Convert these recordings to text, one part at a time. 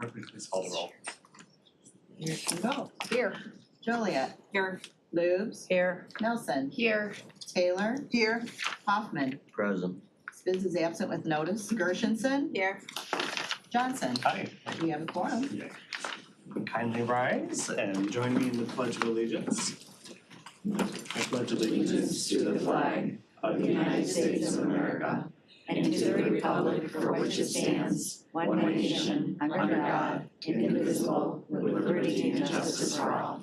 Please call the roll. Here can go. Here. Joliet. Here. Lubes. Here. Nelson. Here. Taylor. Here. Hoffman. Present. Spitz is absent with notice. Gershenson. Here. Johnson. Hi. We have a quorum. Kindly rise and join me in the Pledge of Allegiance. I pledge allegiance to the flag of the United States of America and to the republic for which it stands, one nation, under God, indivisible, with liberty and justice for all.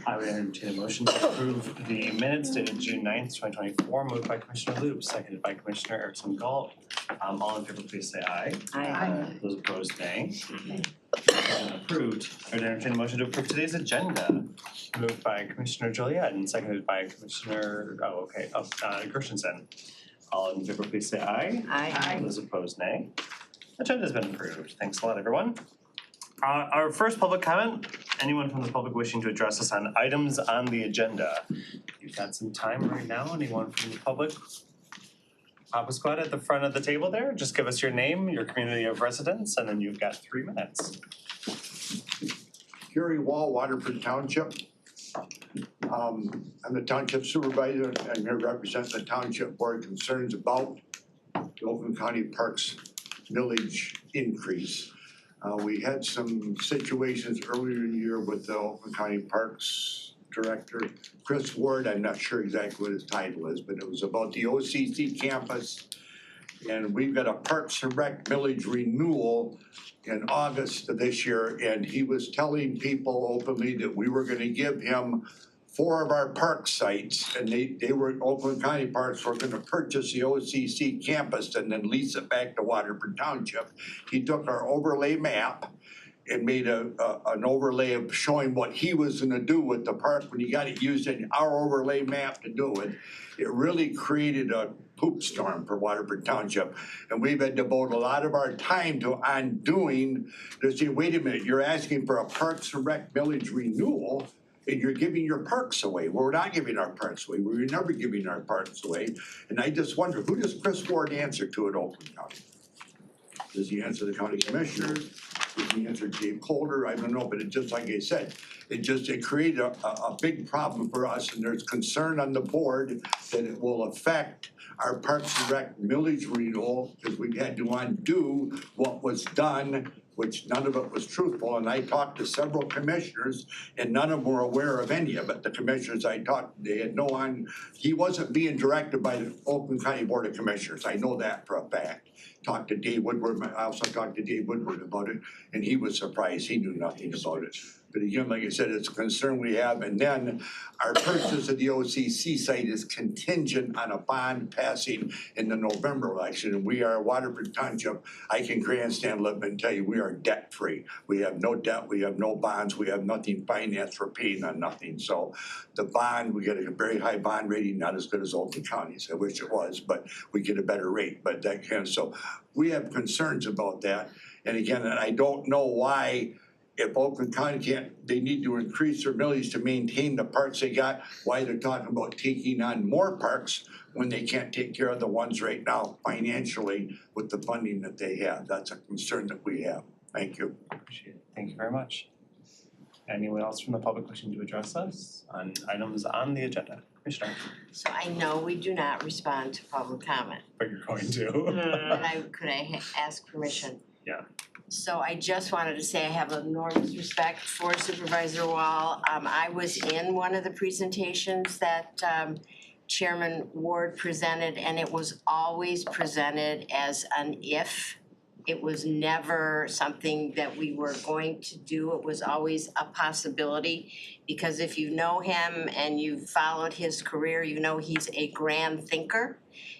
I would entertain a motion to approve the minutes dated June 9th, 2024, moved by Commissioner Loop, seconded by Commissioner Erickson Galt. All in favor, please say aye. Aye. Those opposed, nay. Approved. I would entertain a motion to approve today's agenda, moved by Commissioner Joliet and seconded by Commissioner, Gershenson. All in favor, please say aye. Aye. Those opposed, nay. Agenda's been approved. Thanks a lot, everyone. Our first public comment, anyone from the public wishing to address us on items on the agenda. You've got some time right now. Anyone from the public? Papa Squad at the front of the table there. Just give us your name, your community of residence, and then you've got 3 minutes. Gary Wall, Waterford Township. I'm the township supervisor. I'm here to represent the township board concerns about the Oakland County Parks millage increase. We had some situations earlier in the year with the Oakland County Parks Director, Chris Ward. I'm not sure exactly what his title is, but it was about the OCC campus. And we've got a Parks and Rec millage renewal in August of this year, and he was telling people openly that we were gonna give him 4 of our park sites, and they were, Oakland County Parks were gonna purchase the OCC campus and then lease it back to Waterford Township. He took our overlay map and made an overlay of showing what he was gonna do with the park when he got it using our overlay map to do it. It really created a poop storm for Waterford Township. And we've had to devote a lot of our time to undoing, to say, wait a minute, you're asking for a Parks and Rec millage renewal and you're giving your parks away. Well, we're not giving our parks away. We're never giving our parks away. And I just wonder, who does Chris Ward answer to at Oakland County? Does he answer the county commissioner? Does he answer Dave Calder? I don't know, but it just, like I said, it created a big problem for us, and there's concern on the board that it will affect our Parks and Rec millage renewal, because we had to undo what was done, which none of it was truthful. And I talked to several commissioners, and none of them were aware of any of it. The commissioners I talked to, they had he wasn't being directed by the Oakland County Board of Commissioners. I know that for a fact. Talked to Dave Woodward, I also talked to Dave Woodward about it, and he was surprised, he knew nothing about it. But again, like I said, it's a concern we have, and then our purchase of the OCC site is contingent on a bond passing in the November election. And we are Waterford Township, I can grandstand lip and tell you, we are debt free. We have no debt, we have no bonds, we have nothing financed, we're paying on nothing. So the bond, we get a very high bond rating, not as good as Oakland County's, I wish it was, but we get a better rate, but that kind of, so we have concerns about that. And again, I don't know why, if Oakland County they need to increase their millage to maintain the parks they got, why they're talking about taking on more parks when they can't take care of the ones right now financially with the funding that they have. That's a concern that we have. Thank you. Appreciate it. Thank you very much. Anyone else from the public wishing to address us on items on the agenda? Commissioner, So I know we do not respond to public comment. but you're going to. And could I ask permission? Yeah. So I just wanted to say I have enormous respect for Supervisor Wall. I was in one of the presentations that Chairman Ward presented, and it was always presented as an if. It was never something that we were going to do. It was always a possibility, because if you know him and you've followed his career, you know he's a grand thinker,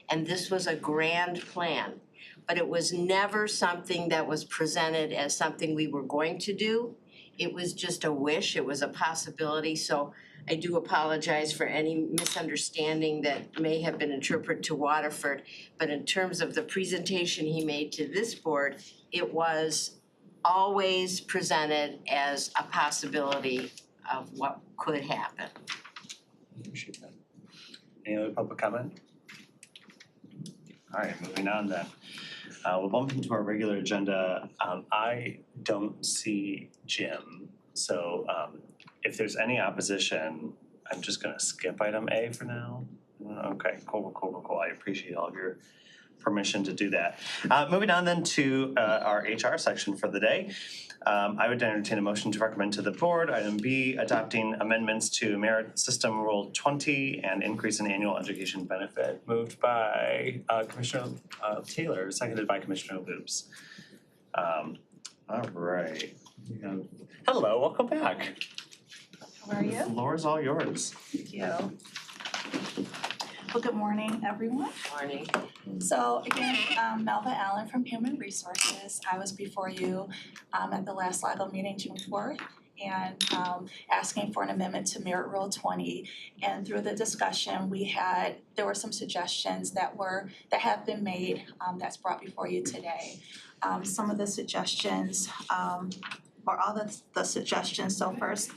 and this was a grand plan. But it was never something that was presented as something we were going to do. It was just a wish, it was a possibility, so I do apologize for any misunderstanding that may have been interpreted to Waterford. But in terms of the presentation he made to this board, it was always presented as a possibility of what could happen. Appreciate that. Any other public comment? All right, moving on then. We'll bump into our regular agenda. I don't see Jim, so if there's any opposition, I'm just gonna skip item A for now. Okay, cool. I appreciate all of your permission to do that. Moving on then to our HR section for the day. I would entertain a motion to recommend to the board, item B, adopting amendments to Merit System Rule 20 and increase in annual education benefit. Moved by Commissioner Taylor, seconded by Commissioner Loops. All right. Hello, welcome back. How are you? The floor is all yours. Thank you. Well, good morning, everyone. Morning. So again, Melva Allen from Human Resources. I was before you at the last LIGO meeting, June 4th, and asking for an amendment to Merit Rule 20. And through the discussion, there were some suggestions that have been made that's brought before you today. Some of the suggestions, or all the suggestions, so first,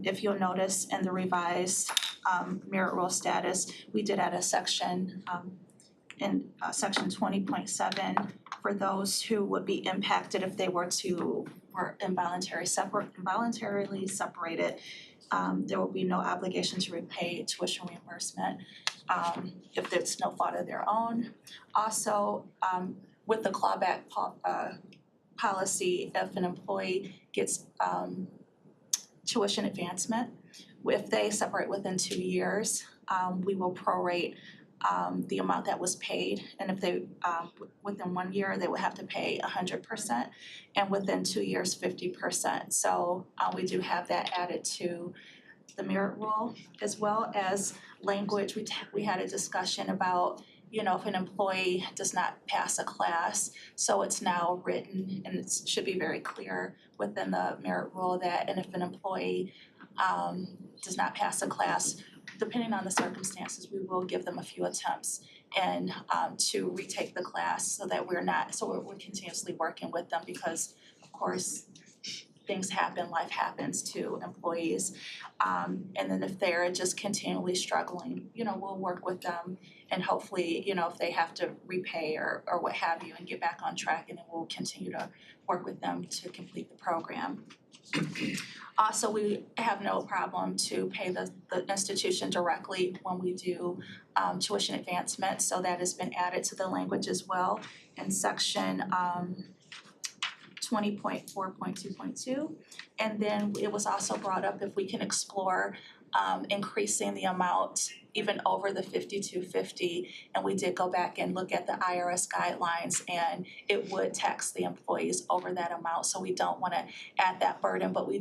if you'll notice in the revised merit rule status, we did add a section in section 20.7 for those who would be impacted if they were involuntarily separated. There will be no obligation to repay tuition reimbursement if it's no fault of their own. Also, with the clawback policy, if an employee gets tuition advancement, if they separate within 2 years, we will prorate the amount that was paid. And if they, within 1 year, they would have to pay 100%, and within 2 years, 50%. So we do have that added to the merit rule, as well as language. We had a discussion about, if an employee does not pass a class, so it's now written, and it should be very clear within the merit rule that, and if an employee does not pass a class, depending on the circumstances, we will give them a few attempts and to retake the class, so that we're continuously working with them, because of course things happen, life happens to employees. And then if they're just continually struggling, we'll work with them, and hopefully, if they have to repay or what have you, and get back on track, and then we'll continue to work with them to complete the program. Also, we have no problem to pay the institution directly when we do tuition advancement, so that has been added to the language as well in section 20.4.2.2. And then it was also brought up if we can explore increasing the amount even over the 5250, and we did go back and look at the IRS guidelines, and it would tax the employees over that amount, so we don't want to add that burden, but we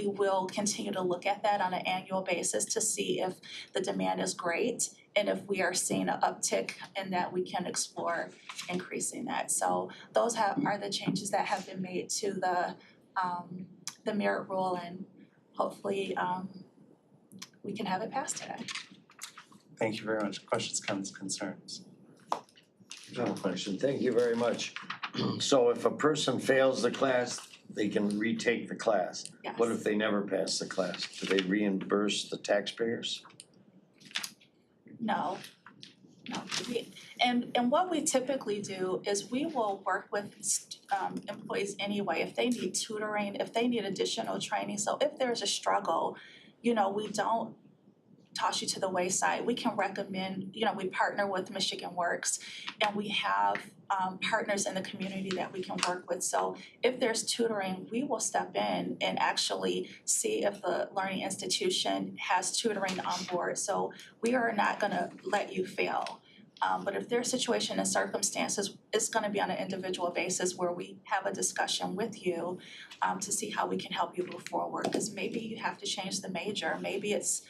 will continue to look at that on an annual basis to see if the demand is great, and if we are seeing an uptick in that, we can explore increasing that. So those are the changes that have been made to the merit rule, and hopefully we can have it passed today. Thank you very much. Questions, comments, concerns? No question, thank you very much. So if a person fails the class, they can retake the class. Yes. What if they never pass the class? Do they reimburse the taxpayers? No. And what we typically do is we will work with employees anyway, if they need tutoring, if they need additional training. So if there's a struggle, we don't toss you to the wayside. We can recommend, we partner with Michigan Works, and we have partners in the community that we can work with. So if there's tutoring, we will step in and actually see if the learning institution has tutoring on board. So we are not gonna let you fail. But if there's situation and circumstances, it's gonna be on an individual basis where we have a discussion with you to see how we can help you move forward. Because maybe you have to change the major, maybe it's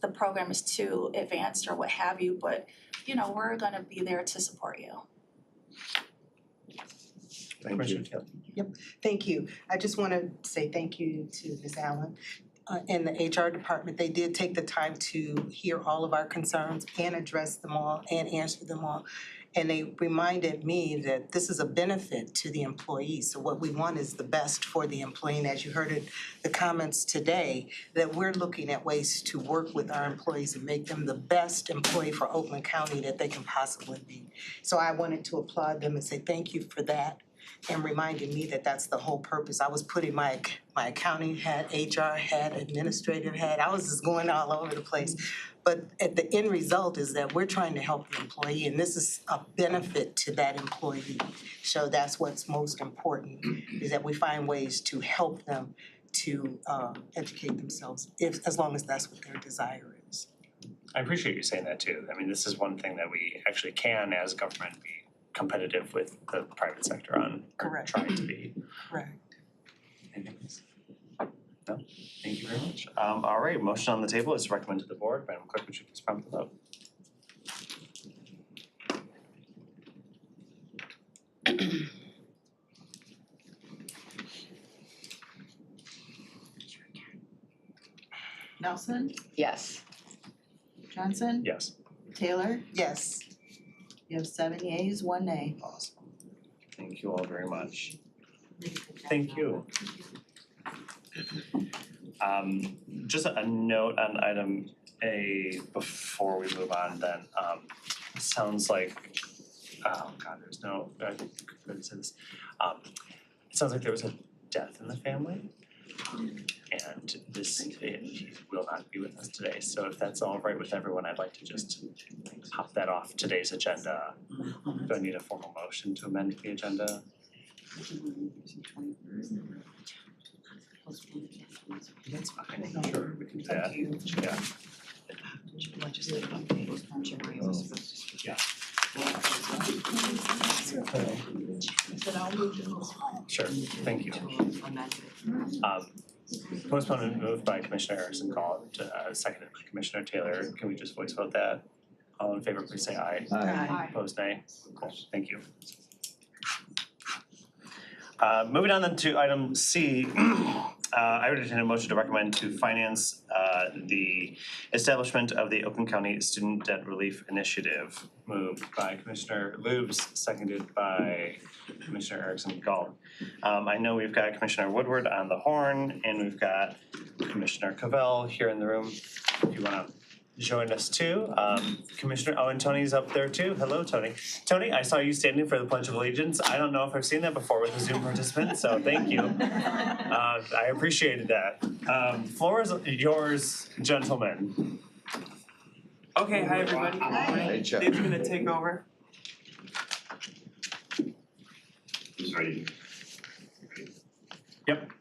the program is too advanced or what have you, but we're gonna be there to support you. Thank you. Commissioner Taylor. Thank you. I just want to say thank you to Ms. Allen and the HR department. They did take the time to hear all of our concerns and address them all and answer them all. And they reminded me that this is a benefit to the employee. So what we want is the best for the employee. And as you heard in the comments today, that we're looking at ways to work with our employees and make them the best employee for Oakland County that they can possibly be. So I wanted to applaud them and say thank you for that and reminding me that that's the whole purpose. I was putting my accounting hat, HR hat, administrative hat, I was just going all over the place. But at the end result is that we're trying to help the employee, and this is a benefit to that employee. So that's what's most important, is that we find ways to help them to educate themselves, as long as that's what their desire is. I appreciate you saying that too. I mean, this is one thing that we actually can, as government, be competitive with the private sector on, or Correct. try to be. Correct. Anything else? No? Thank you very much. All right, motion on the table is to recommend to the board. Madam Clerk, would you please prompt the vote? Nelson, Yes. Johnson, Yes. Taylor, Yes. you have 7 yeas, 1 nay. Awesome. Thank you all very much. Thank you. Just a note on item A before we move on then, sounds like, oh God, there's no, I think I could say this. It sounds like there was a death in the family. And he will not be with us today, so if that's all right with everyone, I'd like to just hop that off today's agenda. Do I need a formal motion to amend the agenda? That's fine, sure, we can do that, yeah. Sure, thank you. Postponement moved by Commissioner Harrison Call, seconded by Commissioner Taylor. Can we just voice vote that? All in favor, please say aye. Aye. Opposed, nay. Cool, thank you. Moving on then to item C, I would entertain a motion to recommend to finance the establishment of the Oakland County Student Debt Relief Initiative. Moved by Commissioner Lubes, seconded by Commissioner Erickson Galt. I know we've got Commissioner Woodward on the horn, and we've got Commissioner Cavell here in the room. If you wanna join us too. Commissioner, and Tony's up there too. Hello, Tony. Tony, I saw you standing for the Pledge of Allegiance. I don't know if I've seen that before with a Zoom participant, so thank you. I appreciated that. Floor is yours, gentlemen. Okay, hi everybody. Hey, Chuck. Dave's gonna take over. Sorry.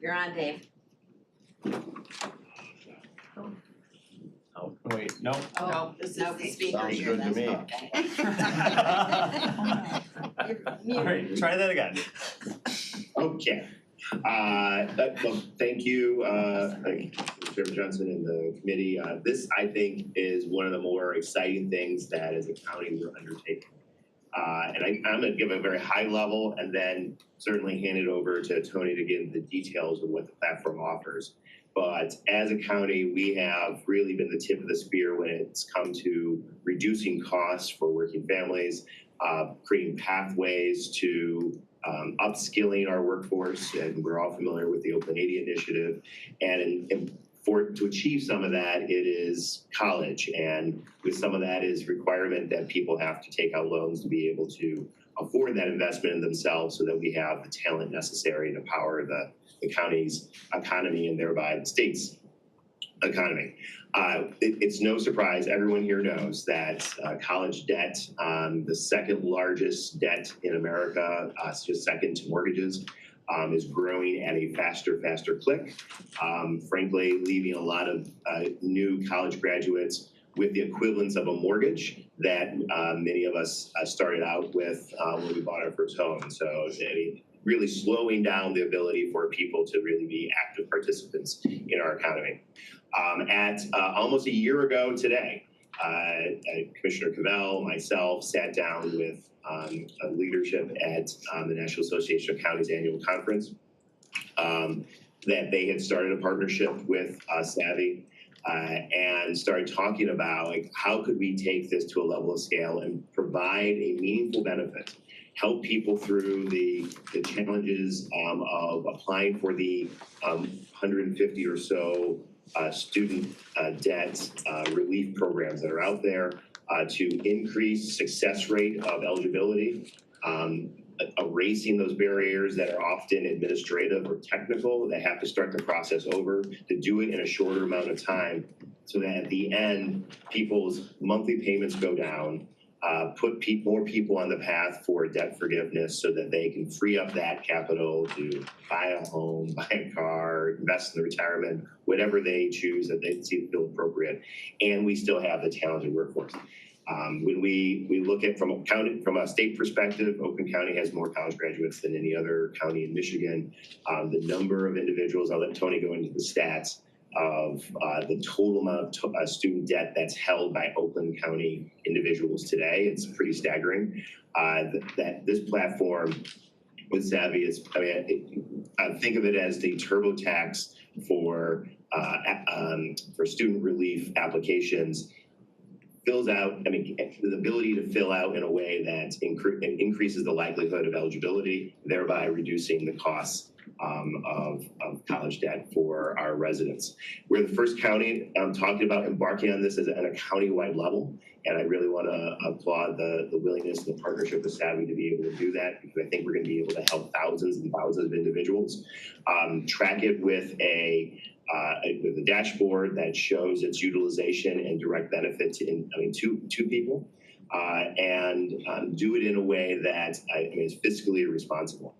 You're on, Dave. Oh, wait, no. Oh, this is no, the speaker Sounds here, good to me. All right, try that again. Okay. Well, thank you, Chairman Johnson and the committee. This, I think, is one of the more exciting things that as a county we're undertaking. And I'm gonna give a very high level and then certainly hand it over to Tony to get into the details of what the platform offers. But as a county, we have really been the tip of the spear when it's come to reducing costs for working families, creating pathways to upskilling our workforce, and we're all familiar with the Oakland 80 initiative. And to achieve some of that, it is college, and with some of that is requirement that people have to take out loans to be able to afford that investment in themselves, so that we have the talent necessary to power the county's economy and thereby the state's economy. It's no surprise, everyone here knows that college debt, the second largest debt in America, just second to mortgages, is growing at a faster clip. Frankly, leaving a lot of new college graduates with the equivalence of a mortgage that many of us started out with when we bought our first home. So really slowing down the ability for people to really be active participants in our economy. At almost a year ago today, Commissioner Cavell, myself, sat down with leadership at the National Association of Counties Annual Conference, that they had started a partnership with Savvy and started talking about like how could we take this to a level of scale and provide a meaningful benefit, help people through the challenges of applying for the 150 or so student debt relief programs that are out there to increase success rate of eligibility, erasing those barriers that are often administrative or technical that have to start the process over, to do it in a shorter amount of time so that at the end, people's monthly payments go down, put more people on the path for debt forgiveness so that they can free up that capital to buy a home, buy a car, invest in the retirement, whatever they choose that they see feel appropriate. And we still have the talented workforce. When we look at from a state perspective, Oakland County has more college graduates than any other county in Michigan. The number of individuals, I'll let Tony go into the stats of the total amount of student debt that's held by Oakland County individuals today. It's pretty staggering. That this platform with Savvy is, I think of it as the TurboTax for student relief applications. Fills out, the ability to fill out in a way that increases the likelihood of eligibility, thereby reducing the costs of college debt for our residents. We're the first county talking about embarking on this at a countywide level, and I really want to applaud the willingness and the partnership with Savvy to be able to do that, because I think we're going to be able to help thousands and thousands of individuals. Track it with a dashboard that shows its utilization and direct benefit to people, and do it in a way that is fiscally responsible.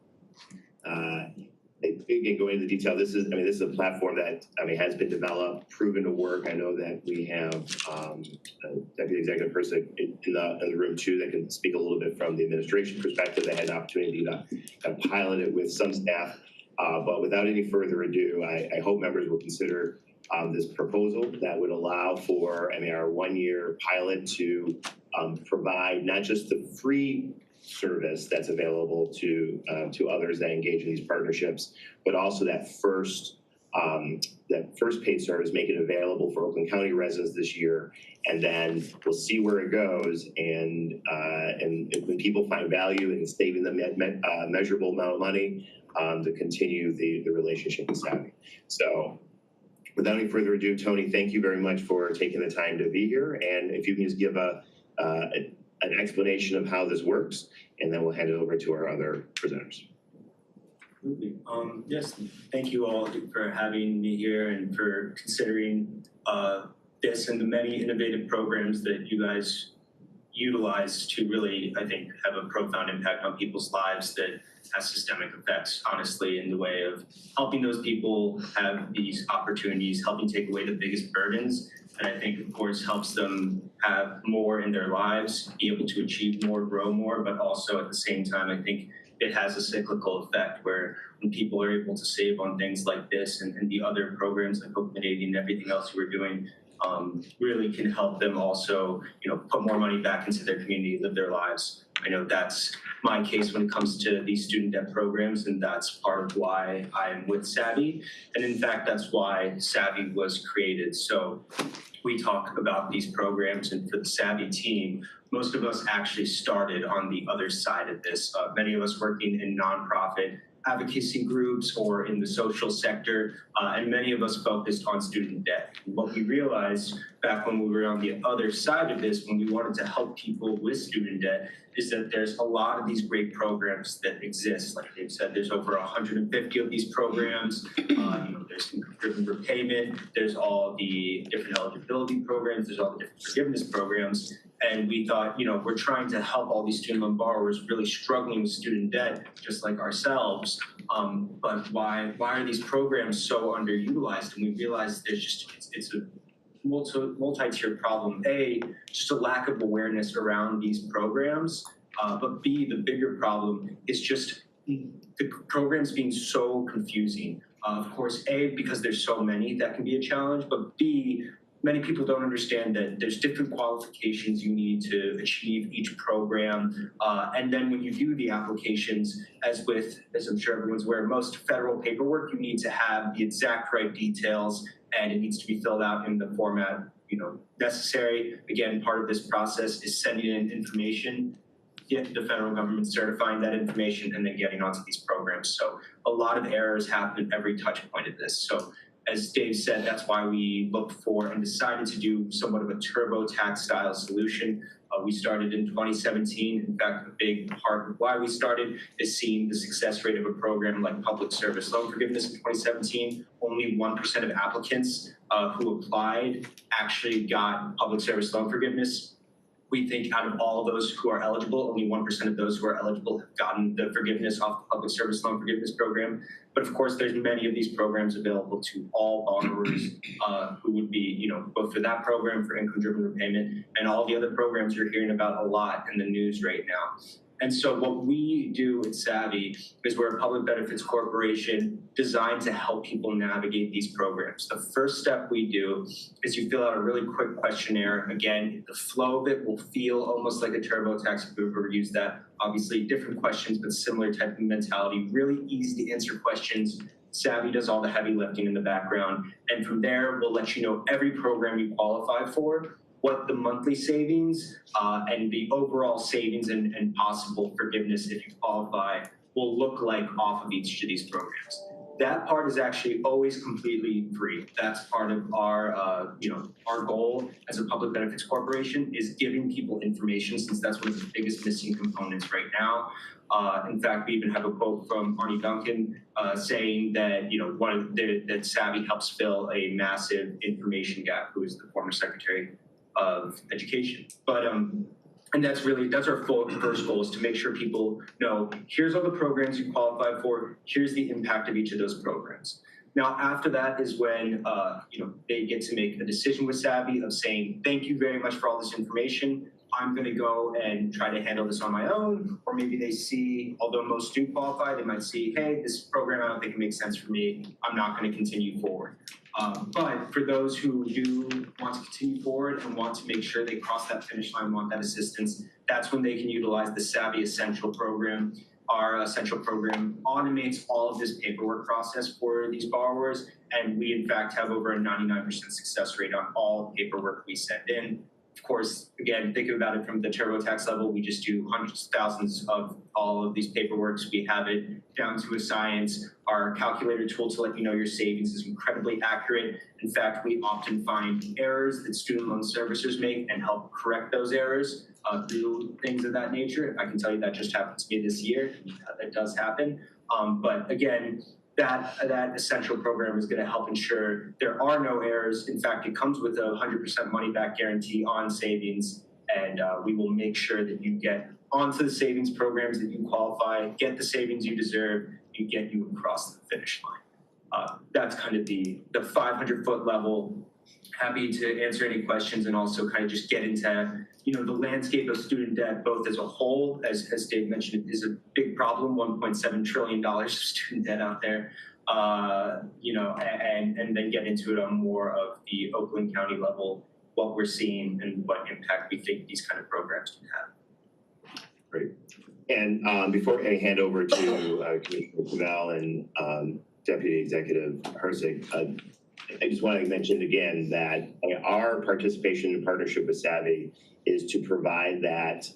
Again, going into detail, this is a platform that has been developed, proven to work. I know that we have a deputy executive person in the room too that can speak a little bit from the administration perspective. They had an opportunity to pilot it with some staff. But without any further ado, I hope members will consider this proposal that would allow for our 1-year pilot to provide not just the free service that's available to others that engage in these partnerships, but also that first paid service, make it available for Oakland County residents this year, and then we'll see where it goes. And when people find value in saving them a measurable amount of money, to continue the relationship with Savvy. So without any further ado, Tony, thank you very much for taking the time to be here. And if you can just give an explanation of how this works, and then we'll hand it over to our other presenters. Yes, thank you all for having me here and for considering this and the many innovative programs that you guys utilize to really, I think, have a profound impact on people's lives that has systemic effects, honestly, in the way of helping those people have these opportunities, helping take away the biggest burdens. And I think, of course, helps them have more in their lives, be able to achieve more, grow more, but also at the same time, I think it has a cyclical effect where when people are able to save on things like this and the other programs like Oakland 80 and everything else we're doing, really can help them also, put more money back into their community, live their lives. I know that's my case when it comes to these student debt programs, and that's part of why I'm with Savvy. And in fact, that's why Savvy was created. So we talk about these programs, and for the Savvy team, most of us actually started on the other side of this. Many of us working in nonprofit advocacy groups or in the social sector, and many of us focused on student debt. What we realized back when we were on the other side of this, when we wanted to help people with student debt, is that there's a lot of these great programs that exist. Like Dave said, there's over 150 of these programs. There's driven repayment, there's all the different eligibility programs, there's all the different forgiveness programs. And we thought, we're trying to help all these student loan borrowers really struggling with student debt, just like ourselves. But why are these programs so underutilized? And we realized it's a multi-tiered problem. A, just a lack of awareness around these programs. But B, the bigger problem is just the programs being so confusing. Of course, A, because there's so many, that can be a challenge. But B, many people don't understand that there's different qualifications you need to achieve each program. And then when you do the applications, as I'm sure everyone's aware, most federal paperwork, you need to have the exact right details and it needs to be filled out in the format, necessary. Again, part of this process is sending in information, get the federal government certifying that information and then getting onto these programs. So a lot of errors happen at every touch point of this. So as Dave said, that's why we looked for and decided to do somewhat of a TurboTax style solution. We started in 2017. In fact, a big part of why we started is seeing the success rate of a program like public service loan forgiveness in 2017. Only 1% of applicants who applied actually got public service loan forgiveness. We think out of all of those who are eligible, only 1% of those who are eligible have gotten the forgiveness off the public service loan forgiveness program. But of course, there's many of these programs available to all borrowers who would be, both for that program, for income-driven repayment, and all the other programs you're hearing about a lot in the news right now. And so what we do at Savvy is we're a public benefits corporation designed to help people navigate these programs. The first step we do is you fill out a really quick questionnaire. Again, the flow of it will feel almost like a TurboTax if we've ever used that. Obviously different questions, but similar type of mentality, really easy to answer questions. Savvy does all the heavy lifting in the background. And from there, we'll let you know every program you qualify for, what the monthly savings and the overall savings and possible forgiveness if you qualify will look like off of each of these programs. That part is actually always completely free. That's part of our, our goal as a public benefits corporation is giving people information, since that's one of the biggest missing components right now. In fact, we even have a quote from Arne Duncan saying that, that Savvy helps fill a massive information gap, who is the former Secretary of Education. But and that's our first goal, is to make sure people know, here's all the programs you qualify for, here's the impact of each of those programs. Now, after that is when they get to make a decision with Savvy of saying, thank you very much for all this information. I'm going to go and try to handle this on my own. Or maybe they see, although most do qualify, they might see, hey, this program, I don't think it makes sense for me. I'm not going to continue forward. But for those who do want to continue forward and want to make sure they cross that finish line, want that assistance, that's when they can utilize the Savvy Essential program. Our Essential program automates all of this paperwork process for these borrowers. And we, in fact, have over a 99% success rate on all paperwork we send in. Of course, again, think about it from the TurboTax level. We just do hundreds of thousands of all of these paperworks. We have it down to a science. Our calculator tool to let you know your savings is incredibly accurate. In fact, we often find errors that student loan servicers make and help correct those errors through things of that nature. I can tell you that just happened to me this year. That does happen. But again, that Essential program is going to help ensure there are no errors. In fact, it comes with a 100% money back guarantee on savings, and we will make sure that you get onto the savings programs that you qualify, get the savings you deserve, and get you across the finish line. That's kind of the 500-foot level. Happy to answer any questions and also kind of just get into the landscape of student debt, both as a whole, as Dave mentioned, is a big problem, $1.7 trillion of student debt out there, and then get into it on more of the Oakland County level, what we're seeing and what impact we think these kind of programs can have. Great. And before I hand over to Commissioner Cavell and Deputy Executive Herzig, I just want to mention again that our participation and partnership with Savvy is to provide that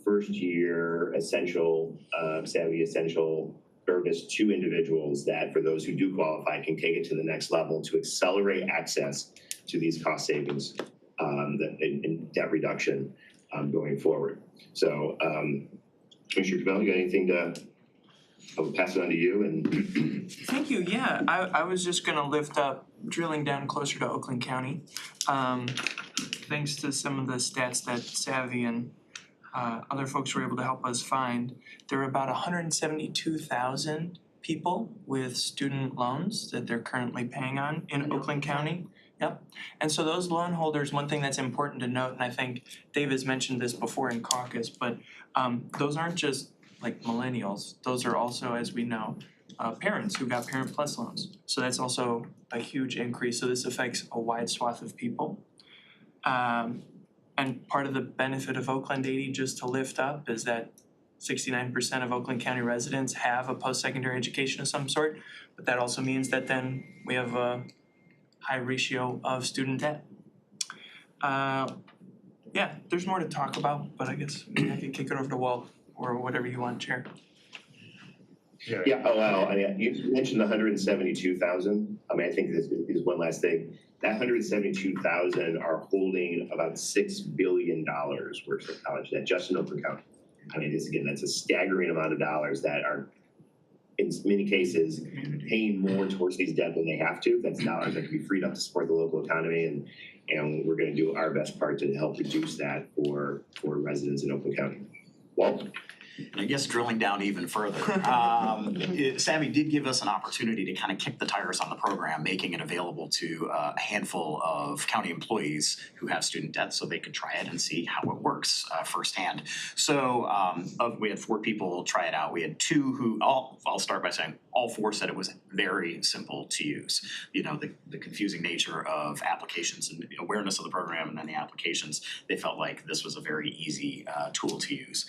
first year essential Savvy Essential service to individuals that, for those who do qualify, can take it to the next level to accelerate access to these cost savings and debt reduction going forward. So, Commissioner Cavell, you got anything to? I'll pass it on to you. And Thank you. Yeah, I was just going to lift up drilling down closer to Oakland County. Thanks to some of the stats that Savvy and other folks were able to help us find, there are about 172,000 people with student loans that they're currently paying on in Oakland County. Yep. And so those loan holders, one thing that's important to note, and I think Dave has mentioned this before in caucus, but those aren't just like millennials. Those are also, as we know, parents who got Parent Plus loans. So that's also a huge increase. So this affects a wide swath of people. And part of the benefit of Oakland 80, just to lift up, is that 69% of Oakland County residents have a post-secondary education of some sort. But that also means that then we have a high ratio of student debt. Yeah, there's more to talk about, but I guess maybe I could kick it over to Walt or whatever you want, Chair. Yeah, oh, well, I mean, you mentioned the 172,000. I mean, I think this is one last thing. That 172,000 are holding about $6 billion worth of college debt just in Oakland County. I mean, that's a staggering amount of dollars that are, in many cases, paying more towards these debt than they have to. That's dollars that can be freed up to support the local economy, and we're gonna do our best part to help reduce that for residents in Oakland County. Walt? I guess drilling down even further, Savvy did give us an opportunity to kind of kick the tires on the program, making it available to a handful of county employees who have student debt so they could try it and see how it works firsthand. So we had 4 people try it out. We had 2 who, I'll start by saying all 4 said it was very simple to use. You know, the confusing nature of applications and awareness of the program and then the applications, they felt like this was a very easy tool to use.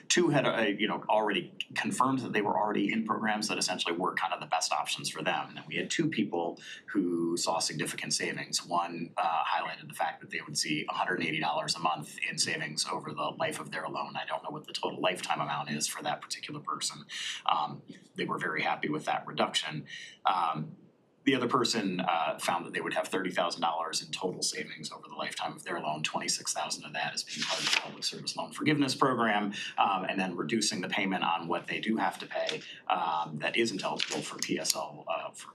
2 had already confirmed that they were already in programs that essentially were kind of the best options for them. And then we had 2 people who saw significant savings. One highlighted the fact that they would see $180 a month in savings over the life of their loan. I don't know what the total lifetime amount is for that particular person. They were very happy with that reduction. The other person found that they would have $30,000 in total savings over the lifetime of their loan. $26,000 of that is being part of the Public Service Loan Forgiveness Program, and then reducing the payment on what they do have to pay that isn't eligible for PSLF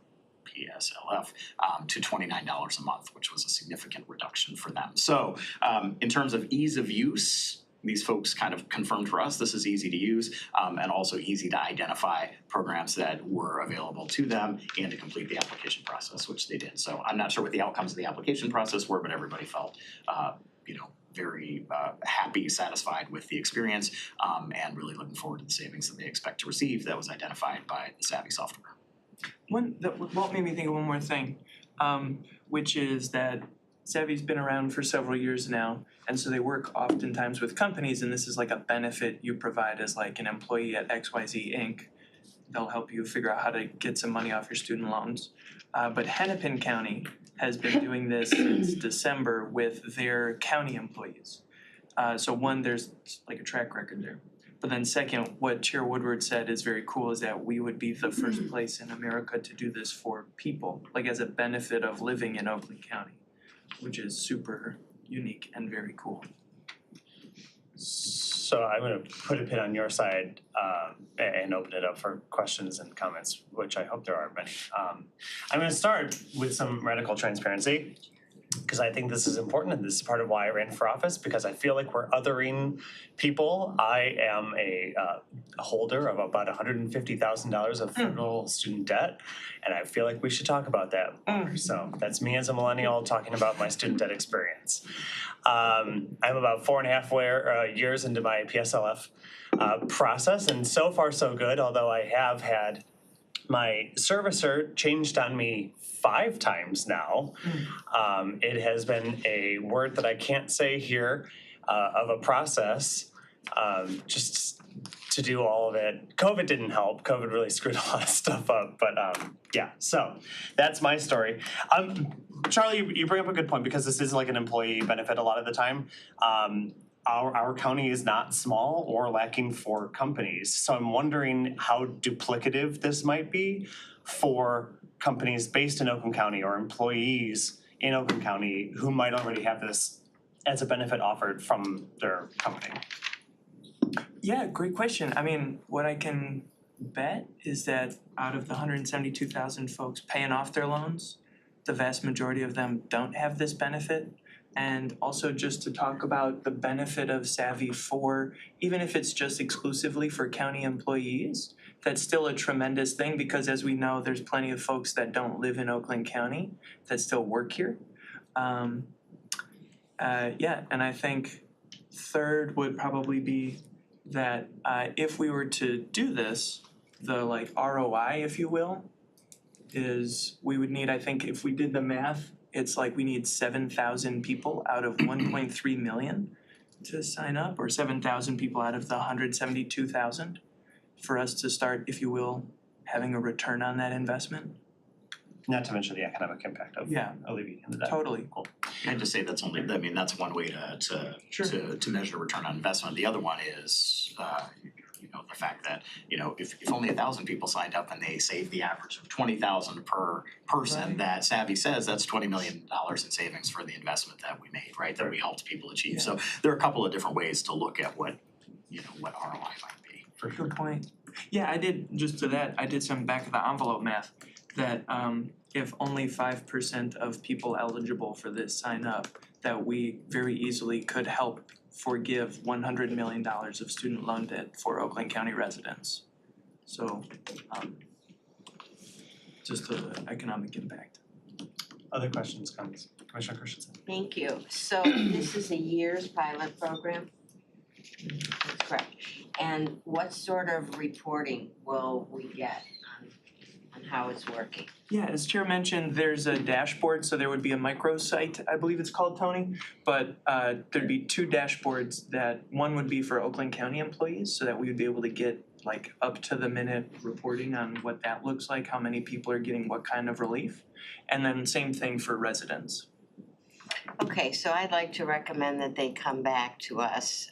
to $29 a month, which was a significant reduction for them. So in terms of ease of use, these folks kind of confirmed for us this is easy to use and also easy to identify programs that were available to them and to complete the application process, which they did. So I'm not sure what the outcomes of the application process were, but everybody felt very happy, satisfied with the experience, and really looking forward to the savings that they expect to receive that was identified by the Savvy software. Walt made me think of one more thing, which is that Savvy's been around for several years now, and so they work oftentimes with companies, and this is like a benefit you provide as like an employee at XYZ Inc. They'll help you figure out how to get some money off your student loans. But Hennepin County has been doing this since December with their county employees. So one, there's like a track record there. But then second, what Chair Woodward said is very cool, is that we would be the first place in America to do this for people, like as a benefit of living in Oakland County, which is super unique and very cool. So I'm gonna put a pin on your side and open it up for questions and comments, which I hope there are many. I'm gonna start with some radical transparency, because I think this is important, and this is part of why I ran for office, because I feel like we're othering people. I am a holder of about $150,000 of federal student debt, and I feel like we should talk about that more. So that's me as a millennial talking about my student debt experience. I'm about 4.5 years into my PSLF process, and so far so good, although I have had my servicer changed on me 5 times now. It has been a word that I can't say here of a process, just to do all of it. COVID didn't help. COVID really screwed a lot of stuff up, but yeah, so that's my story. Charlie, you bring up a good point, because this is like an employee benefit a lot of the time. Our county is not small or lacking for companies. So I'm wondering how duplicative this might be for companies based in Oakland County or employees in Oakland County who might already have this as a benefit offered from their company. Yeah, great question. I mean, what I can bet is that out of the 172,000 folks paying off their loans, the vast majority of them don't have this benefit. And also just to talk about the benefit of Savvy for, even if it's just exclusively for county employees, that's still a tremendous thing, because as we know, there's plenty of folks that don't live in Oakland County that still work here. Yeah, and I think third would probably be that if we were to do this, the like ROI, if you will, is we would need, I think if we did the math, it's like we need 7,000 people out of 1.3 million to sign up, or 7,000 people out of the 172,000 for us to start, if you will, having a return on that investment. Not to mention the economic impact of Yeah. alleviating the debt. Totally. Cool. I'd just say that's only, I mean, that's one way to measure return on investment. The other one is, you know, the fact that, you know, if only 1,000 people signed up and they saved the average of 20,000 per person, Right. that Savvy says that's $20 million in savings for the investment that we made, right? That we helped people achieve. Yeah. So there are a couple of different ways to look at what, you know, what ROI might be. For sure. Good point. Yeah, I did, just to that, I did some back of the envelope math that if only 5% of people eligible for this sign up, that we very easily could help forgive $100 million of student loan debt for Oakland County residents. So just the economic impact. Other questions, comments? Commissioner Christensen. Thank you. So this is a year's pilot program? That's correct. And what sort of reporting will we get on how it's working? Yeah, as Chair mentioned, there's a dashboard, so there would be a microsite, I believe it's called, Tony. But there'd be two dashboards that, one would be for Oakland County employees, so that we would be able to get like up to the minute reporting on what that looks like, how many people are getting what kind of relief. And then same thing for residents. Okay, so I'd like to recommend that they come back to us,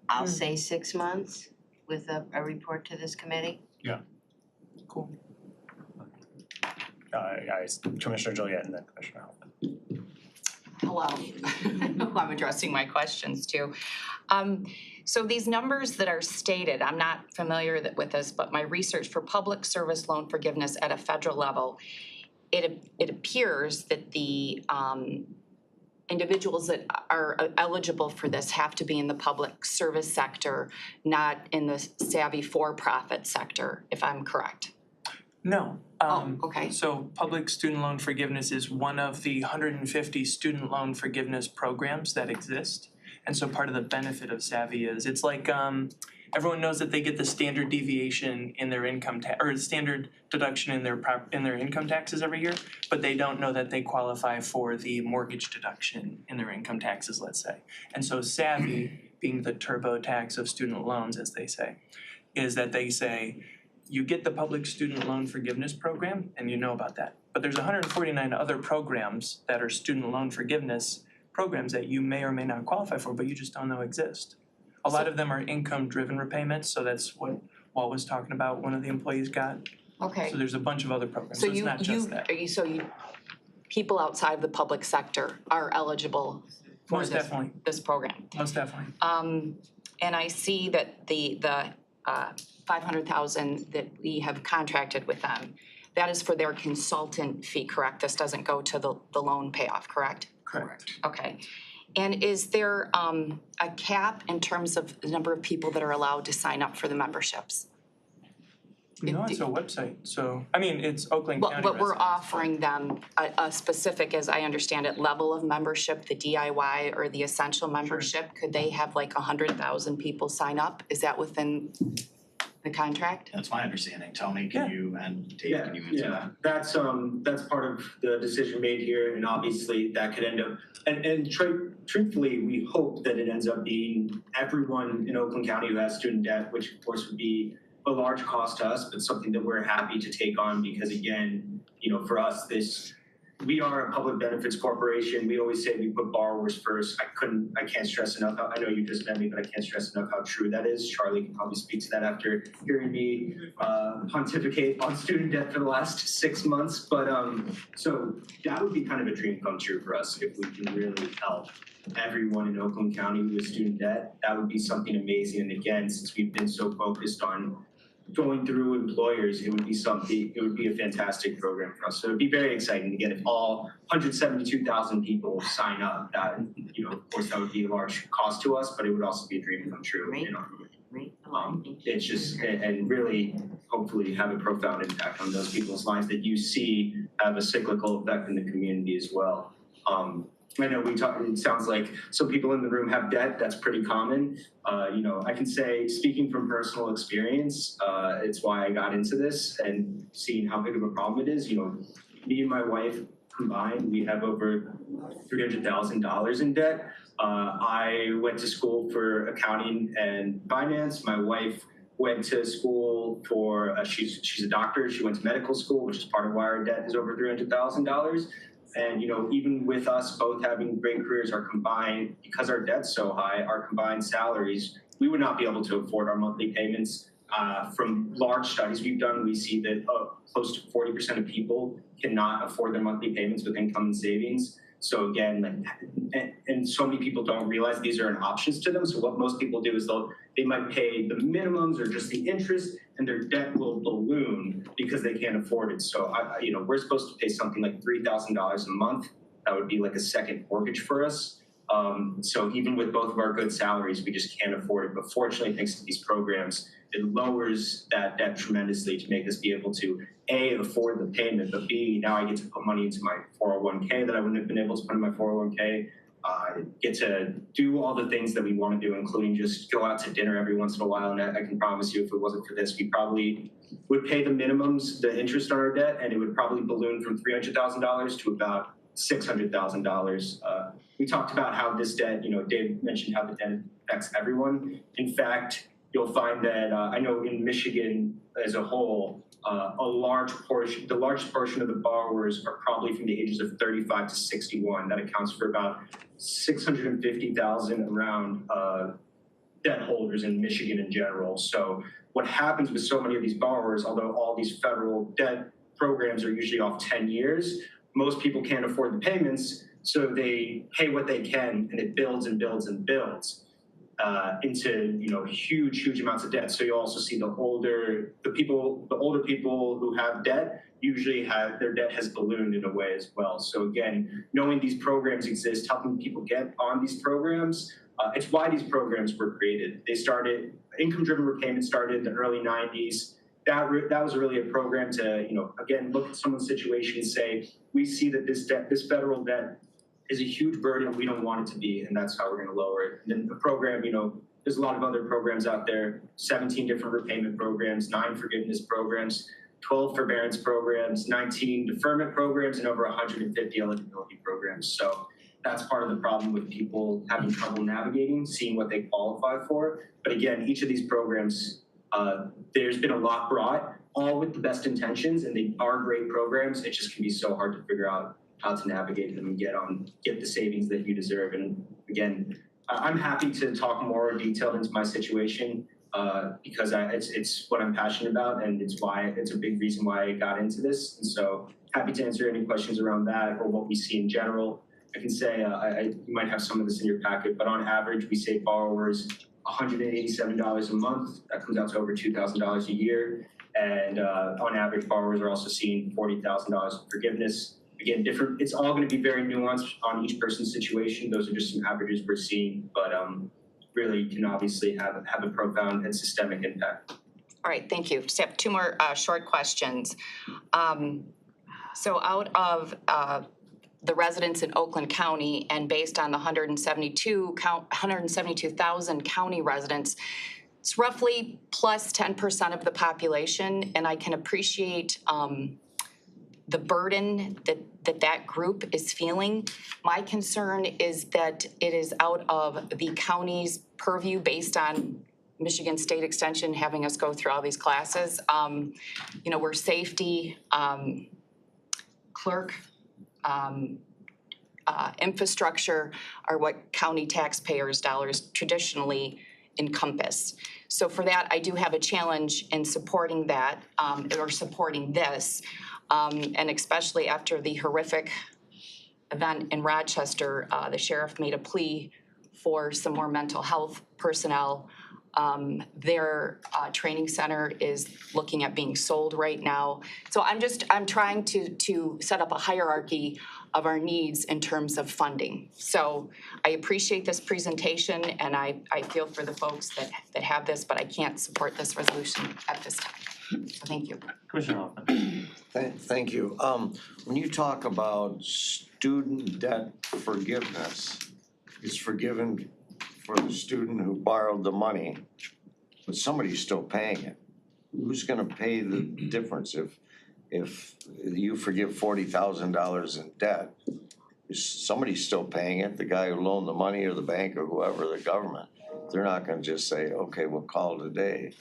I'll say 6 months with a report to this committee. Cool. Commissioner Joliet and then Commissioner Halpin. Hello, who I'm addressing my questions to. So these numbers that are stated, I'm not familiar with this, but my research for public service loan forgiveness at a federal level, it appears that the individuals that are eligible for this have to be in the public service sector, not in the Savvy for-profit sector, if I'm correct. No. Okay. So public student loan forgiveness is one of the 150 student loan forgiveness programs that exist. And so part of the benefit of Savvy is, it's like everyone knows that they get the standard deviation in their income or standard deduction in their income taxes every year, but they don't know that they qualify for the mortgage deduction in their income taxes, let's say. And so Savvy, being the TurboTax of student loans, as they say, is that they say, you get the public student loan forgiveness program, and you know about that. But there's 149 other programs that are student loan forgiveness programs that you may or may not qualify for, but you just don't know exist. A lot of them are income-driven repayments, so that's what Walt was talking about, one of the employees got. Okay. So there's a bunch of other programs, So so it's not just that. People outside the public sector are eligible for Most definitely, this program. most definitely. And I see that the $500,000 that we have contracted with them, that is for their consultant fee, correct? This doesn't go to the loan payoff, correct? Correct. Okay. And is there a cap in terms of the number of people that are allowed to sign up for the memberships? No, it's a website, so, I mean, it's Oakland County But we're residents. offering them a specific, as I understand it, level of membership, the DIY or the essential membership. Could they have like 100,000 people sign up? Is that within the contract? That's my understanding. Tony, can you, and Dave, Yeah, can you answer that? that's part of the decision made here, and obviously that could end up, and truthfully, we hope that it ends up being everyone in Oakland County who has student debt, which of course would be a large cost to us, but something that we're happy to take on because again, you know, for us, we are a public benefits corporation. We always say we put borrowers first. I can't stress enough. I know you just met me, but I can't stress enough how true that is. Charlie can probably speak to that after hearing me pontificate on student debt for the last 6 months. But so that would be kind of a dream come true for us if we can really help everyone in Oakland County with student debt. That would be something amazing. And again, since we've been so focused on going through employers, it would be a fantastic program for us. So it'd be very exciting. Again, if all 172,000 people sign up, that, you know, of course that would be a large cost to us, but it would also be a dream come true, you know. It's just, and really hopefully have a profound impact on those people's lives that you see have a cyclical effect in the community as well. I know it sounds like some people in the room have debt, that's pretty common. I can say, speaking from personal experience, it's why I got into this and seeing how big of a problem it is. Me and my wife combined, we have over $300,000 in debt. I went to school for accounting and finance. My wife went to school for, she's a doctor. She went to medical school, which is part of why our debt is over $300,000. And, even with us both having great careers, because our debt's so high, our combined salaries, we would not be able to afford our monthly payments. From large studies we've done, we see that close to 40% of people cannot afford their monthly payments with income and savings. So again, and so many people don't realize these are options to them. So what most people do is they might pay the minimums or just the interest, and their debt will balloon because they can't afford it. So we're supposed to pay something like $3,000 a month. That would be like a second mortgage for us. So even with both of our good salaries, we just can't afford it. But fortunately, thanks to these programs, it lowers that debt tremendously to make us be able to A, afford the payment, but B, now I get to put money into my 401k that I wouldn't have been able to put in my 401k. Get to do all the things that we want to do, including just go out to dinner every once in a while. And I can promise you, if it wasn't for this, we probably would pay the minimums, the interest on our debt, and it would probably balloon from $300,000 to about $600,000. We talked about how this debt, Dave mentioned how the debt affects everyone. In fact, you'll find that I know in Michigan as a whole, the largest portion of the borrowers are probably from the ages of 35 to 61. That accounts for about 650,000 around debt holders in Michigan in general. So what happens with so many of these borrowers, although all these federal debt programs are usually off 10 years, most people can't afford the payments, so they pay what they can, and it builds and builds and builds into huge amounts of debt. So you also see the older people who have debt usually have their debt has ballooned in a way as well. So again, knowing these programs exist, helping people get on these programs, it's why these programs were created. They started, income-driven repayment started in the early 90s. That was really a program to, again, look at someone's situation and say, we see that this federal debt is a huge burden we don't want it to be, and that's how we're going to lower it. And then the program, there's a lot of other programs out there, 17 different repayment programs, 9 forgiveness programs, 12 forbearance programs, 19 deferment programs, and over 150 eligibility programs. So that's part of the problem with people having trouble navigating, seeing what they qualify for. But again, each of these programs, there's been a lot brought, all with the best intentions, and they are great programs. It just can be so hard to figure out how to navigate them and get the savings that you deserve. And again, I'm happy to talk more detailed into my situation because it's what I'm passionate about, and it's a big reason why I got into this. And so happy to answer any questions around that or what we see in general. I can say you might have some of this in your packet, but on average, we save borrowers $187 a month. That comes out to over $2,000 a year. And on average, borrowers are also seeing $40,000 in forgiveness. Again, it's all going to be very nuanced on each person's situation. Those are just some averages we're seeing, but really can obviously have a profound and systemic impact. All right, thank you. Just have 2 more short questions. So out of the residents in Oakland County, and based on the 172,000 county residents, it's roughly plus 10% of the population, and I can appreciate the burden that group is feeling. My concern is that it is out of the county's purview based on Michigan State Extension having us go through all these classes. Where safety, clerk, infrastructure are what county taxpayers' dollars traditionally encompass. So for that, I do have a challenge in supporting that or supporting this. And especially after the horrific event in Rochester, the sheriff made a plea for some more mental health personnel. Their training center is looking at being sold right now. So I'm trying to set up a hierarchy of our needs in terms of funding. So I appreciate this presentation, and I feel for the folks that have this, but I can't support this resolution at this time. So thank you. Commissioner Hoffman. Thank you. When you talk about student debt forgiveness is forgiven for the student who borrowed the money, but somebody's still paying it. Who's gonna pay the difference if you forgive $40,000 in debt? Is somebody still paying it, the guy who loaned the money or the bank or whoever, the government? They're not gonna just say, okay, we'll call it a day.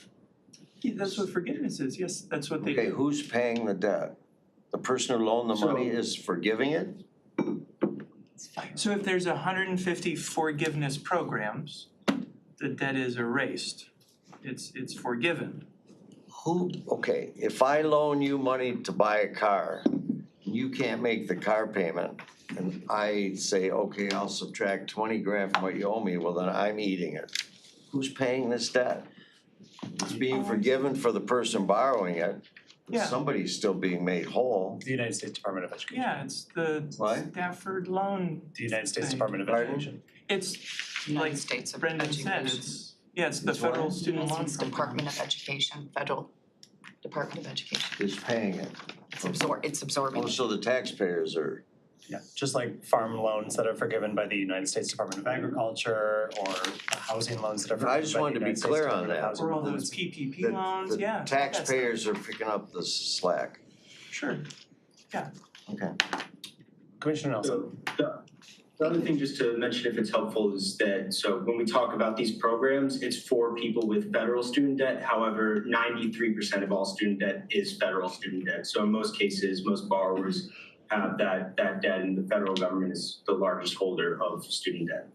Yeah, that's what forgiveness is, yes, that's what they Okay, do. who's paying the debt? The person who loaned the money is forgiving it? So if there's 150 forgiveness programs, the debt is erased. It's forgiven. Who, okay, if I loan you money to buy a car, and you can't make the car payment, and I say, okay, I'll subtract 20 grand from what you owe me, well then I'm eating it. Who's paying this debt? It's being forgiven for the person borrowing it, but Yeah. somebody's still being made whole. The United States Department of Education. Yeah, it's the What? Stafford loan. The United States thing. Department of Pardon? Education. It's United like States of Brendan said, Education. it's the It's what? federal student United loan States program. Department of Education, Federal Department of Education. Is paying it. It's absorbing. Oh, so the taxpayers are, Yeah, just like farm loans that are forgiven by the United States Department of Agriculture or housing loans that are I forgiven just by the wanted to be United States clear on Department of that. Housing Or all and those PPP the- loans, the yeah. all that stuff. taxpayers are picking up the slack. Sure. Okay. Commissioner Nelson. So the other thing just to mention if it's helpful is that, so when we talk about these programs, it's for people with federal student debt. However, 93% of all student debt is federal student debt. So in most cases, most borrowers have that debt and the federal government is the largest holder of student debt,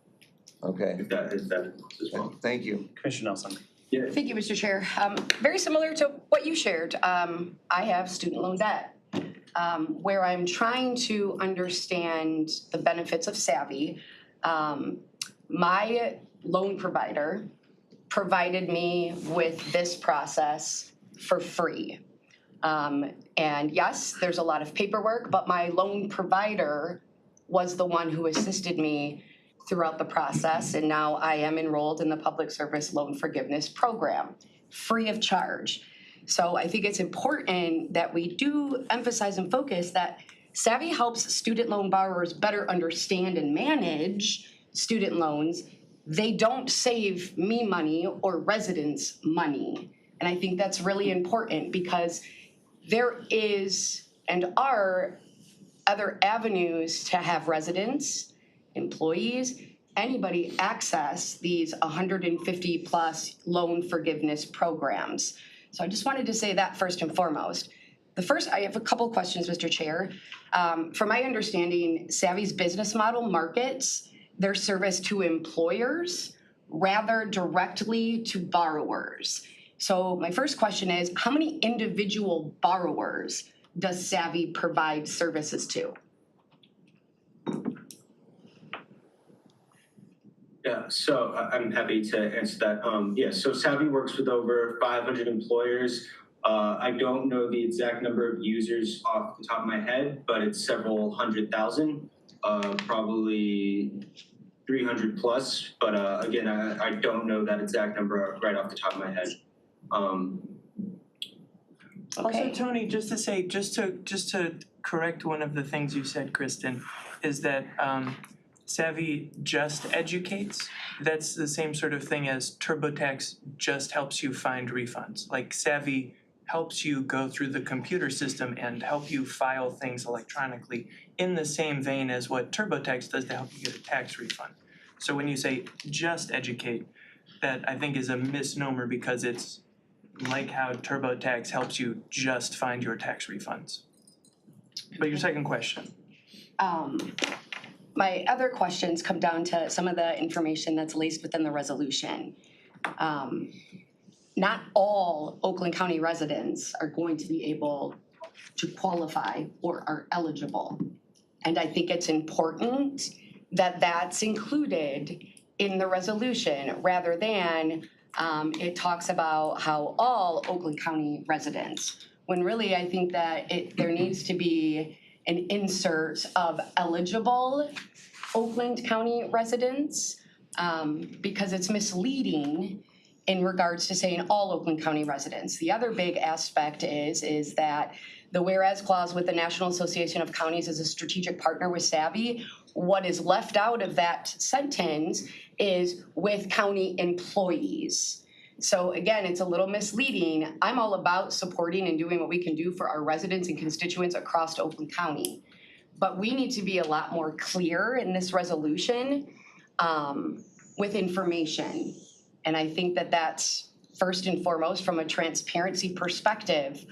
Okay, if that as well. thank you. Commissioner Nelson. Thank you, Mr. Chair. Very similar to what you shared, I have student loan debt. Where I'm trying to understand the benefits of Savvy, my loan provider provided me with this process for free. And yes, there's a lot of paperwork, but my loan provider was the one who assisted me throughout the process, and now I am enrolled in the Public Service Loan Forgiveness Program, free of charge. So I think it's important that we do emphasize and focus that Savvy helps student loan borrowers better understand and manage student loans. They don't save me money or residents money. And I think that's really important because there is and are other avenues to have residents, employees, anybody access these 150 plus loan forgiveness programs. So I just wanted to say that first and foremost. I have a couple questions, Mr. Chair. From my understanding, Savvy's business model markets their service to employers rather directly to borrowers. So my first question is, how many individual borrowers does Savvy provide services to? Yeah, so I'm happy to answer that. So Savvy works with over 500 employers. I don't know the exact number of users off the top of my head, but it's several 100,000, probably 300 plus. But again, I don't know that exact number right off the top of my head. Also, Tony, just to correct one of the things you said, Kristen, is that Savvy just educates. That's the same sort of thing as TurboTax just helps you find refunds. Like Savvy helps you go through the computer system and help you file things electronically in the same vein as what TurboTax does to help you get a tax refund. So when you say just educate, that I think is a misnomer because it's like how TurboTax helps you just find your tax refunds. But your second question. My other questions come down to some of the information that's laced within the resolution. Not all Oakland County residents are going to be able to qualify or are eligible. And I think it's important that that's included in the resolution rather than it talks about how all Oakland County residents, when really I think that there needs to be an insert of eligible Oakland County residents because it's misleading in regards to saying all Oakland County residents. The other big aspect is that the whereas clause with the National Association of Counties is a strategic partner with Savvy. What is left out of that sentence is with county employees. So again, it's a little misleading. I'm all about supporting and doing what we can do for our residents and constituents across Oakland County. But we need to be a lot more clear in this resolution with information. And I think that that's first and foremost from a transparency perspective.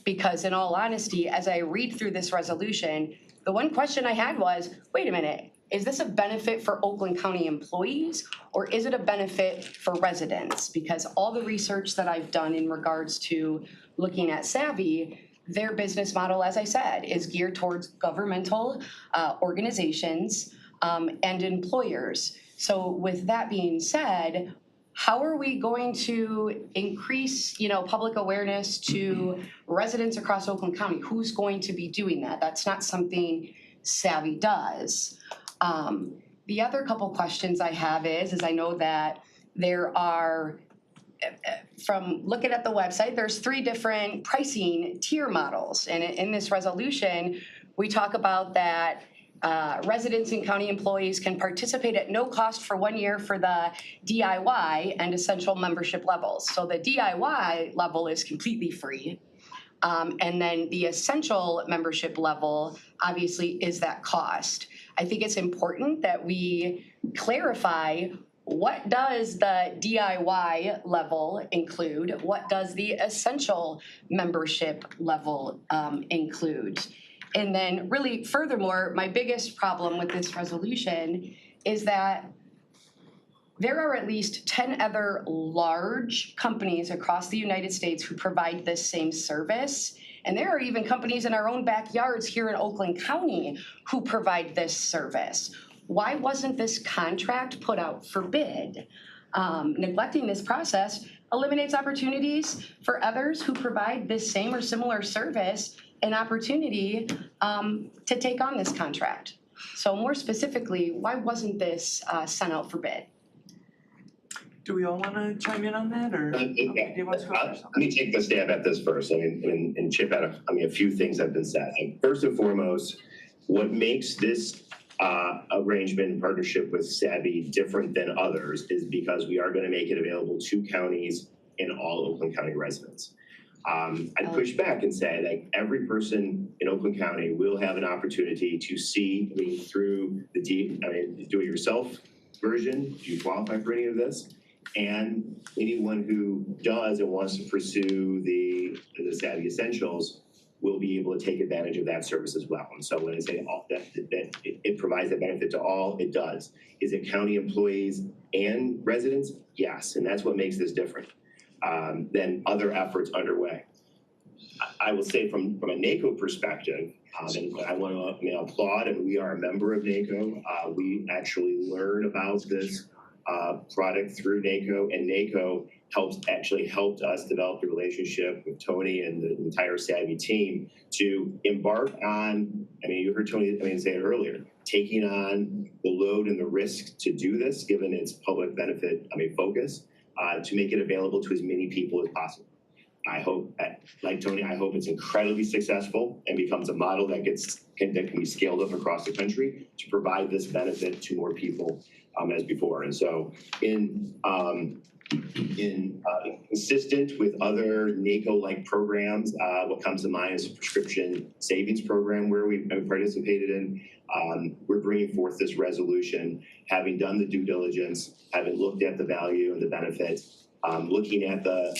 Because in all honesty, as I read through this resolution, the one question I had was, wait a minute, is this a benefit for Oakland County employees or is it a benefit for residents? Because all the research that I've done in regards to looking at Savvy, their business model, as I said, is geared towards governmental organizations and employers. So with that being said, how are we going to increase, public awareness to residents across Oakland County? Who's going to be doing that? That's not something Savvy does. The other couple questions I have is I know that there are, from looking at the website, there's 3 different pricing tier models. And in this resolution, we talk about that residents and county employees can participate at no cost for 1 year for the DIY and essential membership levels. So the DIY level is completely free. And then the essential membership level obviously is that cost. I think it's important that we clarify what does the DIY level include? What does the essential membership level include? And then really furthermore, my biggest problem with this resolution is that there are at least 10 other large companies across the United States who provide this same service. And there are even companies in our own backyards here in Oakland County who provide this service. Why wasn't this contract put out for bid? Neglecting this process eliminates opportunities for others who provide this same or similar service an opportunity to take on this contract. So more specifically, why wasn't this sent out for bid? Do we all wanna chime in on that, or? Do you want to go first? Let me take the stab at this first. And Chip had a few things have been said. First and foremost, what makes this arrangement and partnership with Savvy different than others is because we are going to make it available to counties and all Oakland County residents. I'd push back and say that every person in Oakland County will have an opportunity to see, through the do-it-yourself version, do you qualify for any of this? And anyone who does and wants to pursue the Savvy Essentials will be able to take advantage of that service as well. And so when I say all, that it provides that benefit to all, it does. Is it county employees and residents? Yes, and that's what makes this different than other efforts underway. I will say from a NACO perspective, and I want to applaud, and we are a member of NACO. We actually learn about this product through NACO, and NACO helped us develop the relationship with Tony and the entire Savvy team to embark on, you heard Tony say it earlier, taking on the load and the risk to do this, given its public benefit, focus, to make it available to as many people as possible. I hope, like Tony, I hope it's incredibly successful and becomes a model that can be scaled up across the country to provide this benefit to more people as before. And so consistent with other NACO-like programs, what comes to mind is a prescription savings program where we've participated in. We're bringing forth this resolution, having done the due diligence, having looked at the value and the benefits, looking at the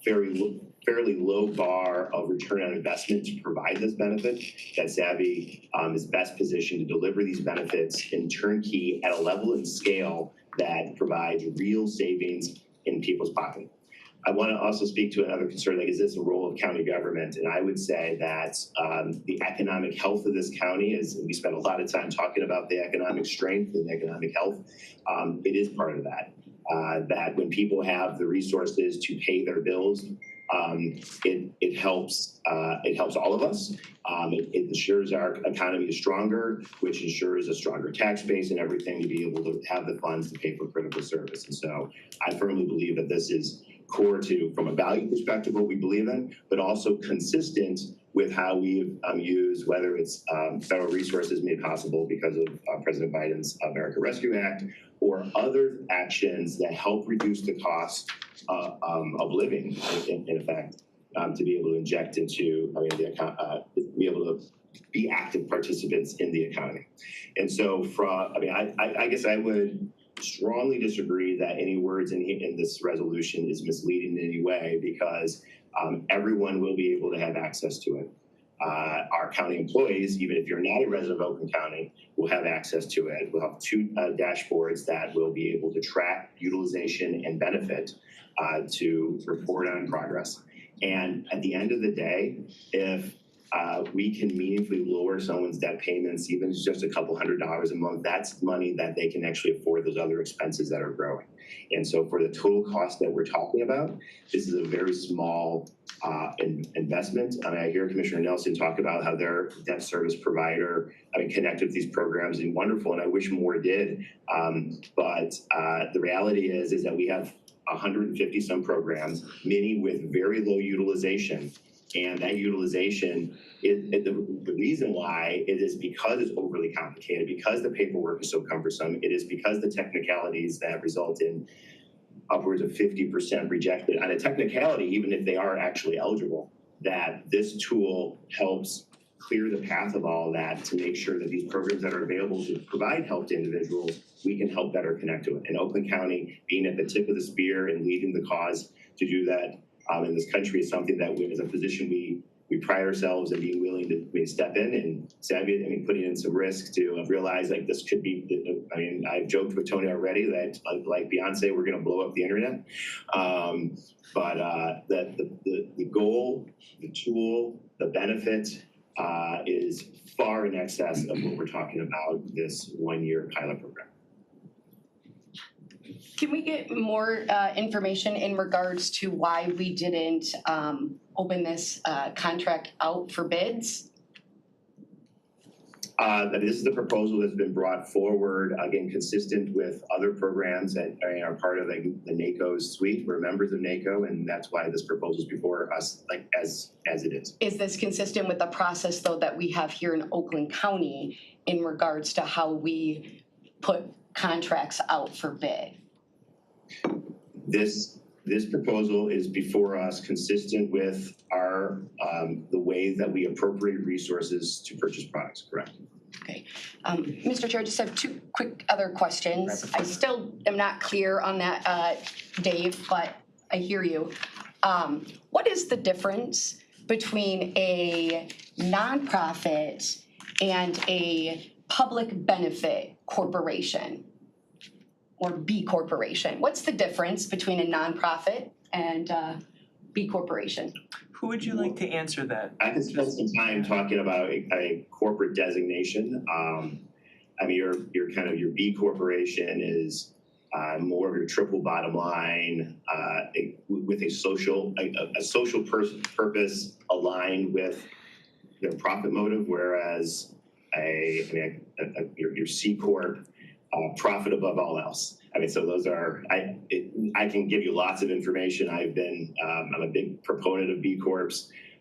fairly low bar of return on investment to provide this benefit, that Savvy is best positioned to deliver these benefits in turnkey at a level and scale that provides real savings in people's pocket. I want to also speak to another concern, is this a role of county government? And I would say that the economic health of this county is, we spend a lot of time talking about the economic strength and economic health. It is part of that. That when people have the resources to pay their bills, it helps all of us. It ensures our economy is stronger, which ensures a stronger tax base and everything to be able to have the funds to pay for critical service. And so I firmly believe that this is core to, from a value perspective, what we believe in, but also consistent with how we've used, whether it's federal resources made possible because of President Biden's America Rescue Act, or other actions that help reduce the cost of living, in effect, to be able to inject into, be able to be active participants in the economy. And so I guess I would strongly disagree that any words in this resolution is misleading in any way, because everyone will be able to have access to it. Our county employees, even if you're not a resident of Oakland County, will have access to it. We'll have two dashboards that will be able to track utilization and benefit to report on progress. And at the end of the day, if we can meaningfully lower someone's debt payments, even just a couple $100s a month, that's money that they can actually afford those other expenses that are growing. And so for the total cost that we're talking about, this is a very small investment. I hear Commissioner Nelson talk about how their debt service provider, connected with these programs, and wonderful, and I wish more did. But the reality is that we have 150 some programs, many with very low utilization. And that utilization, the reason why it is because it's overly complicated, because the paperwork is so cumbersome, it is because the technicalities that result in upwards of 50% rejected on a technicality, even if they are actually eligible, that this tool helps clear the path of all of that to make sure that these programs that are available to provide help to individuals, we can help better connect to it. And Oakland County being at the tip of the spear and leading the cause to do that in this country is something that we, as a position, we pride ourselves in being willing to step in and savvy, putting in some risk to realize like this could be, I've joked with Tony already that like Beyonce, we're gonna blow up the internet. But that the goal, the tool, the benefit is far in excess of what we're talking about this 1-year pilot program. Can we get more information in regards to why we didn't open this contract out for bids? This is the proposal that's been brought forward, again, consistent with other programs that are part of the NACO's suite. We're members of NACO, and that's why this proposal is before us, like as it is. Is this consistent with the process, though, that we have here in Oakland County in regards to how we put contracts out for bid? This proposal is before us consistent with our the way that we appropriate resources to purchase products, correct? Okay. Mr. Chair, I just have two quick other questions. I still am not clear on that, Dave, but I hear you. What is the difference between a nonprofit and a public benefit corporation? Or B corporation? What's the difference between a nonprofit and B corporation? Who would you like to answer that? I can spend some time talking about a corporate designation. Your B corporation is more of your triple bottom line with a social purpose aligned with their profit motive, whereas your C corp. Profit above all else. So those are, I can give you lots of information. I'm a big proponent of B Corps,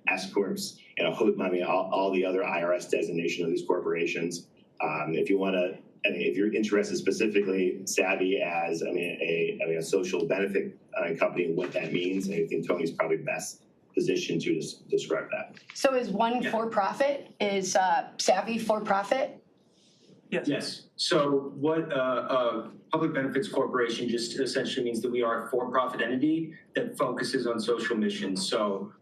S Corps, and all the other IRS designation of these corporations. If you want to, if you're interested specifically, Savvy as, a social benefit company and what that means, I think Tony's probably best positioned to describe that. So is one for-profit, is Savvy for-profit? Yes. So what Public Benefits Corporation just essentially means that we are a for-profit entity that focuses on social missions. So,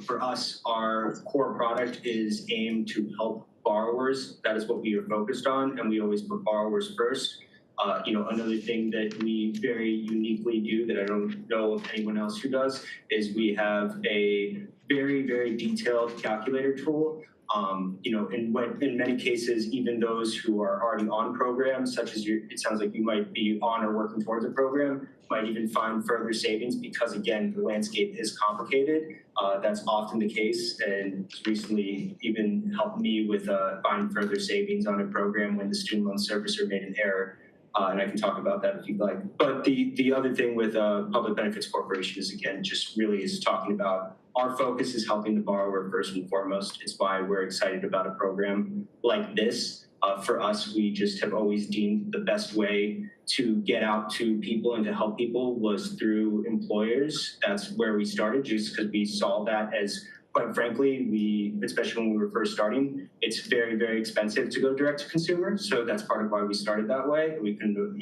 for us, our core product is aimed to help borrowers. That is what we are focused on, and we always put borrowers first. Another thing that we very uniquely do that I don't know of anyone else who does is we have a very, very detailed calculator tool In many cases, even those who are already on programs, such as it sounds like you might be on or working towards a program, might even find further savings because again, the landscape is complicated. That's often the case, and it's recently even helped me with finding further savings on a program when the student loan servicer made an error. And I can talk about that if you'd like. But the other thing with Public Benefits Corporation is again, just really is talking about our focus is helping the borrower first and foremost. It's why we're excited about a program like this. For us, we just have always deemed the best way to get out to people and to help people was through employers. That's where we started, just because we saw that as, quite frankly, especially when we were first starting, it's very, very expensive to go direct to consumer. So that's part of why we started that way. We can,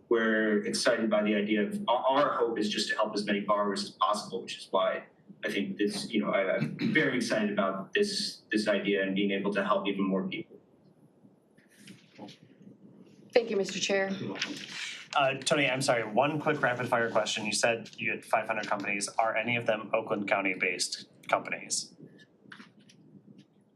we're excited by the idea of, our hope is just to help as many borrowers as possible, which is why I think this, I'm very excited about this idea and being able to help even more people. Thank you, Mr. Chair. Tony, I'm sorry, one quick rapid fire question. You said you had 500 companies. Are any of them Oakland County based companies?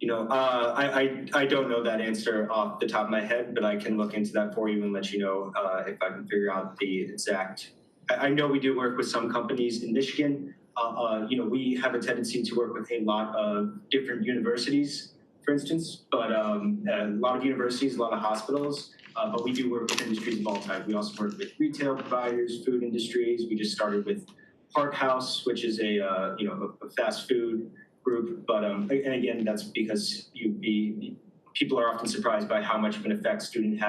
I don't know that answer off the top of my head, but I can look into that for you and let you know if I can figure out the exact. I know we do work with some companies in Michigan. We have a tendency to work with a lot of different universities, for instance, but a lot of universities, a lot of hospitals. But we do work with industries of all types. We also work with retail providers, food industries. We just started with Park House, which is a fast food group. But and again, that's because people are often surprised by how much of an effect student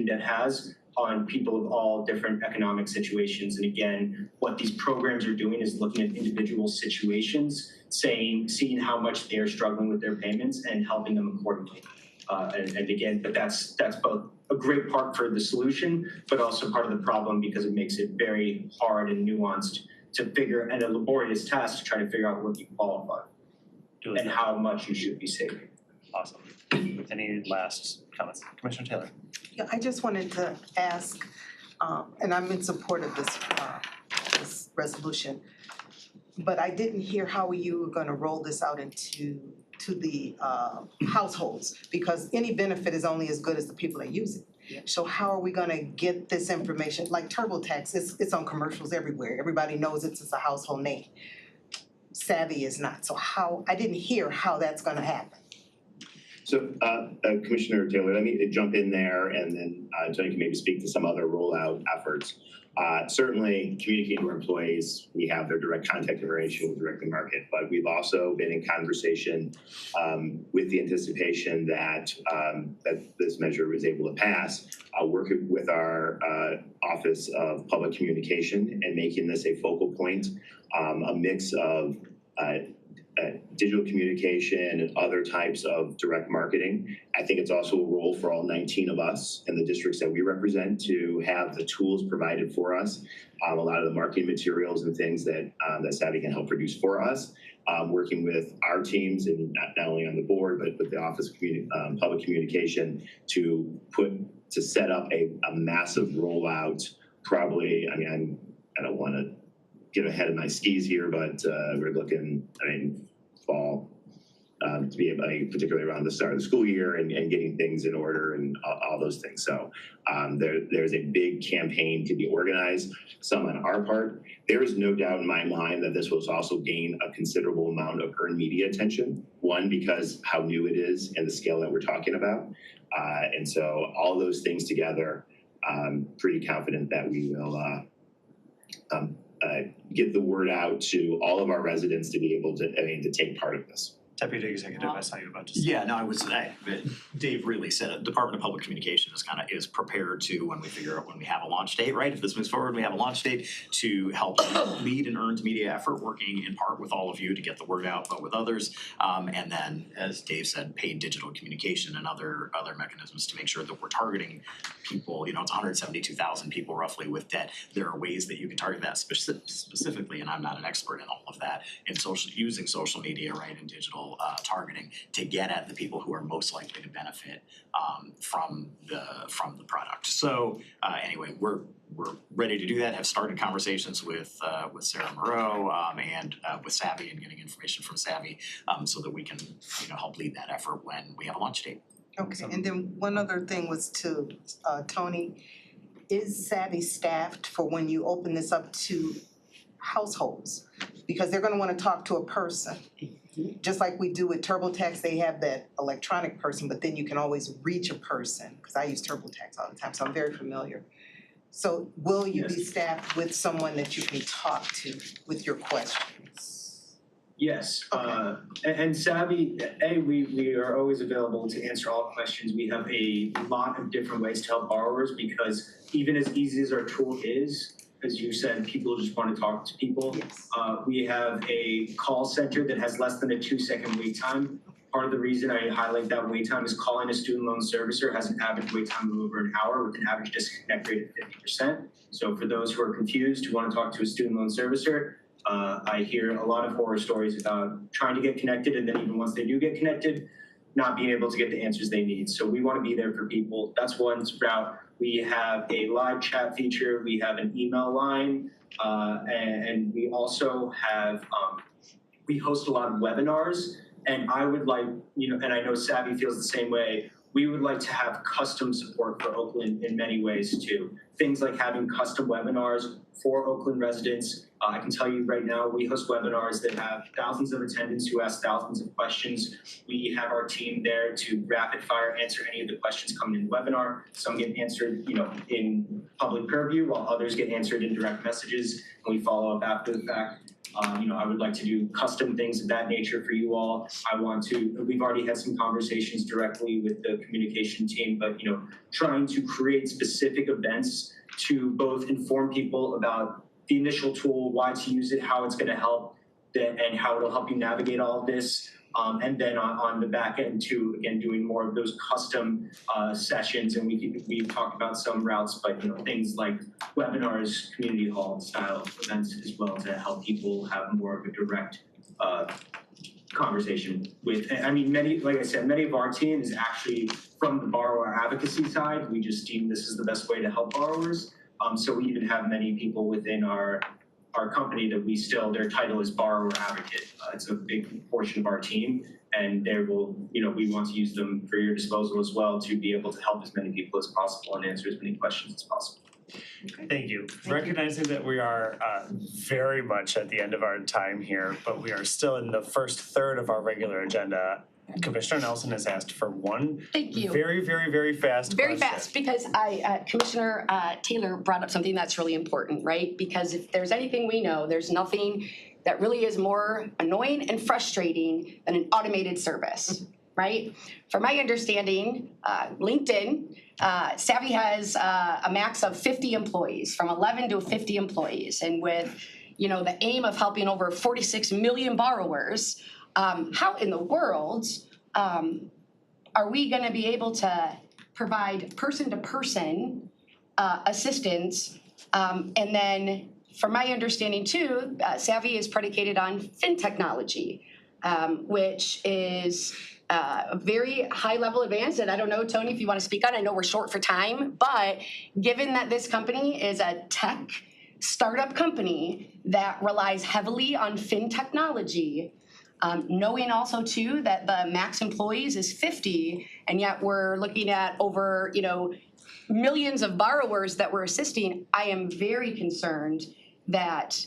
debt has on people of all different economic situations. And again, what these programs are doing is looking at individual situations, seeing how much they're struggling with their payments and helping them accordingly. And again, but that's both a great part for the solution, but also part of the problem because it makes it very hard and nuanced to figure, and a laborious task to try to figure out what you qualify and how much you should be saving. Awesome. Any last comments? Commissioner Taylor. Yeah, I just wanted to ask, and I'm in support of this resolution, but I didn't hear how you were gonna roll this out into the households, because any benefit is only as good as the people that use it. Yeah. So how are we gonna get this information? Like TurboTax, it's on commercials everywhere. Everybody knows it's a household name. Savvy is not. So I didn't hear how that's gonna happen. So Commissioner Taylor, let me jump in there and then Tony can maybe speak to some other rollout efforts. Certainly communicating to our employees, we have their direct contact information with Direct to Market, but we've also been in conversation with the anticipation that this measure was able to pass, working with our Office of Public Communication and making this a focal point, a mix of digital communication and other types of direct marketing. I think it's also a role for all 19 of us in the districts that we represent to have the tools provided for us, a lot of the marketing materials and things that Savvy can help produce for us, working with our teams and not only on the board, but with the Office of Public Communication to set up a massive rollout. Probably, I don't want to get ahead of my skis here, but we're looking, fall to be able, particularly around the start of the school year and getting things in order and all those things. So there's a big campaign to be organized, some on our part. There is no doubt in my mind that this will also gain a considerable amount of earned media attention. One, because how new it is and the scale that we're talking about. And so all those things together, I'm pretty confident that we will get the word out to all of our residents to be able to take part of this. Deputy Executive, I saw you about to say. Yeah, no, Dave really said it. Department of Public Communication is prepared to, when we have a launch date, right? If this moves forward, we have a launch date to help lead an earned media effort, working in part with all of you to get the word out, but with others. And then, as Dave said, paid digital communication and other mechanisms to make sure that we're targeting people. It's 172,000 people roughly with debt. There are ways that you can target that specifically, and I'm not an expert in all of that, in using social media, right, and digital targeting to get at the people who are most likely to benefit from the product. So anyway, we're ready to do that, have started conversations with Sarah Moreau and with Savvy and getting information from Savvy so that we can, help lead that effort when we have a launch date. Okay, and then one other thing was to Tony, is Savvy staffed for when you open this up to households? Because they're gonna wanna talk to a person. Just like we do with TurboTax, they have that electronic person, but then you can always reach a person, cause I use TurboTax all the time, so I'm very familiar. So will you be staffed with someone that you can talk to with your questions? Yes, and Savvy, we are always available to answer all questions. We have a lot of different ways to help borrowers because even as easy as our tool is, as you said, people just want to talk to people. Yes. We have a call center that has less than a 2-second wait time. Part of the reason I highlight that wait time is calling a student loan servicer has an average wait time of over an hour with an average disconnect rate of 50%. So for those who are confused, who want to talk to a student loan servicer, I hear a lot of horror stories about trying to get connected and then even once they do get connected, not being able to get the answers they need. So we want to be there for people. That's one route. We have a live chat feature. We have an email line. And we also have, we host a lot of webinars. And I would like, and I know Savvy feels the same way, we would like to have custom support for Oakland in many ways too. Things like having custom webinars for Oakland residents. I can tell you right now, we host webinars that have thousands of attendants who ask thousands of questions. We have our team there to rapid fire answer any of the questions coming in the webinar. Some get answered, in public purview, while others get answered in direct messages, and we follow up after the fact. I would like to do custom things of that nature for you all. We've already had some conversations directly with the communication team, but trying to create specific events to both inform people about the initial tool, why to use it, how it's going to help, and how it'll help you navigate all of this. And then on the back end too, again, doing more of those custom sessions. And we've talked about some routes, but things like webinars, community hall style events as well to help people have more of a direct conversation with. Like I said, many of our team is actually from the borrower advocacy side. We just deem this is the best way to help borrowers. So we even have many people within our company that their title is borrower advocate. It's a big portion of our team, and we want to use them for your disposal as well to be able to help as many people as possible and answer as many questions as possible. Thank you. Recognizing that we are very much at the end of our time here, but we are still in the first third of our regular agenda. Commissioner Nelson has asked for one Thank you. very, very, very fast Very question. fast, because Commissioner Taylor brought up something that's really important, right? Because if there's anything we know, there's nothing that really is more annoying and frustrating than an automated service, right? From my understanding, LinkedIn, Savvy has a max of 50 employees, from 11 to 50 employees. And with, the aim of helping over 46 million borrowers, how in the world are we going to be able to provide person-to-person assistance? And then, from my understanding too, Savvy is predicated on FinTechnology, which is a very high-level advance. And I don't know, Tony, if you want to speak on it. I know we're short for time, but given that this company is a tech startup company that relies heavily on FinTechnology, knowing also too that the max employees is 50, and yet we're looking at over, millions of borrowers that we're assisting, I am very concerned that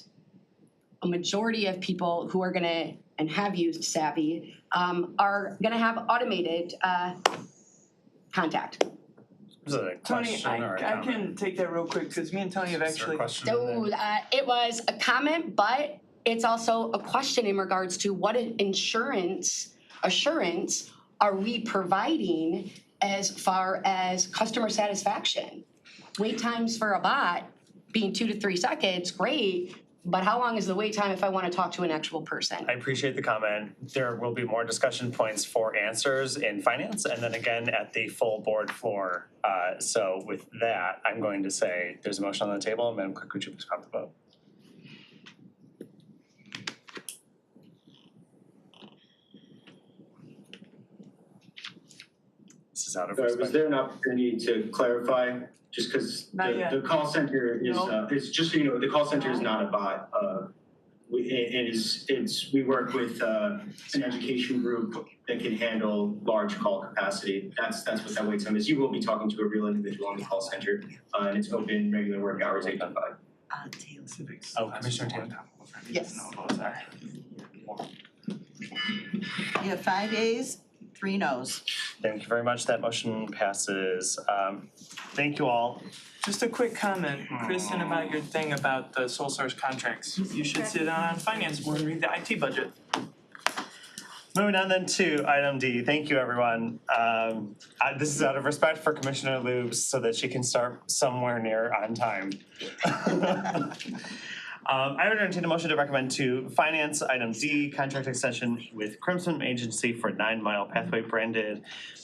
a majority of people who are gonna and have used Savvy are gonna have automated contact. Is it a Tony, question or a I comment? can take that real quick because me and Tony have Is there a actually. question in there? So it was a comment, but it's also a question in regards to what insurance assurance are we providing as far as customer satisfaction? Wait times for a bot being 2 to 3 seconds, great, but how long is the wait time if I want to talk to an actual person? I appreciate the comment. There will be more discussion points for answers in finance and then again at the full board floor. So with that, I'm going to say there's a motion on the table. Madam Clerk, could you please call the vote? is out of Sorry, respect. was there an opportunity to clarify, just because Not yet. the call center is, No. it's just so you know, the call center is not a bot. We work with an education group that can handle large call capacity. That's what that wait time is. You will be talking to a real individual on the call center, and it's open regular work hours 8 to 5. Taylor. Oh, Commissioner Taylor. Yes. Sorry. You have 5 yeas, 3 noes. Thank you very much. That motion passes. Thank you all. Just a quick comment, Kristen, about your thing about the sole source contracts. You should sit down on finance board and read the IT budget. Moving on then to item D. Thank you, everyone. This is out of respect for Commissioner Lubes so that she can start somewhere near on time. I would entertain a motion to recommend to finance item D, contract extension with Crimson Agency for 9 Mile Pathway branded,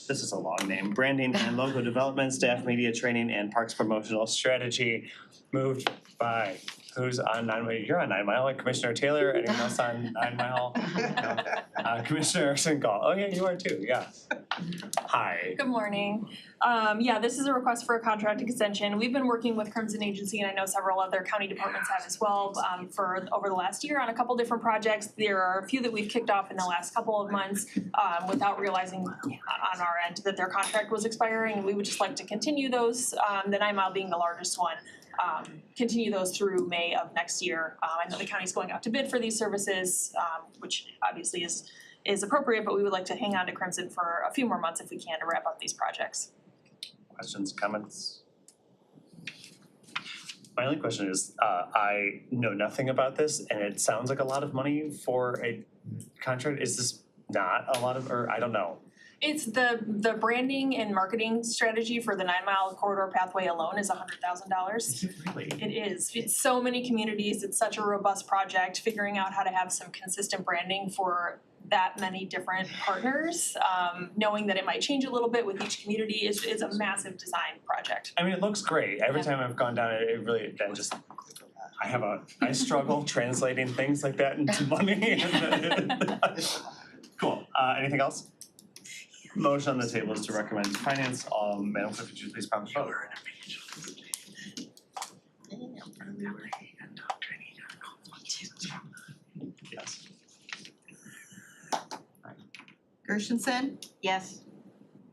this is a long name, branding and logo development, staff media training and parks promotional strategy. Moved by, who's on 9 Mile? You're on 9 Mile, like Commissioner Taylor, anyone else on 9 Mile? No. Commissioner Erickson Gall, oh yeah, you are too, yeah. Hi. Good morning. Yeah, this is a request for a contract extension. We've been working with Crimson Agency, and I know several other county departments have as well, for over the last year on a couple different projects. There are a few that we've kicked off in the last couple of months, without realizing on our end that their contract was expiring, and we would just like to continue those, the 9 Mile being the largest one. Continue those through May of next year. I know the county's going out to bid for these services, which obviously is appropriate, but we would like to hang on to Crimson for a few more months if we can to wrap up these projects. Questions, comments? My only question is, I know nothing about this and it sounds like a lot of money for a contract. Is this not a lot of, or I don't know? It's the branding and marketing strategy for the 9 Mile corridor pathway alone is $100,000. Really? It is. It's so many communities. It's such a robust project. Figuring out how to have some consistent branding for that many different partners, knowing that it might change a little bit with each community is a massive design project. I mean, it looks great. Every time I've gone down it really, I struggle translating things like that into money. Cool. Anything else? Motion on the table is to recommend to finance. Madam Clerk, could you please prompt the vote? Yes. Gershenson, Yes.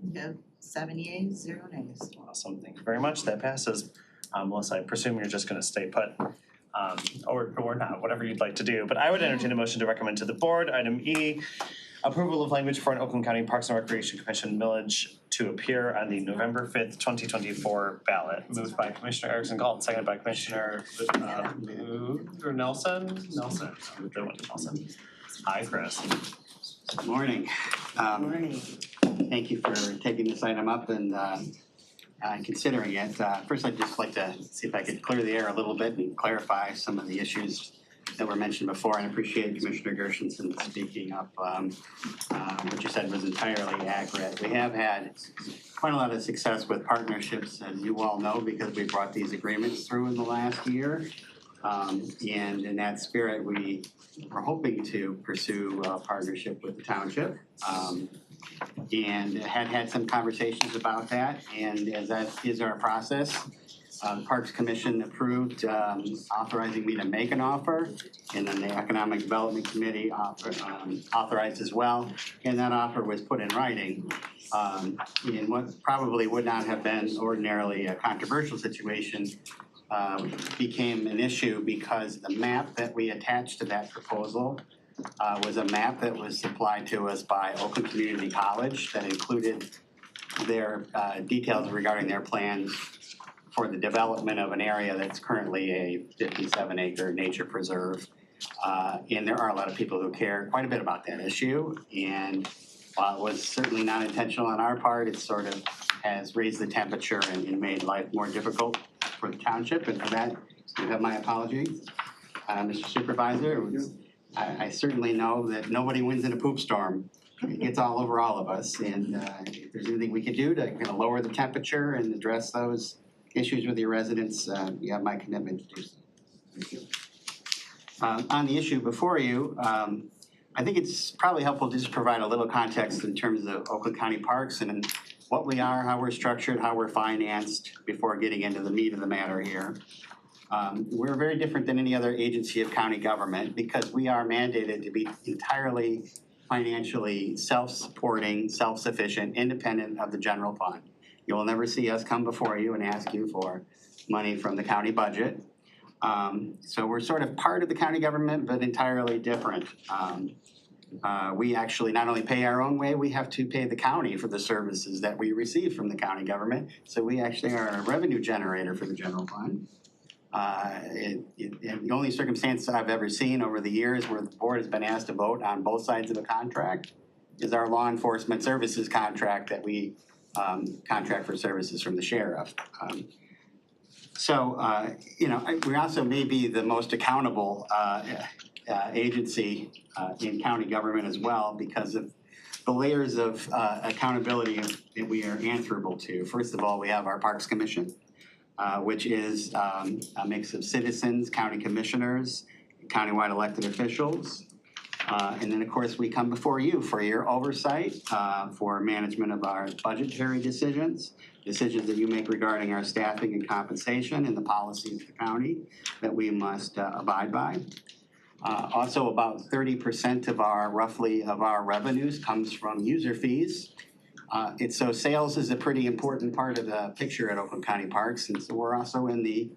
you have 7 yeas, 0 nays. Awesome, thank you very much, that passes. Melissa, I presume you're just gonna stay put, or not, whatever you'd like to do, but I would entertain a motion to recommend to the board, item E, approval of language for an Oakland County Parks and Recreation Commission millage to appear on the November 5th, 2024 ballot. Moved by Commissioner Erickson Galt, seconded by Commissioner Nelson. Nelson. Hi, Chris. Good morning. Thank you for taking this item up and considering it. First, I'd just like to see if I could clear the air a little bit and clarify some of the issues that were mentioned before. I appreciate Commissioner Gershenson speaking up. What you said was entirely accurate. We have had quite a lot of success with partnerships, as you all know, because we brought these agreements through in the last year. And in that spirit, we are hoping to pursue a partnership with the township. And had some conversations about that, and as that is our process, the Parks Commission approved authorizing me to make an offer, and then the Economic Development Committee authorized as well, and that offer was put in writing. In what probably would not have been ordinarily a controversial situation, became an issue because the map that we attached to that proposal was a map that was supplied to us by Oakland Community College that included their details regarding their plans for the development of an area that's currently a 57-acre nature preserve. And there are a lot of people who care quite a bit about that issue. And while it was certainly not intentional on our part, it sort of has raised the temperature and made life more difficult for the township. And for that, you have my apologies. Mr. Supervisor, I certainly know that nobody wins in a poop storm. It gets all over all of us. And if there's anything we can do to kind of lower the temperature and address those issues with your residents, you have my commitment to do so. Thank you. On the issue before you, I think it's probably helpful to just provide a little context in terms of Oakland County Parks and what we are, how we're structured, how we're financed before getting into the meat of the matter here. We're very different than any other agency of county government because we are mandated to be entirely financially self-supporting, self-sufficient, independent of the general fund. You will never see us come before you and ask you for money from the county budget. So we're sort of part of the county government, but entirely different. We actually not only pay our own way, we have to pay the county for the services that we receive from the county government. So we actually are a revenue generator for the general fund. And the only circumstance I've ever seen over the years where the board has been asked to vote on both sides of a contract is our law enforcement services contract that we contract for services from the sheriff. We also may be the most accountable agency in county government as well because of the layers of accountability that we are answerable to. First of all, we have our Parks Commission, which is a mix of citizens, county commissioners, countywide elected officials. And then, of course, we come before you for your oversight, for management of our budgetary decisions that you make regarding our staffing and compensation and the policies of the county that we must abide by. Also, about 30% of our revenues comes from user fees. So sales is a pretty important part of the picture at Oakland County Parks, and so we're also in the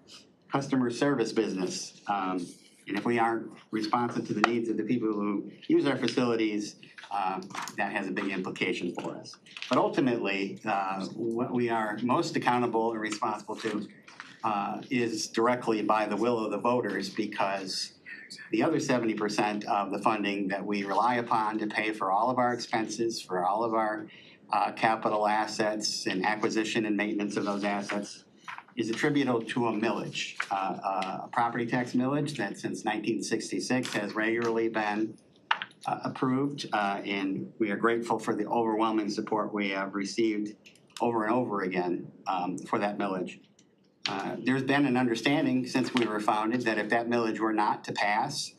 customer service business. And if we aren't responsive to the needs of the people who use our facilities, that has a big implication for us. But ultimately, what we are most accountable and responsible to is directly by the will of the voters, because the other 70% of the funding that we rely upon to pay for all of our expenses, for all of our capital assets and acquisition and maintenance of those assets is attributable to a millage, a property tax millage that since 1966 has regularly been approved, and we are grateful for the overwhelming support we have received over and over again for that millage. There's been an understanding since we were founded that if that millage were not to pass,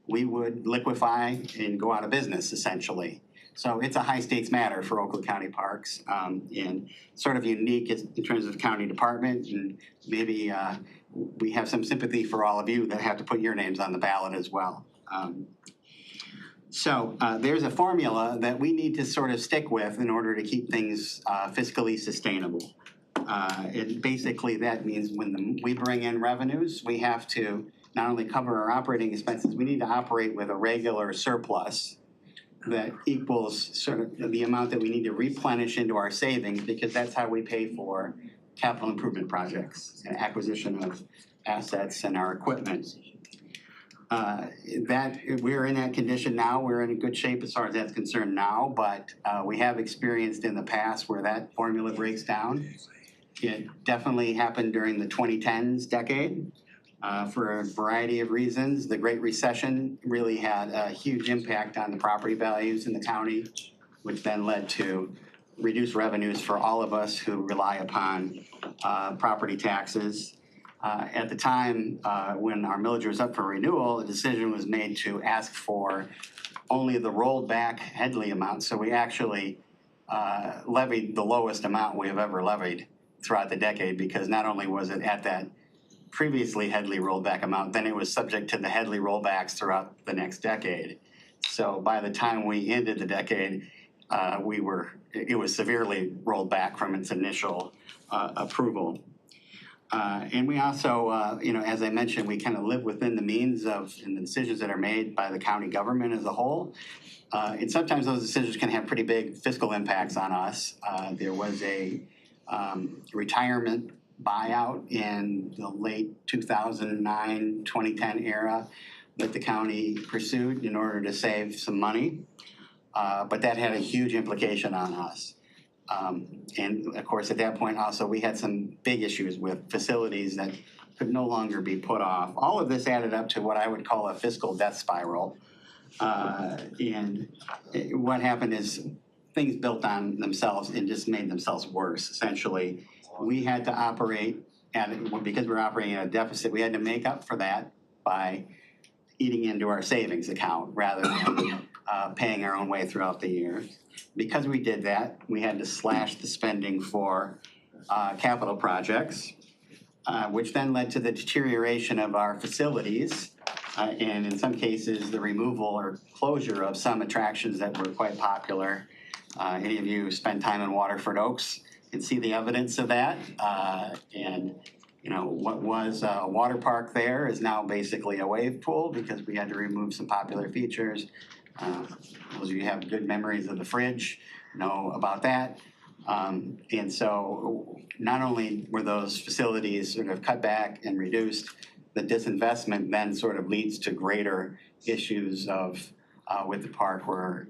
we would liquefy and go out of business essentially. So it's a high stakes matter for Oakland County Parks, and sort of unique in terms of county department, and maybe we have some sympathy for all of you that have to put your names on the ballot as well. So there's a formula that we need to sort of stick with in order to keep things fiscally sustainable. And basically that means when we bring in revenues, we have to not only cover our operating expenses, we need to operate with a regular surplus that equals sort of the amount that we need to replenish into our savings, because that's how we pay for capital improvement projects and acquisition of assets and our equipment. That we're in that condition now. We're in good shape as far as that's concerned now, but we have experienced in the past where that formula breaks down. It definitely happened during the 2010s decade. For a variety of reasons. The Great Recession really had a huge impact on the property values in the county, which then led to reduced revenues for all of us who rely upon property taxes. At the time when our millage was up for renewal, a decision was made to ask for only the rolled back Headley amount. So we actually levied the lowest amount we have ever levied throughout the decade, because not only was it at that previously Headley rollback amount, then it was subject to the Headley rollbacks throughout the next decade. So by the time we ended the decade, it was severely rolled back from its initial approval. And we also, as I mentioned, we kind of live within the means of and the decisions that are made by the county government as a whole. And sometimes those decisions can have pretty big fiscal impacts on us. There was a retirement buyout in the late 2009, 2010 era that the county pursued in order to save some money. But that had a huge implication on us. And of course, at that point also, we had some big issues with facilities that could no longer be put off. All of this added up to what I would call a fiscal death spiral. And what happened is things built on themselves and just made themselves worse, essentially. We had to operate because we're operating at a deficit, we had to make up for that by eating into our savings account rather than paying our own way throughout the year. Because we did that, we had to slash the spending for capital projects, which then led to the deterioration of our facilities, and in some cases, the removal or closure of some attractions that were quite popular. Any of you spend time in Waterford Oaks can see the evidence of that. And what was a water park there is now basically a wave pool because we had to remove some popular features. Those of you who have good memories of the fridge know about that. And so not only were those facilities sort of cut back and reduced, the disinvestment then sort of leads to greater issues of with the park where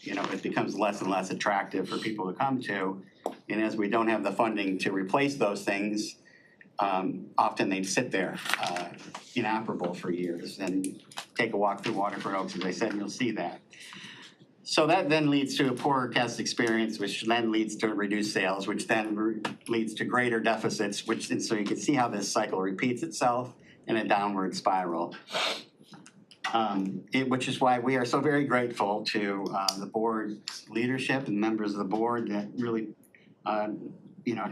it becomes less and less attractive for people to come to. And as we don't have the funding to replace those things, often they sit there inoperable for years. And take a walk through Waterford Oaks, as I said, and you'll see that. So that then leads to a poorer guest experience, which then leads to reduced sales, which then leads to greater deficits, and so you can see how this cycle repeats itself in a downward spiral. Which is why we are so very grateful to the board's leadership and members of the board that really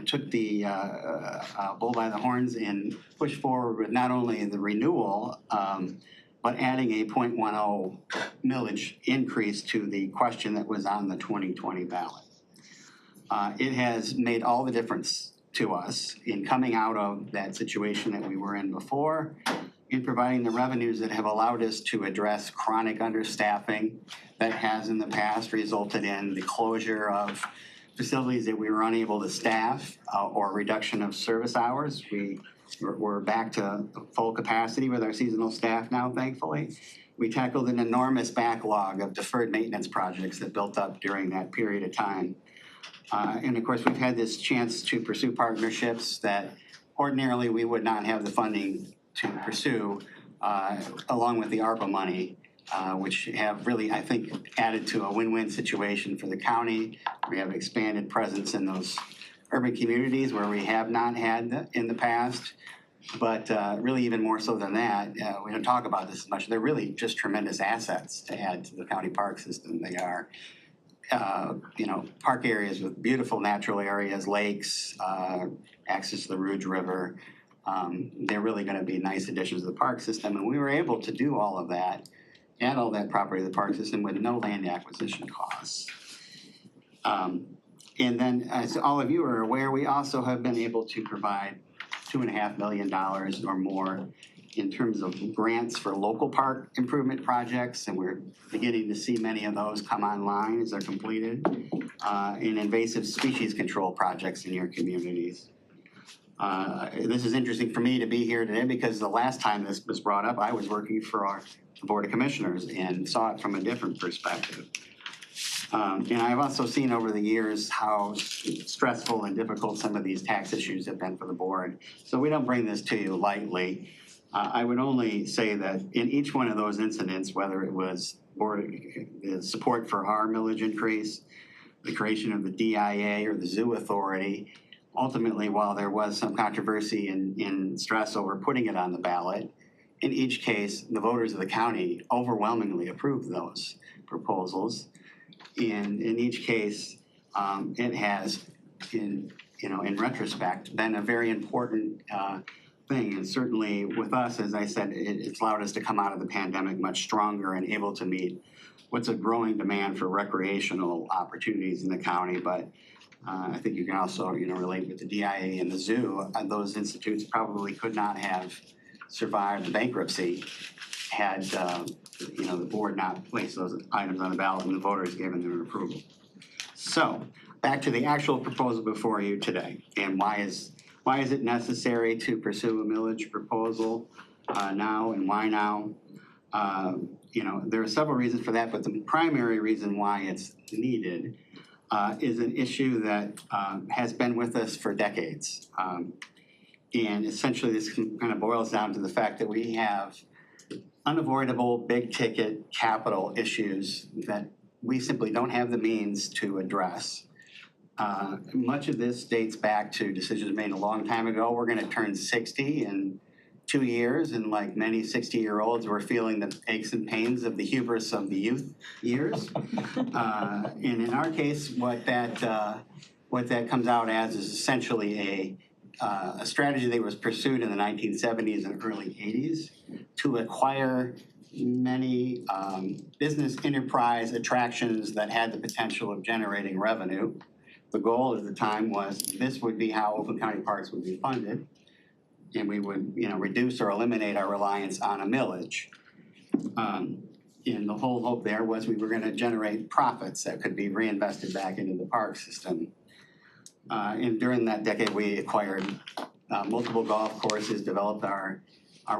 took the bull by the horns and pushed forward with not only the renewal, but adding a 0.10 millage increase to the question that was on the 2020 ballot. It has made all the difference to us in coming out of that situation that we were in before, in providing the revenues that have allowed us to address chronic understaffing that has in the past resulted in the closure of facilities that we were unable to staff or reduction of service hours. We're back to full capacity with our seasonal staff now, thankfully. We tackled an enormous backlog of deferred maintenance projects that built up during that period of time. And of course, we've had this chance to pursue partnerships that ordinarily we would not have the funding to pursue, along with the ARPA money, which have really, I think, added to a win-win situation for the county. We have expanded presence in those urban communities where we have not had in the past. But really even more so than that, we don't talk about this as much. They're really just tremendous assets to add to the county park system. They are, park areas with beautiful natural areas, lakes, access to the Rouge River. They're really going to be nice additions to the park system. And we were able to do all of that, add all that property to the park system with no land acquisition costs. And then, as all of you are aware, we also have been able to provide $2.5 million or more in terms of grants for local park improvement projects, and we're beginning to see many of those come online as they're completed, in invasive species control projects in your communities. This is interesting for me to be here today because the last time this was brought up, I was working for the Board of Commissioners and saw it from a different perspective. And I've also seen over the years how stressful and difficult some of these tax issues have been for the board. So we don't bring this to you lightly. I would only say that in each one of those incidents, whether it was the support for our millage increase, the creation of the DIA or the Zoo Authority, ultimately, while there was some controversy and stress over putting it on the ballot, in each case, the voters of the county overwhelmingly approved those proposals. And in each case, it has, in retrospect, been a very important thing. And certainly with us, as I said, it's allowed us to come out of the pandemic much stronger and able to meet what's a growing demand for recreational opportunities in the county. But I think you can also, relate with the DIA and the zoo. Those institutes probably could not have survived the bankruptcy had the board not placed those items on the ballot and the voters given their approval. So back to the actual proposal before you today, and why is it necessary to pursue a millage proposal now, and why now? There are several reasons for that, but the primary reason why it's needed is an issue that has been with us for decades. And essentially this kind of boils down to the fact that we have unavoidable big ticket capital issues that we simply don't have the means to address. Much of this dates back to decisions made a long time ago. We're going to turn 60 in 2 years, and like many 60-year-olds, we're feeling the aches and pains of the hubris of the youth years. And in our case, what that comes out as is essentially a strategy that was pursued in the 1970s and early 80s to acquire many business enterprise attractions that had the potential of generating revenue. The goal at the time was this would be how Oakland County Parks would be funded, and we would, reduce or eliminate our reliance on a millage. And the whole hope there was we were going to generate profits that could be reinvested back into the park system. And during that decade, we acquired multiple golf courses, developed our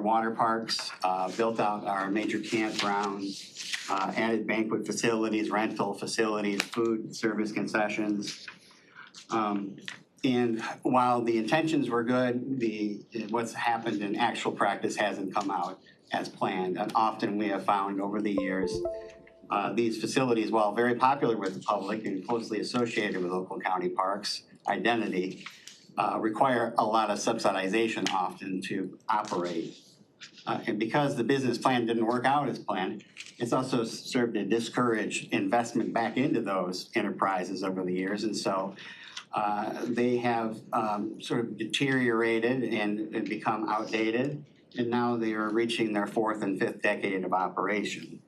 water parks, built out our major campgrounds, added banquet facilities, rental facilities, food service concessions. And while the intentions were good, what's happened in actual practice hasn't come out as planned. And often we have found over the years, these facilities, while very popular with the public and closely associated with Oakland County Parks identity, require a lot of subsidization often to operate. And because the business plan didn't work out as planned, it's also served to discourage investment back into those enterprises over the years. And so they have sort of deteriorated and become outdated. And now they are reaching their 4th and 5th decade of operation.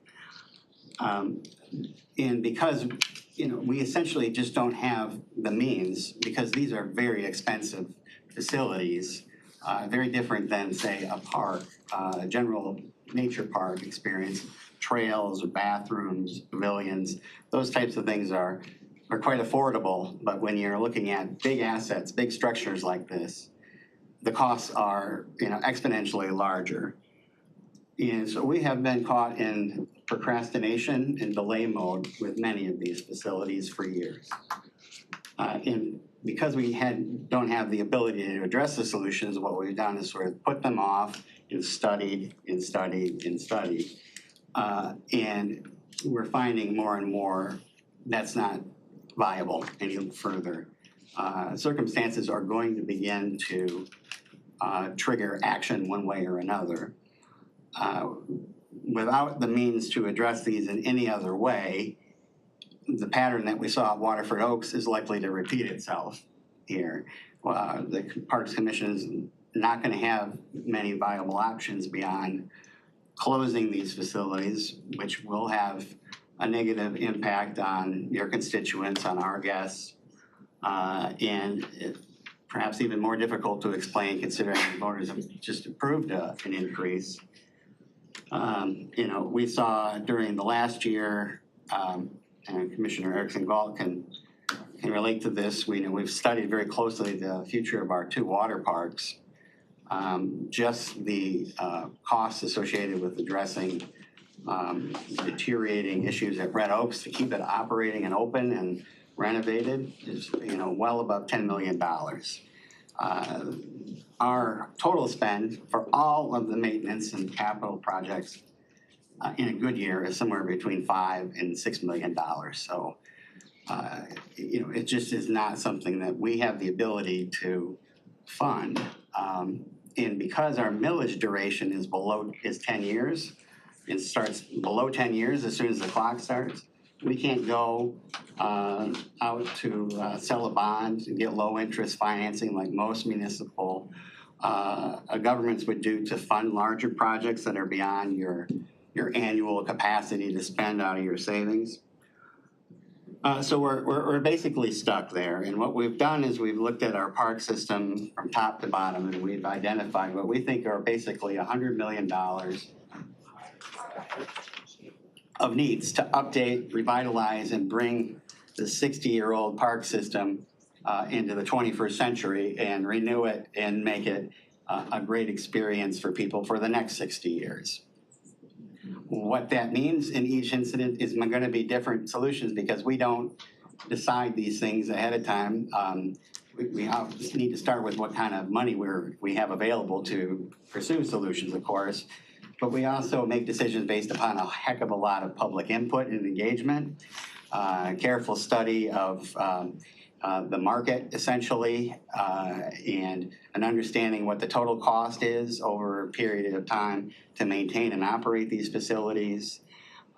And because we essentially just don't have the means, because these are very expensive facilities, very different than, say, a park, a general nature park experience, trails or bathrooms, pavilions, those types of things are quite affordable. But when you're looking at big assets, big structures like this, the costs are exponentially larger. And so we have been caught in procrastination and delay mode with many of these facilities for years. And because we don't have the ability to address the solutions, what we've done is sort of put them off and studied and studied and studied. And we're finding more and more that's not viable any further. Circumstances are going to begin to trigger action one way or another. Without the means to address these in any other way, the pattern that we saw at Waterford Oaks is likely to repeat itself here. The Parks Commission is not going to have many viable options beyond closing these facilities, which will have a negative impact on your constituents, on our guests, and perhaps even more difficult to explain considering the voters have just approved an increase. We saw during the last year, and Commissioner Erickson-Gault can relate to this. We've studied very closely the future of our 2 water parks. Just the costs associated with addressing deteriorating issues at Red Oaks to keep it operating and open and renovated is well above $10 million. Our total spend for all of the maintenance and capital projects in a good year is somewhere between $5 and $6 million. So, it just is not something that we have the ability to fund. And because our millage duration is 10 years, it starts below 10 years as soon as the clock starts. We can't go out to sell a bond and get low interest financing like most municipal governments would do to fund larger projects that are beyond your annual capacity to spend out of your savings. So we're basically stuck there. And what we've done is we've looked at our park system from top to bottom, and we've identified what we think are basically $100 million of needs to update, revitalize, and bring the 60-year-old park system into the 21st century and renew it and make it a great experience for people for the next 60 years. What that means in each incident is going to be different solutions because we don't decide these things ahead of time. We need to start with what kind of money we have available to pursue solutions, of course. But we also make decisions based upon a heck of a lot of public input and engagement, careful study of the market essentially, and an understanding what the total cost is over a period of time to maintain and operate these facilities,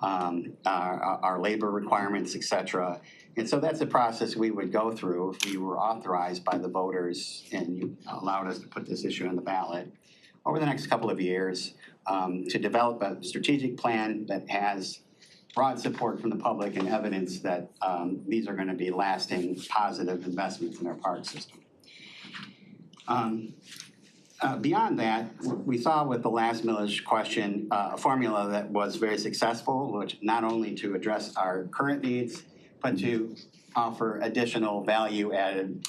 our labor requirements, et cetera. And so that's a process we would go through if we were authorized by the voters and you allowed us to put this issue on the ballot over the next couple of years, to develop a strategic plan that has broad support from the public and evidence that these are going to be lasting positive investments in our park system. Beyond that, we saw with the last millage question a formula that was very successful, which not only to address our current needs, but to offer additional value added,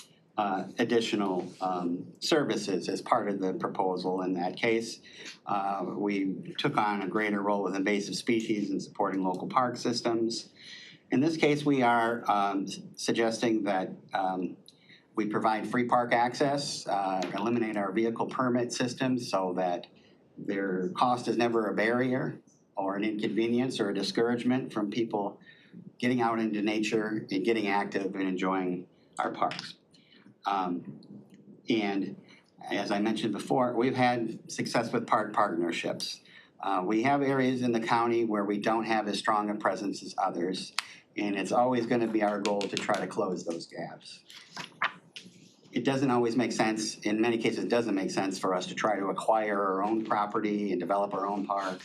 additional services as part of the proposal. In that case, we took on a greater role with invasive species in supporting local park systems. In this case, we are suggesting that we provide free park access, eliminate our vehicle permit system so that their cost is never a barrier or an inconvenience or a discouragement from people getting out into nature and getting active and enjoying our parks. And as I mentioned before, we've had success with park partnerships. We have areas in the county where we don't have as strong a presence as others, and it's always going to be our goal to try to close those gaps. It doesn't always make sense, in many cases it doesn't make sense for us to try to acquire our own property and develop our own park.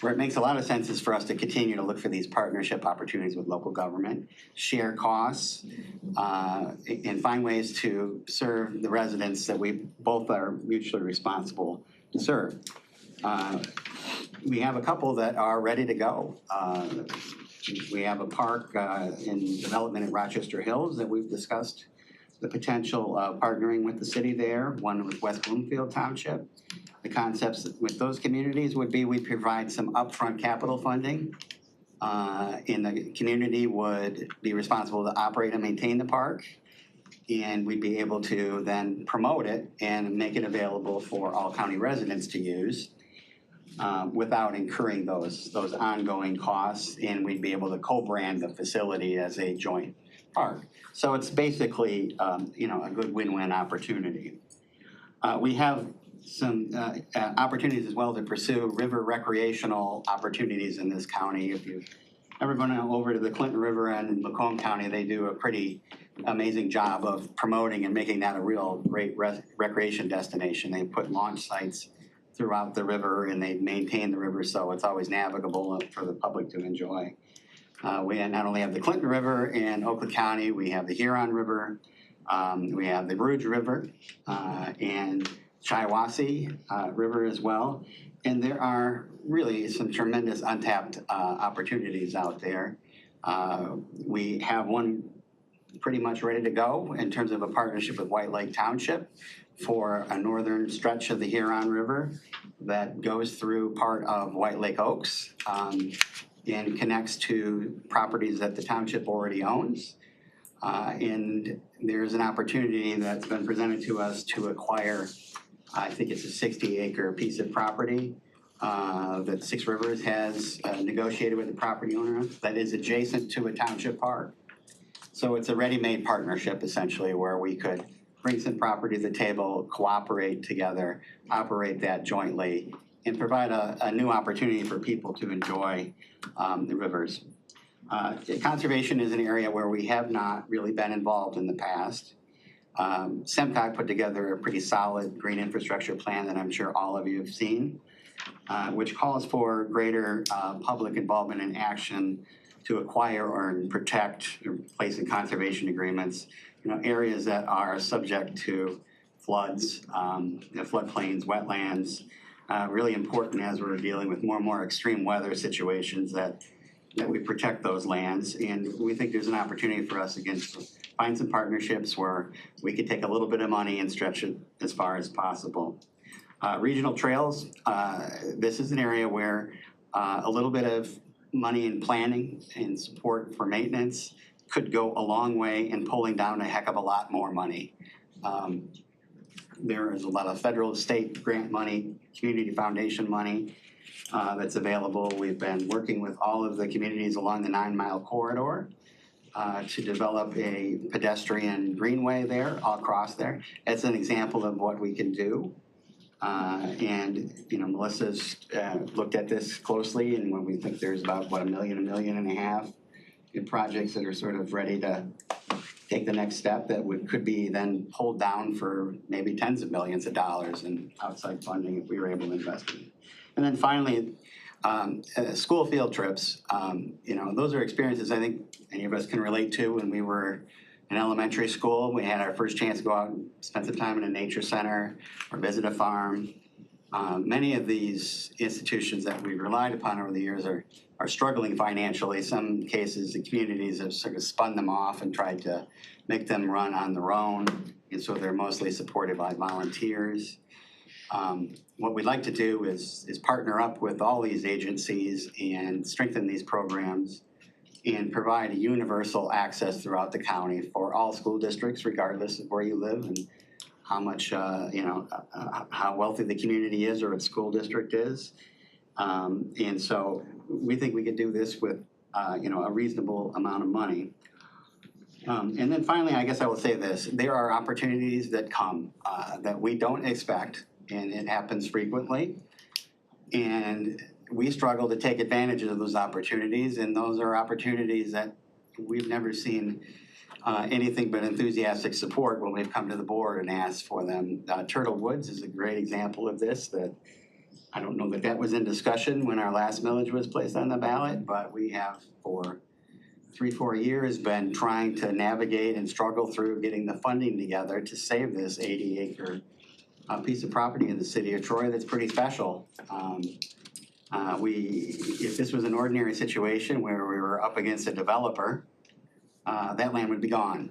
Where it makes a lot of sense is for us to continue to look for these partnership opportunities with local government, share costs, and find ways to serve the residents that we both are mutually responsible to serve. We have a couple that are ready to go. We have a park in development at Rochester Hills that we've discussed the potential of partnering with the city there, one with West Bloomfield Township. The concepts with those communities would be we provide some upfront capital funding, and the community would be responsible to operate and maintain the park. And we'd be able to then promote it and make it available for all county residents to use without incurring those ongoing costs. And we'd be able to co-brand the facility as a joint park. So it's basically, a good win-win opportunity. We have some opportunities as well to pursue river recreational opportunities in this county. If you've ever gone over to the Clinton River and in Macomb County, they do a pretty amazing job of promoting and making that a real great recreation destination. They put launch sites throughout the river and they maintain the river so it's always navigable for the public to enjoy. We not only have the Clinton River in Oakland County, we have the Huron River, we have the Rouge River, and Shiawassee River as well. And there are really some tremendous untapped opportunities out there. We have one pretty much ready to go in terms of a partnership with White Lake Township for a northern stretch of the Huron River that goes through part of White Lake Oaks and connects to properties that the township already owns. And there's an opportunity that's been presented to us to acquire, I think it's a 60-acre piece of property that Six Rivers has negotiated with the property owner that is adjacent to a township park. So it's a ready-made partnership essentially where we could bring some property to the table, cooperate together, operate that jointly, and provide a new opportunity for people to enjoy the rivers. Conservation is an area where we have not really been involved in the past. SEMCOG put together a pretty solid green infrastructure plan that I'm sure all of you have seen, which calls for greater public involvement and action to acquire or protect or place in conservation agreements, areas that are subject to floods, floodplains, wetlands. Really important as we're dealing with more and more extreme weather situations that we protect those lands. And we think there's an opportunity for us again to find some partnerships where we could take a little bit of money and stretch it as far as possible. Regional trails, this is an area where a little bit of money in planning and support for maintenance could go a long way in pulling down a heck of a lot more money. There is a lot of federal, state grant money, community foundation money that's available. We've been working with all of the communities along the 9 Mile corridor to develop a pedestrian greenway there, all across there. That's an example of what we can do. And, you know, Melissa's looked at this closely, and when we think there's about, what, $1 million and a half in projects that are sort of ready to take the next step that could be then pulled down for maybe tens of millions of dollars in outside funding if we were able to invest in it. And then finally, school field trips, you know, those are experiences I think any of us can relate to. When we were in elementary school, we had our first chance to go out and spend some time in a nature center or visit a farm. Many of these institutions that we've relied upon over the years are struggling financially. Some cases, the communities have sort of spun them off and tried to make them run on their own, and so they're mostly supported by volunteers. What we'd like to do is partner up with all these agencies and strengthen these programs and provide a universal access throughout the county for all school districts, regardless of where you live and how much, you know, how wealthy the community is or its school district is. And so we think we could do this with, you know, a reasonable amount of money. And then finally, I guess I will say this, there are opportunities that come that we don't expect, and it happens frequently. And we struggle to take advantage of those opportunities, and those are opportunities that we've never seen anything but enthusiastic support when we've come to the board and asked for them. Turtle Woods is a great example of this. That I don't know that that was in discussion when our last millage was placed on the ballot, but we have for 3-4 years been trying to navigate and struggle through getting the funding together to save this 80-acre piece of property in the city of Troy that's pretty special. If this was an ordinary situation where we were up against a developer, that land would be gone.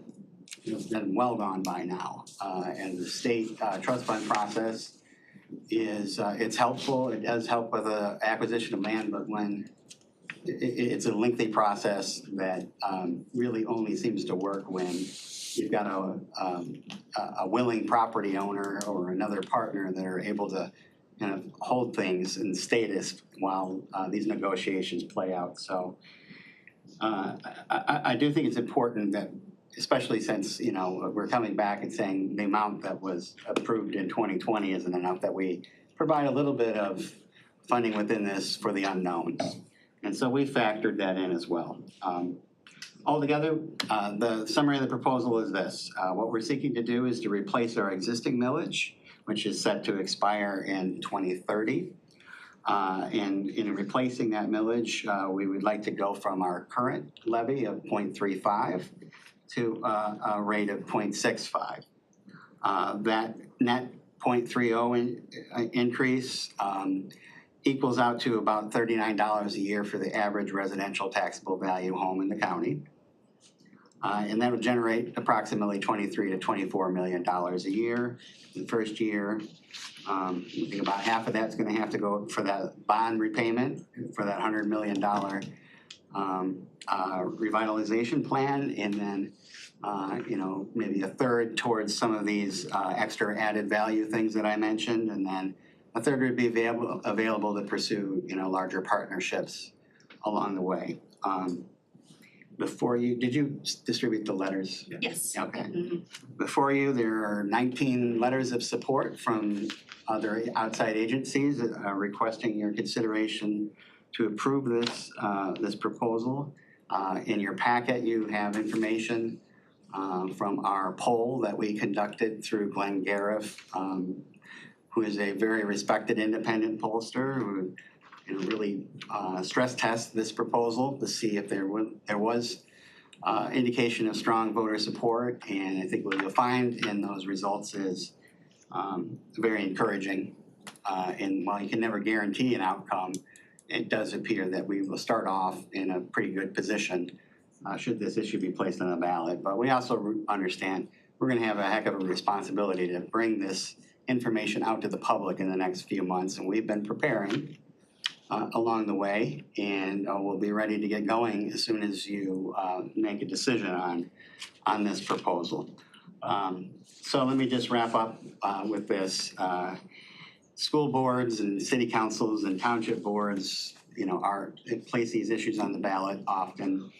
It's been well gone by now. And the state trust fund process is, it's helpful. It does help with the acquisition of land, but when it's a lengthy process that really only seems to work when you've got a willing property owner or another partner that are able to kind of hold things in status while these negotiations play out. So I do think it's important that, especially since, you know, we're coming back and saying the amount that was approved in 2020 isn't enough, that we provide a little bit of funding within this for the unknowns. And so we factored that in as well. Altogether, the summary of the proposal is this. What we're seeking to do is to replace our existing millage, which is set to expire in 2030. And in replacing that millage, we would like to go from our current levy of 0.35 to a rate of 0.65. That net 0.30 increase equals out to about $39 a year for the average residential taxable value home in the county. And that would generate approximately $23 to $24 million a year in the first year. We think about half of that's gonna have to go for that bond repayment, for that $100 million revitalization plan, and then you know, maybe a third towards some of these extra added value things that I mentioned, and then a third would be available to pursue, you know, larger partnerships along the way. Before you, did you distribute the letters? Yes. Okay. Before you, there are 19 letters of support from other outside agencies requesting your consideration to approve this proposal. In your packet, you have information from our poll that we conducted through Glenn Gariff, who is a very respected independent pollster who, you know, really stress test this proposal to see if there was indication of strong voter support. And I think what you'll find in those results is very encouraging. And while you can never guarantee an outcome, it does appear that we will start off in a pretty good position should this issue be placed on the ballot. But we also understand we're gonna have a heck of a responsibility to bring this information out to the public in the next few months, and we've been preparing along the way, and we'll be ready to get going as soon as you make a decision on this proposal. So let me just wrap up with this. School boards and city councils and township boards, you know, place these issues on the ballot often.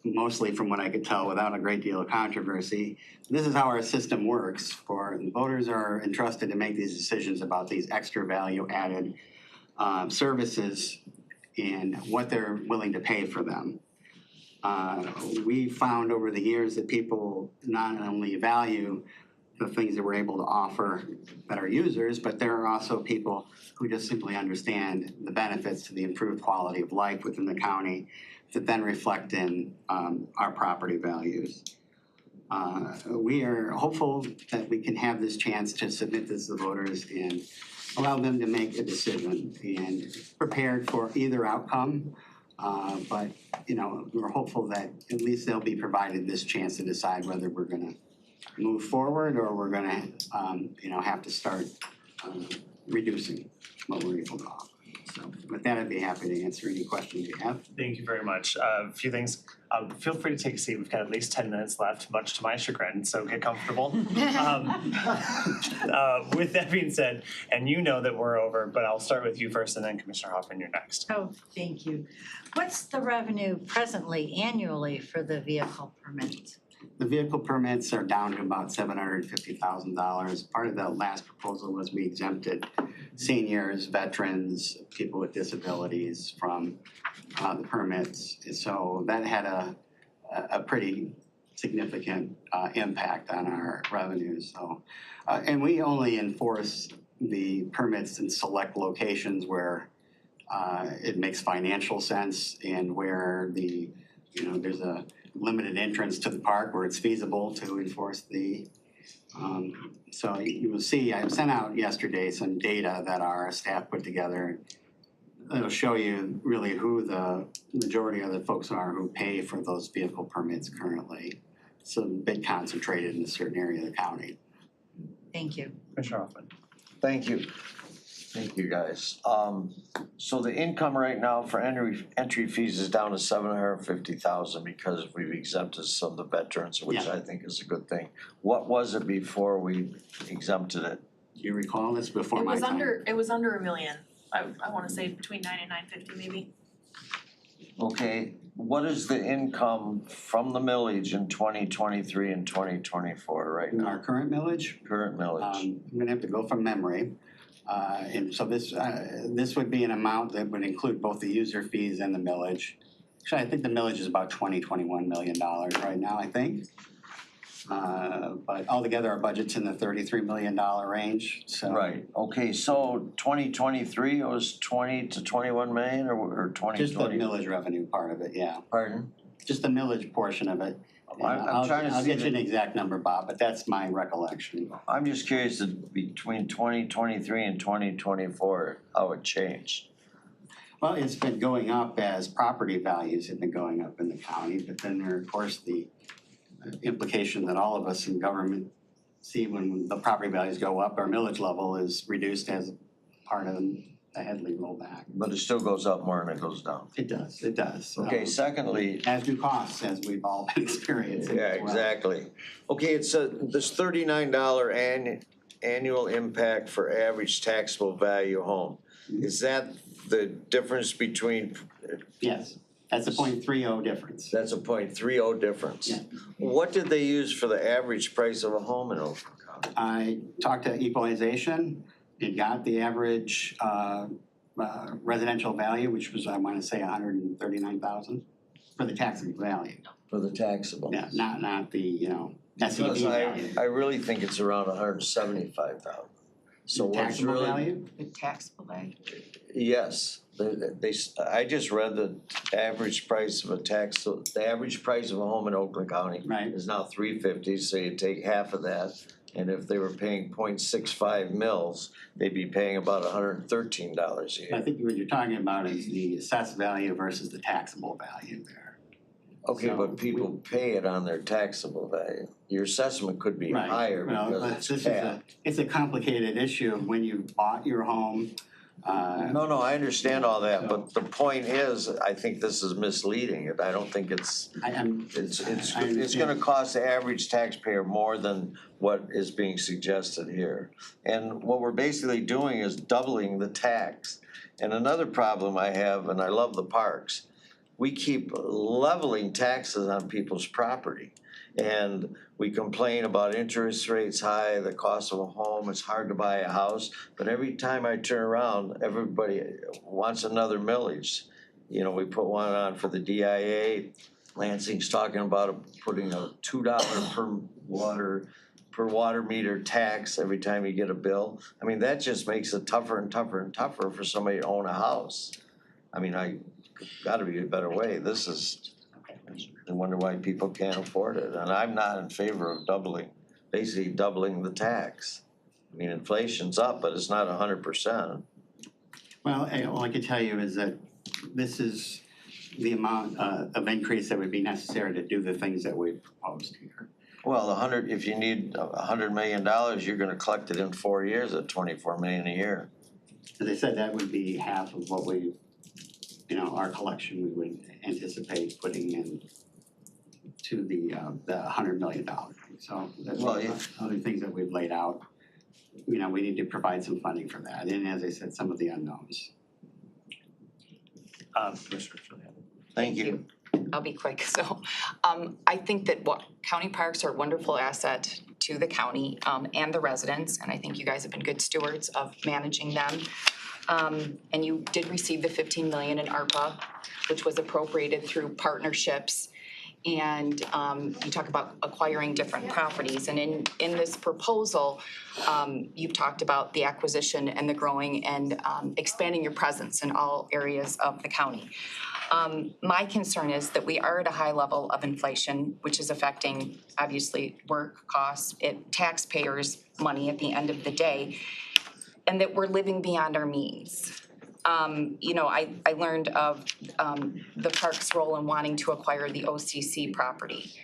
mostly from what I could tell without a great deal of controversy. This is how our system works. Voters are entrusted to make these decisions about these extra value added services and what they're willing to pay for them. We found over the years that people not only value the things that we're able to offer that are users, but there are also people who just simply understand the benefits to the improved quality of life within the county that then reflect in our property values. We are hopeful that we can have this chance to submit this to the voters and allow them to make a decision and prepared for either outcome. But, you know, we're hopeful that at least they'll be provided this chance to decide whether we're gonna move forward or we're gonna, you know, have to start reducing what we're able to offer. So with that, I'd be happy to answer any questions you have. Thank you very much. A few things. Feel free to take a seat. We've got at least 10 minutes left, much to my chagrin, so get comfortable. With that being said, and you know that we're over, but I'll start with you first and then Commissioner Hoffman, you're next. Oh, thank you. What's the revenue presently annually for the vehicle permits? The vehicle permits are down to about $750,000. Part of the last proposal was we exempted seniors, veterans, people with disabilities from the permits. So that had a pretty significant impact on our revenues. So, and we only enforce the permits in select locations where it makes financial sense and where there's a limited entrance to the park where it's feasible to enforce the, so you will see, I sent out yesterday some data that our staff put together. It'll show you really who the majority of the folks are who pay for those vehicle permits currently. So a bit concentrated in a certain area of the county. Thank you. Commissioner Hoffman. Thank you. Thank you, guys. So the income right now for entry fees is down to $750,000 because we've exempted some of the veterans, which I think is a good thing. What was it before we exempted it? Do you recall this before It my was time? it was under $1 million. I wanna say between 9 and 950 maybe. Okay, what is the income from the millage in 2023 and 2024 right In now? our current millage? Current millage. I'm gonna have to go from memory. And so this would be an amount that would include both the user fees and the millage. Actually, I think the millage is about $21 million right now, I think. But altogether, our budget's in the $33 million range, so. Right, okay, so 2023 it was 20 to 21 million or 2020? Just the millage revenue part of it, yeah. Pardon? Just the millage portion of it. I'm trying to I'll see get you an exact number, Bob, but that's my recollection. I'm just curious between 2023 and 2024, how it changed. Well, it's been going up as property values have been going up in the county, but then there, of course, the implication that all of us in government see when the property values go up, our millage level is reduced as part of the Headley rollback. But it still goes up more than it goes down. It does. Okay, secondly. As do costs, as we've all been experiencing. Yeah, as well. exactly. Okay, it's this $39 annual impact for average taxable value home. Is that the difference between? Yes, that's a 0.30 difference. That's a 0.30 difference. Yeah. What did they use for the average price of a home in Oakland County? I talked to equalization. It got the average residential value, which was, I wanna say, 139,000 for the taxable value. For the taxable? Yeah, not the, SEV Because value. I really think it's around 175,000. So what's Taxable really? value? The taxable value. Yes, I just read the average price of the average price of a home in Oakland County is now $350, so you take half of that. And if they were paying 0.65 mils, they'd be paying about $113 a year. I think what you're talking about is the assessed value versus the taxable value there. Okay, So but people pay it on their taxable value. Your assessment could be Right. higher Well, because it's this capped. it's a complicated issue of when you bought your home. No, I understand all that, but the point is, I think this is misleading. I don't think it's gonna cost the average taxpayer more than what is being suggested here. And what we're basically doing is doubling the tax. And another problem I have, and I love the parks, we keep leveling taxes on people's property. And we complain about interest rates high, the cost of a home, it's hard to buy a house. But every time I turn around, everybody wants another millage. You know, we put one on for the DIA. Lansing's talking about putting a $2 per water meter tax every time you get a bill. I mean, that just makes it tougher and tougher and tougher for somebody to own a house. I mean, gotta be a better way. This is, I wonder why people can't afford it. And I'm not in favor of basically doubling the tax. I mean, inflation's up, but it's not 100%. Well, all I can tell you is that this is the amount of increase that would be necessary to do the things that we've proposed here. Well, if you need $100 million, you're gonna collect it in 4 years at $24 million a year. As I said, that would be half of what we, our collection we would anticipate putting in to the $100 million. So that's other things that we've laid out. We need to provide some funding for that, and as I said, some of the unknowns. Commissioner Juliana. Thank you. I'll be quick. So I think that county parks are a wonderful asset to the county and the residents, and I think you guys have been good stewards of managing them. And you did receive the $15 million in ARPA, which was appropriated through partnerships. And you talk about acquiring different properties. And in this proposal, you've talked about the acquisition and the growing and expanding your presence in all areas of the county. My concern is that we are at a high level of inflation, which is affecting, obviously, work costs, taxpayers' money at the end of the day, and that we're living beyond our means. I learned of the park's role in wanting to acquire the OCC property.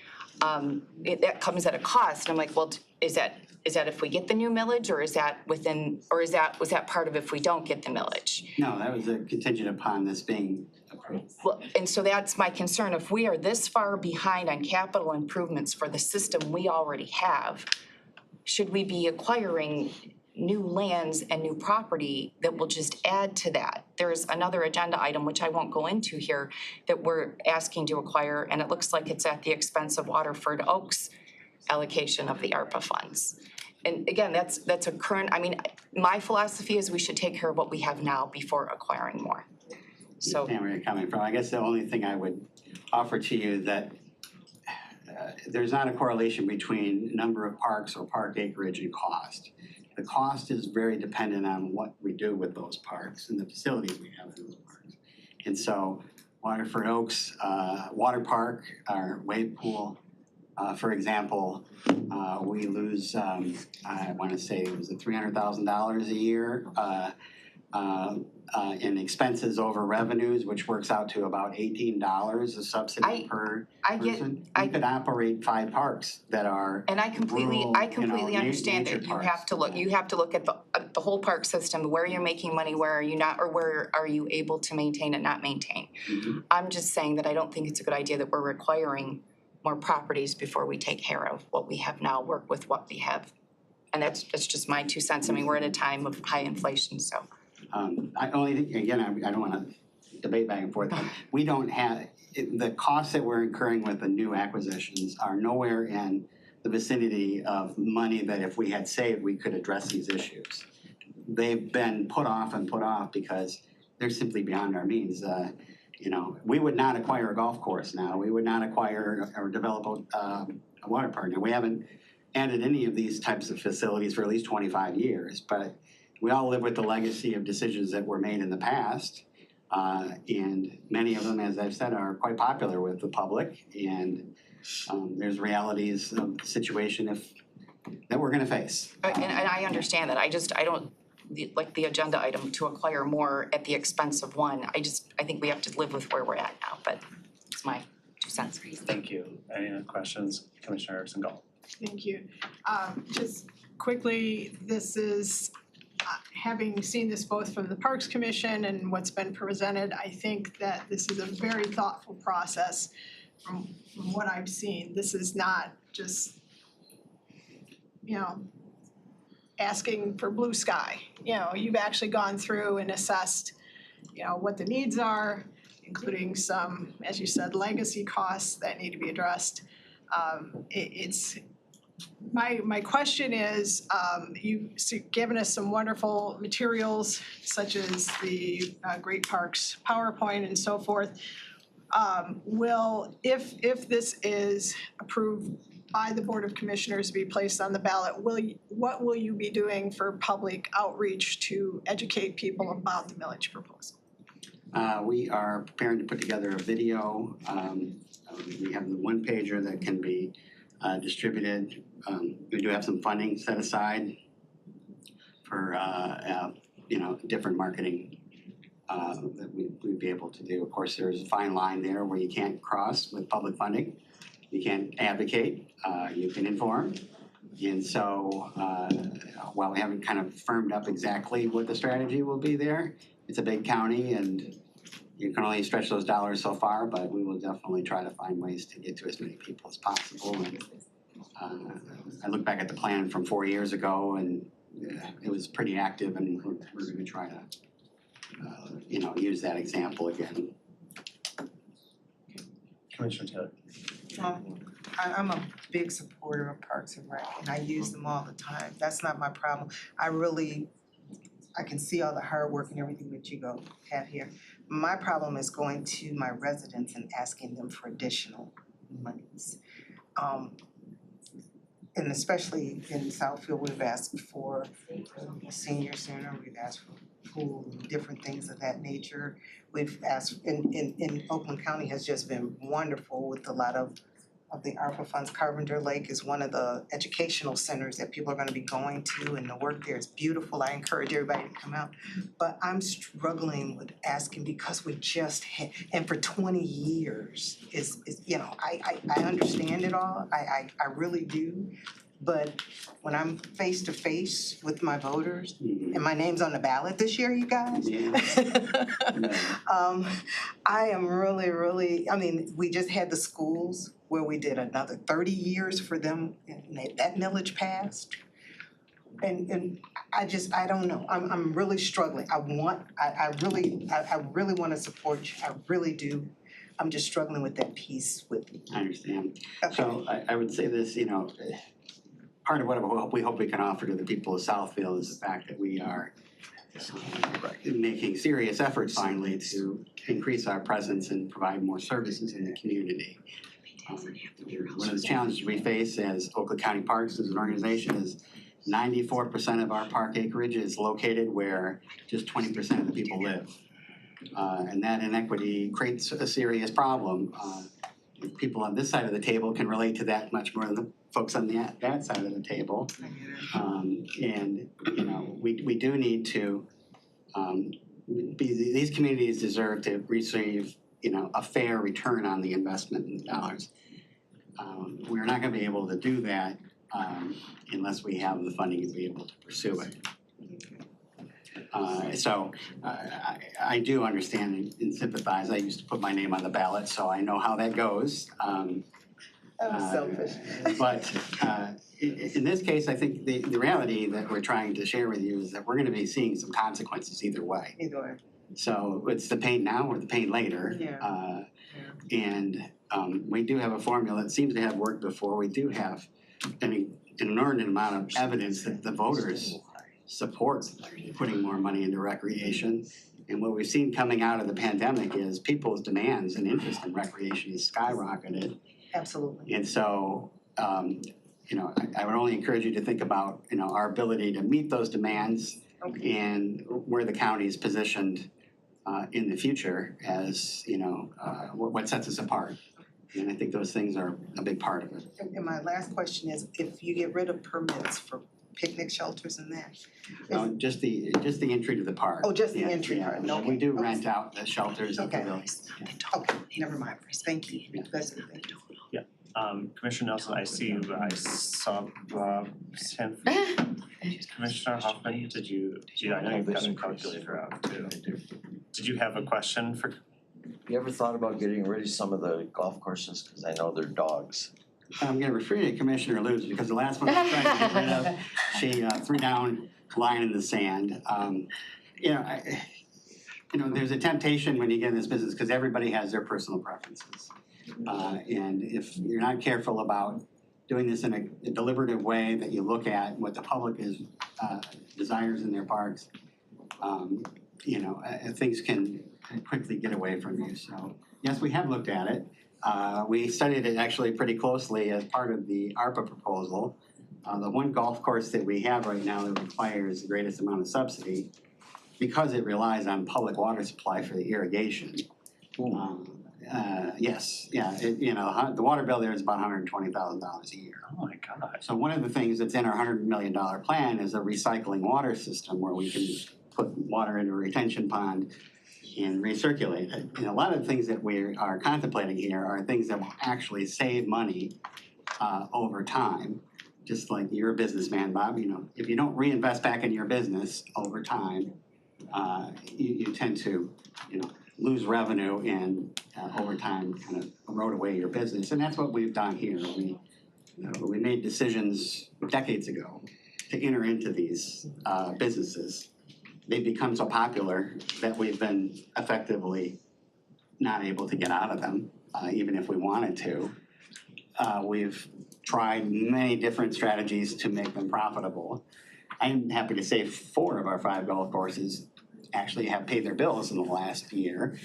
That comes at a cost, and I'm like, well, is that if we get the new millage, or was that part of if we don't get the millage? No, that was a contingent upon this being approved. Well, and so that's my concern. If we are this far behind on capital improvements for the system we already have, should we be acquiring new lands and new property that will just add to that? There's another agenda item, which I won't go into here, that we're asking to acquire, and it looks like it's at the expense of Waterford Oaks allocation of the ARPA funds. And again, that's a current, my philosophy is we should take care of what we have now before acquiring more. So. I understand where you're coming from. I guess the only thing I would offer to you that there's not a correlation between number of parks or park acreage and cost. The cost is very dependent on what we do with those parks and the facilities we have in those parks. And so Waterford Oaks Water Park, our wave pool, for example, we lose, I want to say it was $300,000 a year in expenses over revenues, which works out to about $18 a subsidy per person. We could operate 5 parks that are And I completely understand that you have to look at the whole park system, where you're making money, where are you not, or where are you able to maintain and not maintain. Mm-hmm. I'm just saying that I don't think it's a good idea that we're requiring more properties before we take care of what we have now, work with what we have. And that's just my 2 cents. We're at a time of high inflation, so. I only think, again, I don't want to debate back and forth, but we don't have, the costs that we're incurring with the new acquisitions are nowhere in the vicinity of money that if we had saved, we could address these issues. They've been put off because they're simply beyond our means. We would not acquire a golf course now. We would not acquire or develop a water park. Now, we haven't added any of these types of facilities for at least 25 years, but we all live with the legacy of decisions that were made in the past. And many of them, as I've said, are quite popular with the public. And there's realities of the situation that we're gonna face. And I understand that. I don't, like the agenda item to acquire more at the expense of one. I think we have to live with where we're at now, but it's my 2 cents. Thank you. Any other questions? Commissioner Singal. Thank you. Just quickly, this is, having seen this both from the Parks Commission and what's been presented, I think that this is a very thoughtful process from what I've seen. This is not just, asking for blue sky. You've actually gone through and assessed, what the needs are, including some, as you said, legacy costs that need to be addressed. My question is, you've given us some wonderful materials such as the Great Parks PowerPoint and so forth. If this is approved by the Board of Commissioners to be placed on the ballot, what will you be doing for public outreach to educate people about the millage proposal? We are preparing to put together a video. We have the one pager that can be distributed. We do have some funding set aside for different marketing that we'd be able to do. Of course, there's a fine line there where you can't cross with public funding. You can't advocate, you can inform. And so while we haven't kind of firmed up exactly what the strategy will be there, it's a big county and you can only stretch those dollars so far, but we will definitely try to find ways to get to as many people as possible. And I look back at the plan from 4 years ago and it was pretty active, and we're gonna try to use that example again. Commissioner Taylor. I'm a big supporter of Parks and Rec, and I use them all the time. That's not my problem. I can see all the hard work and everything that you have here. My problem is going to my residents and asking them for additional monies. And especially in Southfield, we've asked for a senior center, we've asked for pool, different things of that nature. We've asked, in Oakland County has just been wonderful with a lot of the ARPA funds. Carpenter Lake is one of the educational centers that people are gonna be going to, and the work there is beautiful. I encourage everybody to come out. But I'm struggling with asking because we just had, and for 20 years is I understand it all, I really do. But when I'm face to face with my voters, and my name's on the ballot this year, you guys. I am really, we just had the schools where we did another 30 years for them, and that millage passed. And I don't know, I'm really struggling. I really wanna support you, I really do. I'm just struggling with that piece with. I understand. Okay. So I would say this, part of what we hope we can offer to the people of Southfield is the fact that we are making serious efforts finally to increase our presence and provide more services in the community. One of the challenges we face as Oakland County Parks as an organization is 94% of our park acreage is located where just 20% of the people live. And that inequity creates a serious problem. People on this side of the table can relate to that much more than the folks on that side of the table. And we do need to these communities deserve to receive a fair return on the investment in dollars. We're not gonna be able to do that unless we have the funding to be able to pursue it. So I do understand and sympathize. I used to put my name on the ballot, so I know how that goes. Selfish. But in this case, I think the reality that we're trying to share with you is that we're gonna be seeing some consequences either way. Either way. So it's the pain now or the pain later. Yeah. And we do have a formula that seems to have worked before. We do have an inordinate amount of evidence that the voters support putting more money into recreation. And what we've seen coming out of the pandemic is people's demands and interest in recreation has skyrocketed. Absolutely. And so, I would only encourage you to think about, our ability to meet those demands and where the county is positioned in the future as, what sets us apart. And I think those things are a big part of it. And my last question is, if you get rid of permits for picnic shelters and that? No, just the entry to the park. Oh, just the Yeah, entry, yeah. okay. We do rent out the shelters and Okay. pavilions. Okay, never mind, thank you. That's it, thank you. Commissioner Nelson, I see you, I saw Rob's hand. Commissioner Hoffman, I know you've got a calculator out too. Did you have a question for? You ever thought about getting rid of some of the golf courses? Cause I know they're dogs. I'm gonna refer you to Commissioner Lutz because the last one I was trying to get rid of, she threw down line in the sand. you know, there's a temptation when you get in this business, because everybody has their personal preferences. And if you're not careful about doing this in a deliberative way, that you look at what the public desires in their parks, you know, things can quickly get away from you. So, yes, we have looked at it. We studied it actually pretty closely as part of the ARPA proposal. The one golf course that we have right now that requires the greatest amount of subsidy, because it relies on public water supply for the irrigation. Yes, yeah, you know, the water bill there is about $120,000 a year. Oh my God. So one of the things that's in our $100 million plan is a recycling water system where we can put water into a retention pond and recirculate it. And a lot of the things that we are contemplating here are things that will actually save money over time. Just like you're a businessman, Bob, you know, if you don't reinvest back in your business over time, you tend to, you know, lose revenue and over time kind of erode away your business. And that's what we've done here. We made decisions decades ago to enter into these businesses. They've become so popular that we've been effectively not able to get out of them, even if we wanted to. We've tried many different strategies to make them profitable. I'm happy to say 4 of our 5 golf courses actually have paid their bills in the last year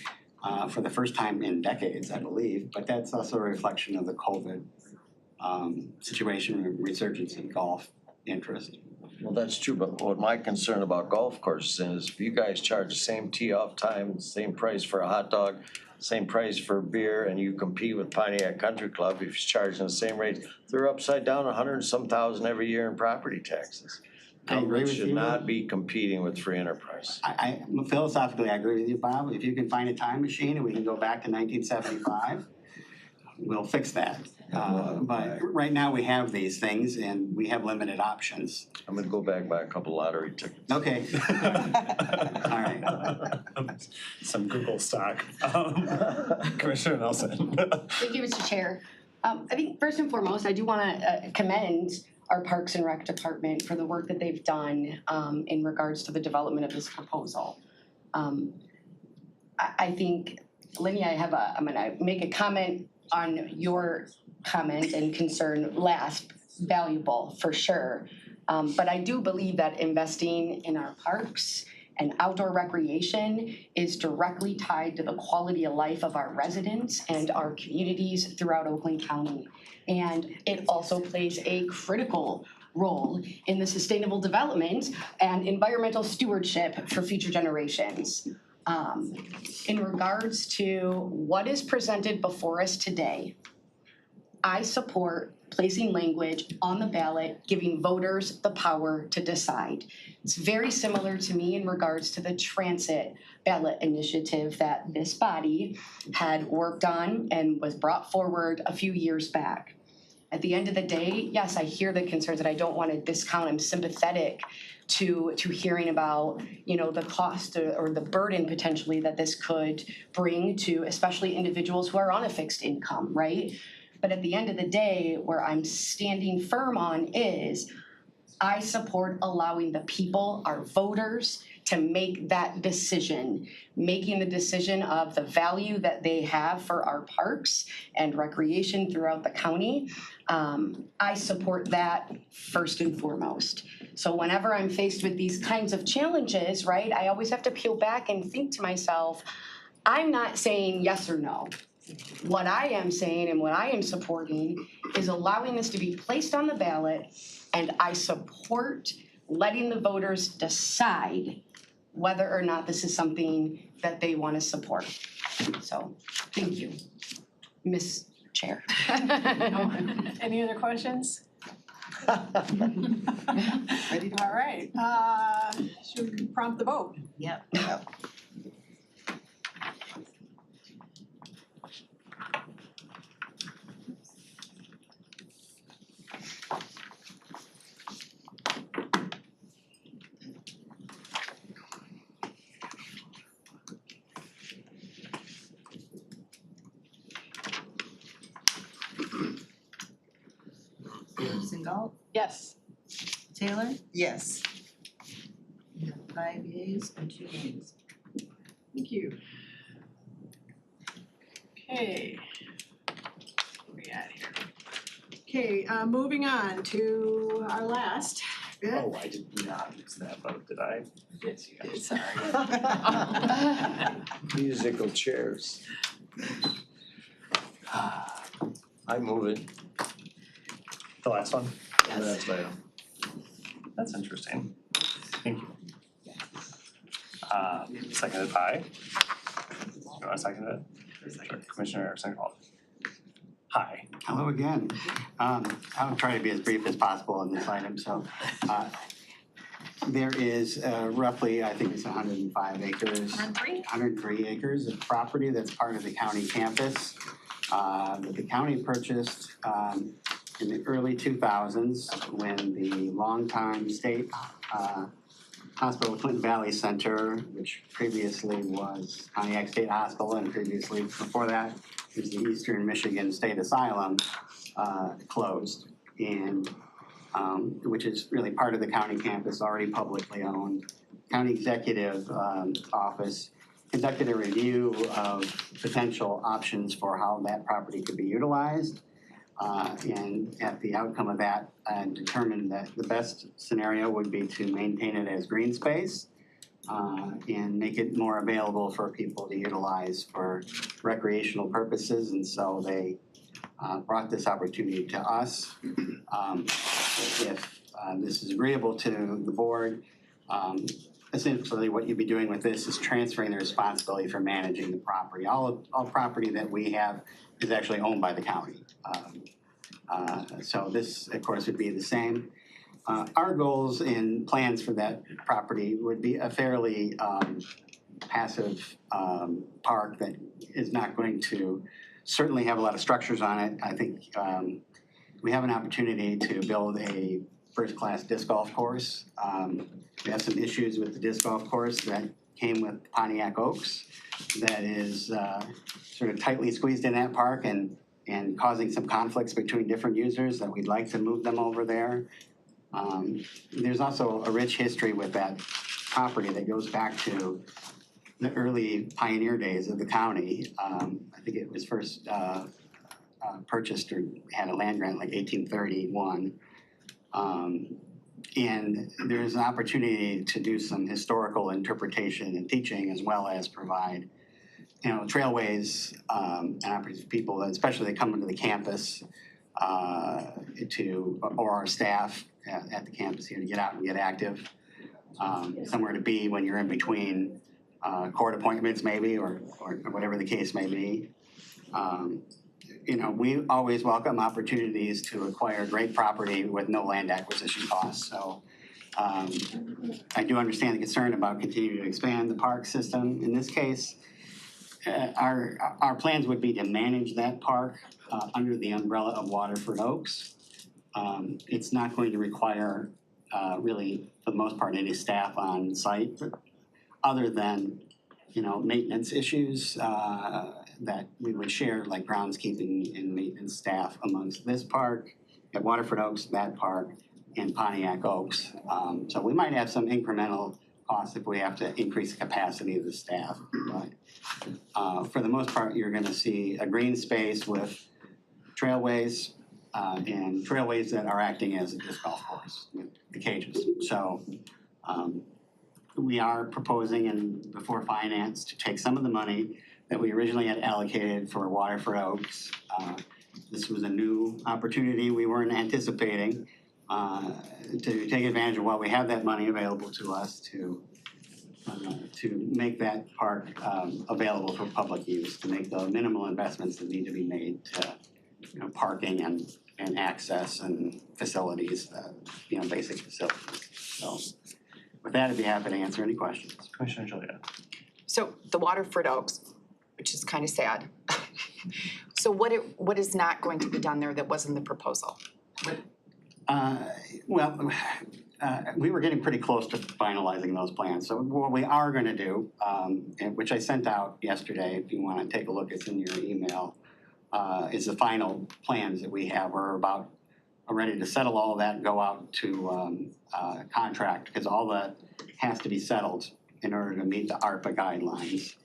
for the first time in decades, I believe. But that's also a reflection of the COVID situation and resurgence in golf interest. Well, that's true, but what my concern about golf courses is if you guys charge the same tee off time, same price for a hot dog, same price for beer, and you compete with Pontiac Country Club, if you're charging the same rate, they're upside down $100 and some thousand every year in property taxes. I agree Government with should you. not be competing with free enterprise. I philosophically, I agree with you, Bob. If you can find a time machine and we can go back to 1975, we'll fix that. But right now we have these things and we have limited options. I'm gonna go back buy a couple lottery tickets. Okay. All right. Some Google stock. Commissioner Nelson. Thank you, Mr. Chair. I think first and foremost, I do want to commend our Parks and Rec department for the work that they've done in regards to the development of this proposal. I think, Lenny, I'm gonna make a comment on your comment and concern last, valuable for sure. But I do believe that investing in our parks and outdoor recreation is directly tied to the quality of life of our residents and our communities throughout Oakland County. And it also plays a critical role in the sustainable development and environmental stewardship for future generations. In regards to what is presented before us today, I support placing language on the ballot, giving voters the power to decide. It's very similar to me in regards to the transit ballot initiative that this body had worked on and was brought forward a few years back. At the end of the day, yes, I hear the concerns and I don't want to discount. I'm sympathetic to hearing about, you know, the cost or the burden potentially that this could bring to especially individuals who are on a fixed income, right? But at the end of the day, where I'm standing firm on is I support allowing the people, our voters, to make that decision, making the decision of the value that they have for our parks and recreation throughout the county. I support that first and foremost. So whenever I'm faced with these kinds of challenges, right, I always have to peel back and think to myself, I'm not saying yes or no. What I am saying and what I am supporting is allowing this to be placed on the ballot, and I support letting the voters decide whether or not this is something that they want to support. So, thank you, Ms. Chair. Any other questions? Ready to All right, should we prompt the vote? Yep. Singal, Yes. Taylor, Yes. you have 5 yeas and 2 nays. Thank Thank you. Okay. Where we at here? Okay, moving on to our last bit. Oh, I did not use that vote, did I? Yes, you did. Sorry. Musical chairs. I move it. The last one? That's right. That's interesting. Thank you. Seconded by? You wanna second it? Sure. Commissioner Erickson Hall. Hi. Hello again. I'll try to be as brief as possible on this item, so. There is roughly, I think it's 105 acres. 103 acres of property that's part of the county campus that the county purchased in the early 2000s when the longtime state hospital, Clinton Valley Center, which previously was Pontiac State Hospital and previously before that was the Eastern Michigan State Asylum, closed. And which is really part of the county campus, already publicly owned. County Executive Office conducted a review of potential options for how that property could be utilized. And at the outcome of that, determined that the best scenario would be to maintain it as green space and make it more available for people to utilize for recreational purposes. And so they brought this opportunity to us. If this is agreeable to the board, essentially what you'd be doing with this is transferring the responsibility for managing the property. All property that we have is actually owned by the county. So this, of course, would be the same. Our goals and plans for that property would be a fairly passive park that is not going to certainly have a lot of structures on it. I think we have an opportunity to build a first-class disc golf course. We have some issues with the disc golf course that came with Pontiac Oaks that is sort of tightly squeezed in that park and causing some conflicts between different users that we'd like to move them over there. There's also a rich history with that property that goes back to the early pioneer days of the county. I think it was first purchased or had a land grant like 1831. And there's an opportunity to do some historical interpretation and teaching as well as provide, trailways and opportunities for people, especially that come into the campus or our staff at the campus here to get out and get active. Somewhere to be when you're in between court appointments maybe or whatever the case may be. We always welcome opportunities to acquire great property with no land acquisition costs. So I do understand the concern about continuing to expand the park system. In this case, our plans would be to manage that park under the umbrella of Waterford Oaks. It's not going to require really, for the most part, any staff on site, other than maintenance issues that we would share, like groundskeeping and maintenance staff amongst this park, at Waterford Oaks, that park, and Pontiac Oaks. So we might have some incremental costs if we have to increase the capacity of the staff. But for the most part, you're going to see a green space with trailways and trailways that are acting as a disc golf course with the cages. So we are proposing and before finance to take some of the money that we originally had allocated for Waterford Oaks. This was a new opportunity we weren't anticipating to take advantage of what we have that money available to us to make that park available for public use, to make the minimal investments that need to be made to parking and access and facilities, basic facilities. So with that, I'd be happy to answer any questions. Commissioner Julia. So the Waterford Oaks, which is kind of sad. So what is not going to be done there that was in the proposal? We were getting pretty close to finalizing those plans. So what we are going to do, which I sent out yesterday, if you want to take a look, it's in your email, is the final plans that we have. We're about ready to settle all of that and go out to contract because all that has to be settled in order to meet the ARPA guidelines.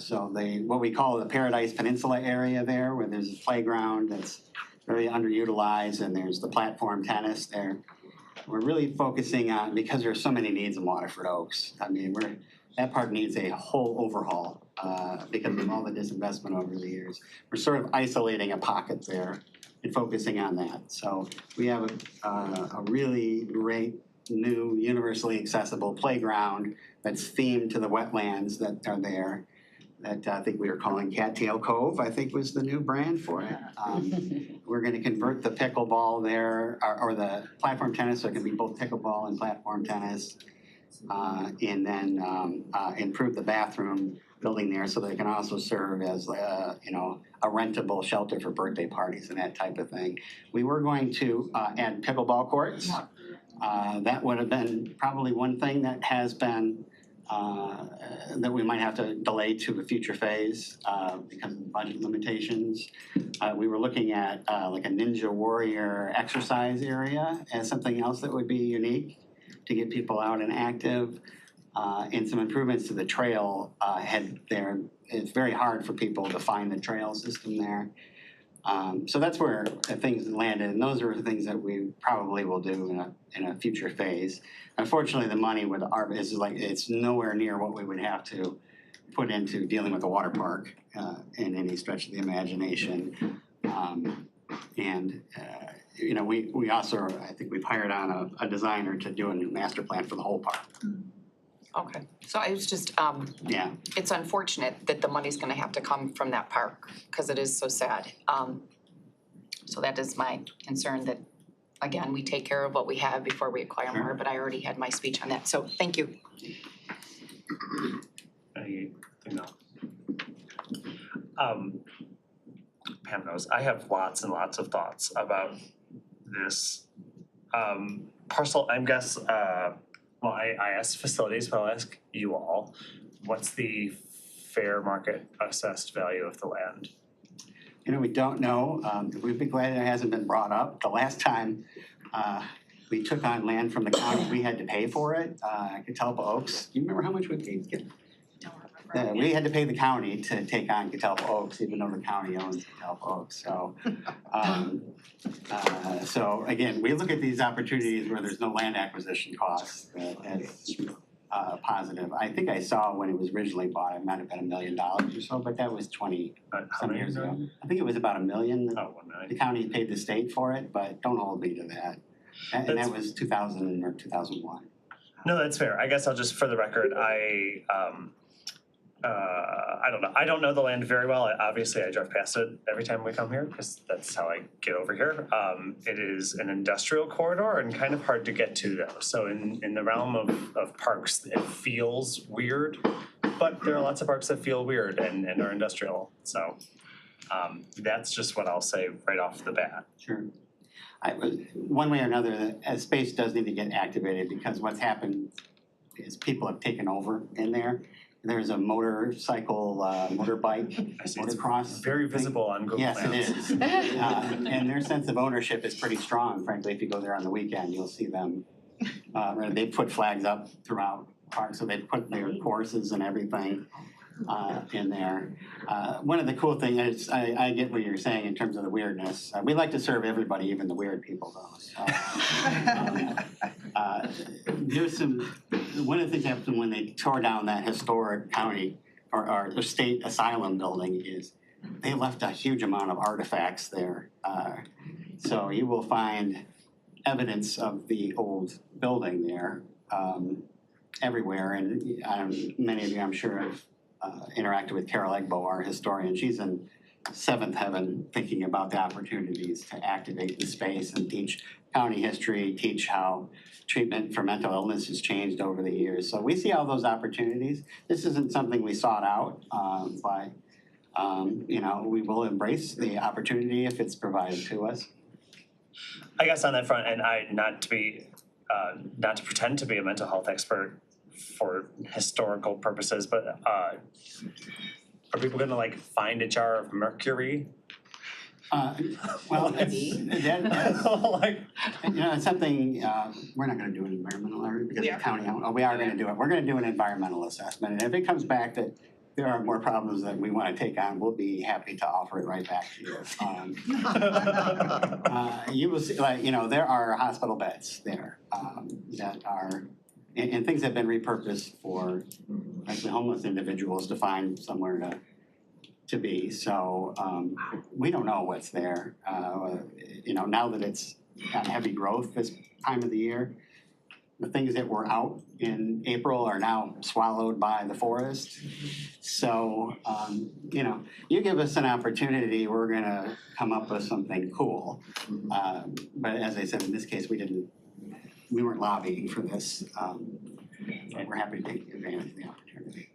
So what we call the Paradise Peninsula area there, where there's a playground that's very underutilized and there's the platform tennis there. We're really focusing on, because there's so many needs in Waterford Oaks, I mean, that part needs a whole overhaul because of all the disinvestment over the years. We're sort of isolating a pocket there and focusing on that. So we have a really great new universally accessible playground that's themed to the wetlands that are there, that I think we were calling Cattail Cove, I think was the new brand for it. We're gonna convert the pickleball there, or the platform tennis, so it can be both pickleball and platform tennis. And then improve the bathroom building there so that it can also serve as a rentable shelter for birthday parties and that type of thing. We were going to add pickleball courts. That would have been probably one thing that has been that we might have to delay to a future phase because of budget limitations. We were looking at like a Ninja Warrior exercise area as something else that would be unique to get people out and active. And some improvements to the trail head there. It's very hard for people to find the trail system there. So that's where things landed, and those are the things that we probably will do in a future phase. Unfortunately, the money with ARPA is like, it's nowhere near what we would have to put into dealing with the water park in any stretch of the imagination. We also, I think we've hired on a designer to do a new master plan for the whole park. Okay, so I was just, Yeah. it's unfortunate that the money's gonna have to come from that park, cause it is so sad. So that is my concern that, again, we take care of what we have before we acquire more, but I already had my speech on that, so thank you. Anything else? Pam knows, I have lots and lots of thoughts about this parcel. I asked facilities, but I'll ask you all, what's the fair market assessed value of the land? We don't know. We've been glad it hasn't been brought up. The last time we took on land from the county, we had to pay for it. Catalpa Oaks, do you remember how much we paid? We had to pay the county to take on Catalpa Oaks, even though the county owns Catalpa Oaks. So again, we look at these opportunities where there's no land acquisition costs as positive. I think I saw when it was originally bought, it might have been $1 million or so, but that was 20 some years ago. I think it was about $1 million. Oh, 1 million. The county paid the state for it, but don't hold me to that. And that was 2000 or 2001. No, that's fair. I guess I'll just, for the record, I don't know. I don't know the land very well. Obviously, I drive past it every time we come here because that's how I get over here. It is an industrial corridor and kind of hard to get to though. So in the realm of parks, it feels weird, but there are lots of parks that feel weird and are industrial. So that's just what I'll say right off the bat. Sure. One way or another, space does need to get activated because what's is people have taken over in there. There's a motorcycle, motorbike, motocross. Very visible on Google Yes, Maps. it is. And their sense of ownership is pretty strong, frankly. If you go there on the weekend, you'll see them. They put flags up throughout the park, so they put their courses and everything in there. One of the cool things is, I get what you're saying in terms of the weirdness. We like to serve everybody, even the weird people though. So, one of the things that happened when they tore down that historic county or state asylum building is they left a huge amount of artifacts there. So you will find evidence of the old building there everywhere. And many of you, I'm sure, have interacted with Carol Egbo, our historian. She's in seventh heaven thinking about the opportunities to activate the space and teach county history, teach how treatment for mental illness has changed over the years. So we see all those opportunities. This isn't something we sought out, but we will embrace the opportunity if it's provided to us. I guess on that front, and not to pretend to be a mental health expert for historical purposes, but are people gonna find a jar of mercury Well, that's, Like, it's something, we're not gonna do an environmental area because We the are. county, we are gonna do it. We're gonna do an environmental assessment, and if it comes back that there are more problems that we wanna take on, we'll be happy to offer it right back to you. You will see, like, there are hospital beds there, that are, and things have been repurposed for, actually homeless individuals to find somewhere to be, so, we don't know what's there. Now that it's got heavy growth this time of the year, the things that were out in April are now swallowed by the forest. So, you give us an opportunity, we're gonna come up with something cool. But as I said, in this case, we weren't lobbying for this, but we're happy to take advantage of the opportunity.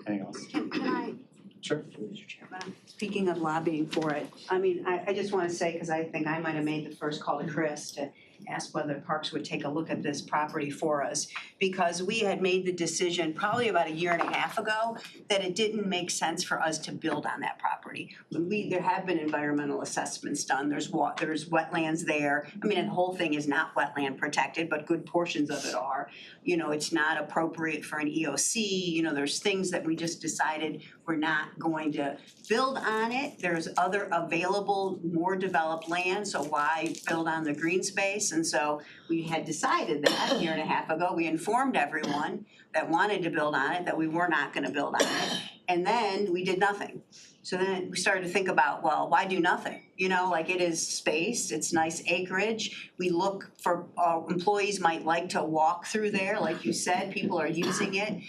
anything else? Can I, Sure. Mr. Chairman, speaking of lobbying for it, I mean, I just wanna say, cause I think I might have made the first call to Chris to ask whether Parks would take a look at this property for us. Because we had made the decision probably about a year and a half ago that it didn't make sense for us to build on that property. There have been environmental assessments done, there's wetlands there. I mean, the whole thing is not wetland protected, but good portions of it are. It's not appropriate for an EOC, there's things that we just decided we're not going to build on it. There's other available, more developed land, so why build on the green space? And so we had decided that a year and a half ago. We informed everyone that wanted to build on it, that we were not gonna build on it. And then we did nothing. So then we started to think about, well, why do nothing? It is space, it's nice acreage. We look for, employees might like to walk through there, like you said, people are using it.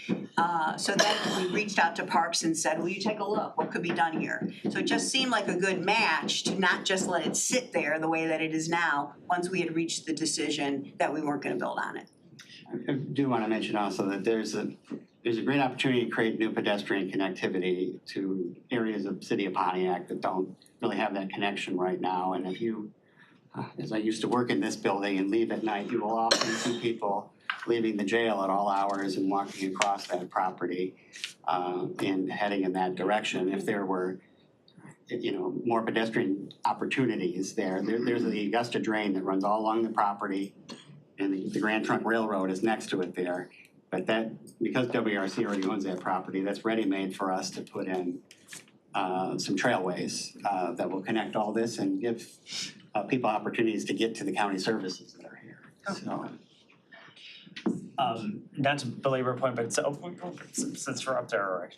So then we reached out to Parks and said, will you take a look, what could be done here? So it just seemed like a good match to not just let it sit there the way that it is now, once we had reached the decision that we weren't gonna build on it. I do wanna mention also that there's a great opportunity to create new pedestrian connectivity to areas of city of Pontiac that don't really have that connection right now. And if you, as I used to work in this building and leave at night, you will often see people leaving the jail at all hours and walking across that property and heading in that direction. If there were, more pedestrian opportunities there's the Augusta Drain that runs all along the property, and the Grand Trunk Railroad is next to it there. But because WRC already owns that property, that's ready-made for us to put in some trailways that will connect all this and give people opportunities to get to the county services that are here, so. Not to belabor a point, but since we're up there,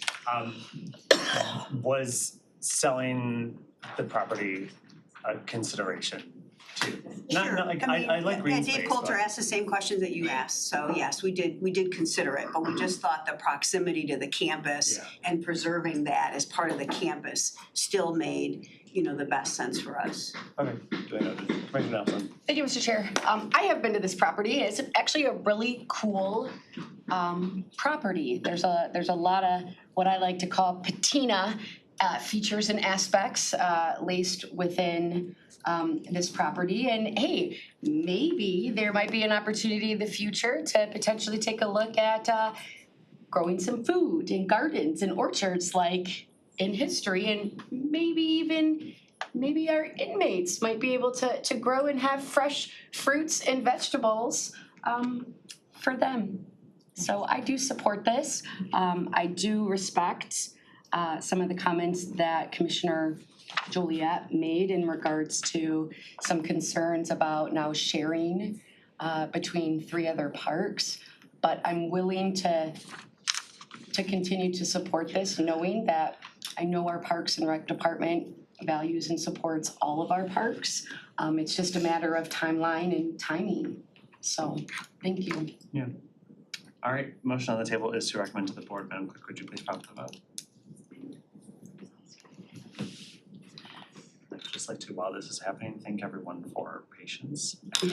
was selling the property a consideration too? Not like, I like green space, Dave Coulter but- asked the same questions that you asked, so yes, we did consider it, but we just thought the proximity to the campus and preserving that as part of the campus still made, the best sense for us. Okay, do I know, Commissioner Nelson? Thank you, Mr. Chair. I have been to this property. It's actually a really cool property. There's a lot of what I like to call patina features and aspects laced within this property. And hey, maybe there might be an opportunity in the future to potentially take a look at growing some food and gardens and orchards like in history, and maybe our inmates might be able to grow and have fresh fruits and vegetables for them. So I do support this. I do respect some of the comments that Commissioner Joliet made in regards to some concerns about now sharing between 3 other parks. But I'm willing to continue to support this, knowing that I know our Parks and Rec Department values and supports all of our parks. It's just a matter of timeline and timing. So, thank you. Yeah. All right, motion on the table is to recommend to the board. Madam Clerk, could you please prompt the vote? I'd just like to, while this is happening, thank everyone for patience. I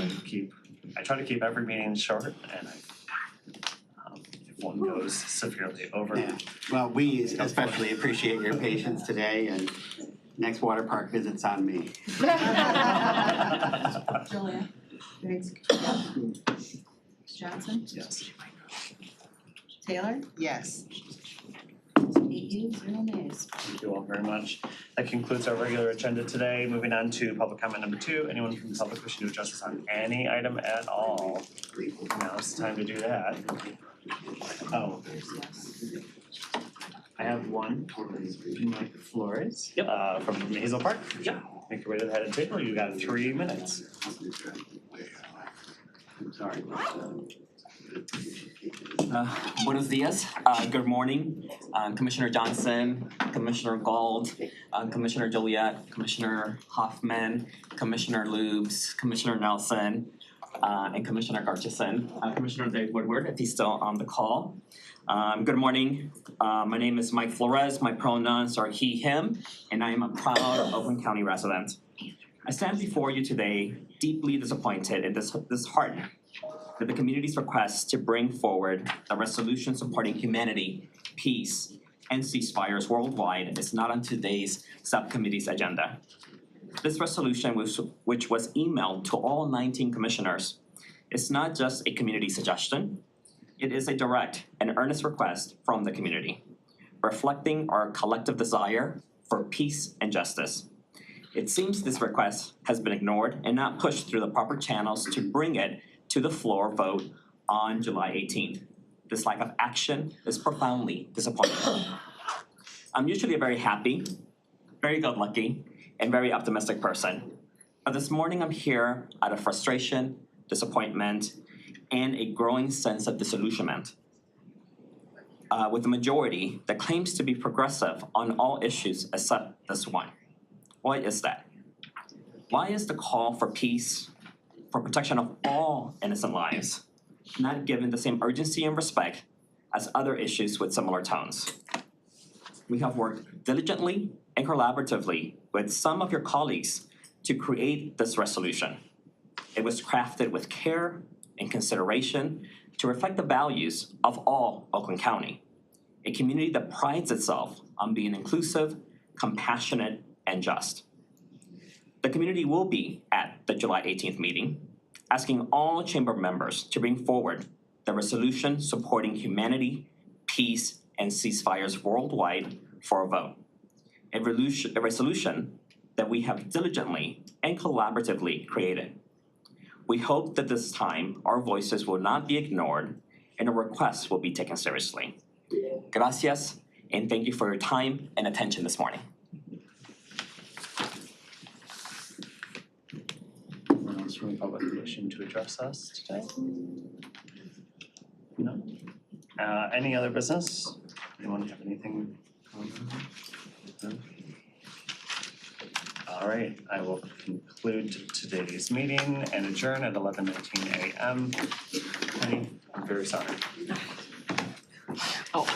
try to keep every meeting short, and if one goes severely over. Yeah, well, we especially appreciate your patience today, and next water park visit's on me. Julia? Thanks. Johnson? Yes. Taylor? Yes. Eaton? ayes, 0 nays. Thank you all very much. That concludes our regular agenda today. Moving on to public comment number 2. Anyone from the public wishing to address us on any item at all? Now's the time to do that. Oh. I have one for Mike Flores. From Hazel Park. Yep. Make your way to the head of the table. You got 3 minutes. I'm sorry. Buenos dias, good morning, Commissioner Johnson, Commissioner Gold, Commissioner Joliet, Commissioner Hoffman, Commissioner Lubes, Commissioner Nelson, and Commissioner Garchison, Commissioner Dave Woodward, if he's still on the call. Good morning, my name is Mike Flores, my pronouns are he, him, and I am a proud Oakland County resident. I stand before you today deeply disappointed and disheartened that the community's request to bring forward a resolution supporting humanity, peace, and ceasefires worldwide is not on today's subcommittee's agenda. This resolution, which was emailed to all 19 commissioners, is not just a community suggestion, it is a direct and earnest request from the community, reflecting our collective desire for peace and justice. It seems this request has been ignored and not pushed through the proper channels to bring it to the floor vote on July 18th. This lack of action is profoundly disappointing. I'm usually a very happy, very good-looking, and very optimistic person. But this morning I'm here out of frustration, disappointment, and a growing sense of disillusionment. With the majority that claims to be progressive on all issues except this one. Why is that? Why is the call for peace, for protection of all innocent lives, not given the same urgency and respect as other issues with similar tones? We have worked diligently and collaboratively with some of your colleagues to create this resolution. It was crafted with care and consideration to reflect the values of all Oakland County, a community that prides itself on being inclusive, compassionate, and just. The community will be at the July 18th meeting, asking all chamber members to bring forward the resolution supporting humanity, peace, and ceasefires worldwide for a vote. A resolution that we have diligently and collaboratively created. We hope that this time our voices will not be ignored and our requests will be taken seriously. Gracias, and thank you for your time and attention this morning. Anyone else from the public wishing to address us today? No? Any other business? Anyone have anything? No? All right, I will conclude today's meeting and adjourn at 11:19 a.m. Honey, I'm very sorry. Oh,